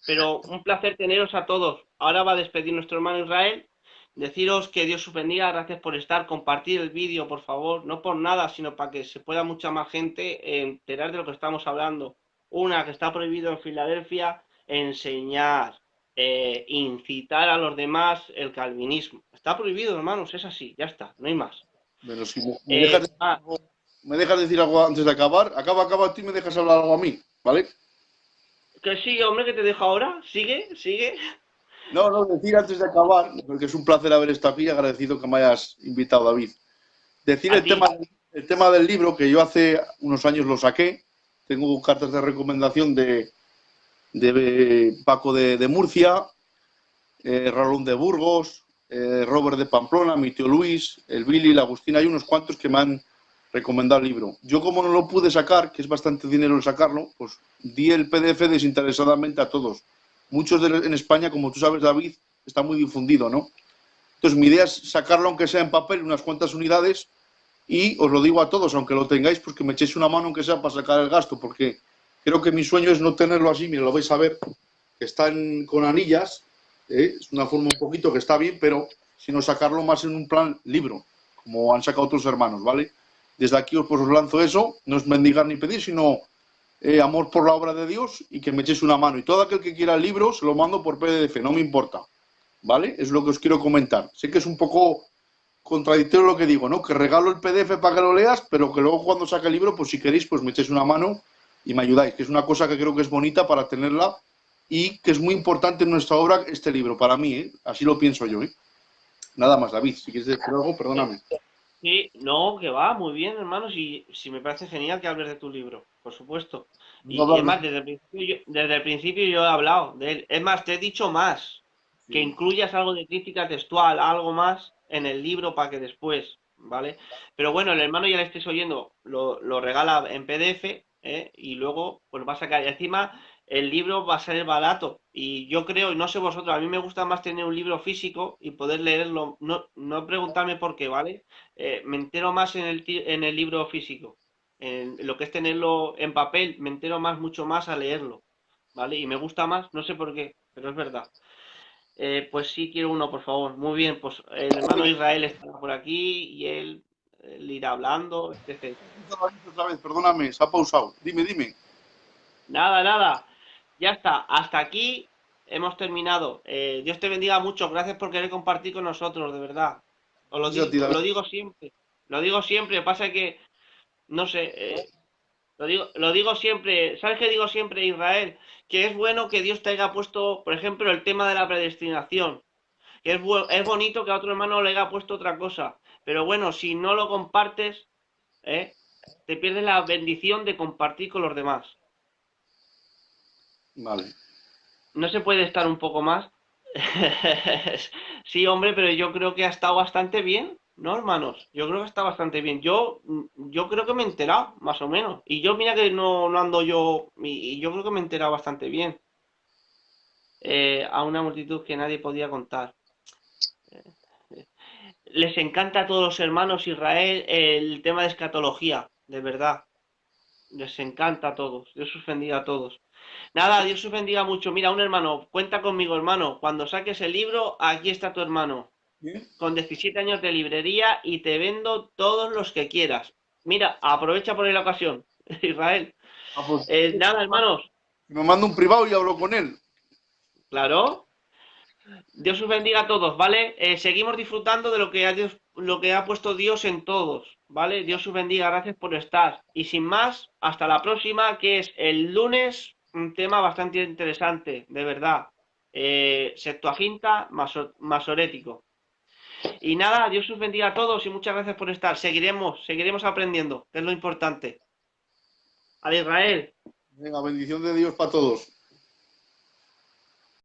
Pero un placer teneros a todos. Ahora va a despedir nuestro hermano Israel. Deciros que Dios os bendiga, gracias por estar, compartir el vídeo, por favor, no por nada, sino para que se pueda mucha más gente enterar de lo que estamos hablando. Una, que está prohibido en Filadelfia enseñar, incitar a los demás el calvinismo. Está prohibido, hermanos, es así, ya está, no hay más. Pero si me dejas decir Ah, algo, me dejas decir algo antes de acabar, acaba tú y me dejas hablar algo a mí, ¿vale? que sí, hombre, que te dejo ahora, sigue, sigue. No, no, decir antes de acabar, porque es un placer haber estado aquí y agradecido que me hayas invitado, David. Decir A ti. el tema del libro, que yo hace unos años lo saqué, tengo cartas de recomendación de Paco de Murcia, Rolón de Burgos, Robert de Pamplona, mi tío Luis, el Billy, el Agustín, hay unos cuantos que me han recomendado el libro. Yo como no lo pude sacar, que es bastante dinero el sacarlo, pues di el PDF desinteresadamente a todos. Muchos en España, como tú sabes, David, está muy difundido, ¿no? Entonces mi idea es sacarlo aunque sea en papel, unas cuantas unidades, y os lo digo a todos, aunque lo tengáis, pues que me echéis una mano aunque sea para sacar el gasto, porque creo que mi sueño es no tenerlo así, mira, lo vais a ver, que están con anillas, es una forma un poquito que está bien, pero sino sacarlo más en un plan libro, como han sacado otros hermanos, ¿vale? Desde aquí pues, os lanzo eso, no es mendigar ni pedir, sino amor por la obra de Dios y que me echéis una mano. Y todo aquel que quiera el libro se lo mando por PDF, no me importa, ¿vale? Es lo que os quiero comentar. Sé que es un poco contradictorio lo que digo, ¿no? Que regalo el PDF para que lo leas, pero que luego cuando saque el libro, pues si queréis, pues me echéis una mano y me ayudáis, que es una cosa que creo que es bonita para tenerla y que es muy importante en nuestra obra este libro, para mí, ¿eh? Así lo pienso yo, ¿eh? Nada más, David, si quieres decir algo, perdóname. Sí, no, que va, muy bien, hermano. Si me parece genial que hables de tu libro, por supuesto. No Y es hablar más, de... desde el principio yo he hablado de él. Es más, te he dicho más, que Sí. incluyas algo de crítica textual, algo más en el libro para que después, ¿vale? Pero bueno, el hermano ya le estés oyendo, lo regala en PDF, ¿eh? Y luego, pues va a sacar. Y encima, el libro va a ser barato. Y yo creo, y no sé vosotros, a mí me gusta más tener un libro físico y poder leerlo. No, no preguntarme por qué, ¿vale? Me entero más en el libro físico. En lo que es tenerlo en papel, me entero más, mucho más a leerlo, ¿vale? Y me gusta más, no sé por qué, pero es verdad. Pues sí, quiero uno, por favor. Muy bien, pues el hermano Israel estará por aquí y él irá hablando, etc. Otra vez, perdóname, se ha pausado. Dime, dime. Nada, nada. Ya está. Hasta aquí hemos terminado. Dios te bendiga mucho. Gracias por querer compartir con nosotros, de verdad. Gracias a ti, David. Lo digo siempre. Lo digo siempre. Pasa que, no sé, lo digo siempre. ¿Sabes qué digo siempre, Israel? Que es bueno que Dios te haya puesto, por ejemplo, el tema de la predestinación. Que es bonito que a otro hermano le haya puesto otra cosa. Pero bueno, si no lo compartes, ¿eh? Te pierdes la bendición de compartir con los demás. Vale. ¿No se puede estar un poco más? Sí, hombre, pero yo creo que ha estado bastante bien, ¿no, hermanos? Yo creo que está bastante bien. Yo creo que me he enterado, más o menos. Y yo, mira que no ando yo, y yo creo que me he enterado bastante bien. A una multitud que nadie podía contar. Les encanta a todos los hermanos Israel el tema de escatología, de verdad. Les encanta a todos. Dios os bendiga a todos. Nada, Dios os bendiga mucho. Mira, un hermano, cuenta conmigo, hermano. Cuando saques el libro, aquí está tu hermano. ¿Bien? Con 17 años de librería y te vendo todos los que quieras. Mira, aprovecha por la ocasión, Israel. Ah, pues, Nada, hermanos, me manda un privado y hablo con él. claro. Dios os bendiga a todos, ¿vale? Seguimos disfrutando de lo que ha puesto Dios en todos, ¿vale? Dios os bendiga, gracias por estar. Y sin más, hasta la próxima, que es el lunes, un tema bastante interesante, de verdad. Septuaginta masorético. Y nada, Dios os bendiga a todos y muchas gracias por estar. Seguiremos aprendiendo, que es lo importante. Al Israel. Venga, bendición de Dios para todos.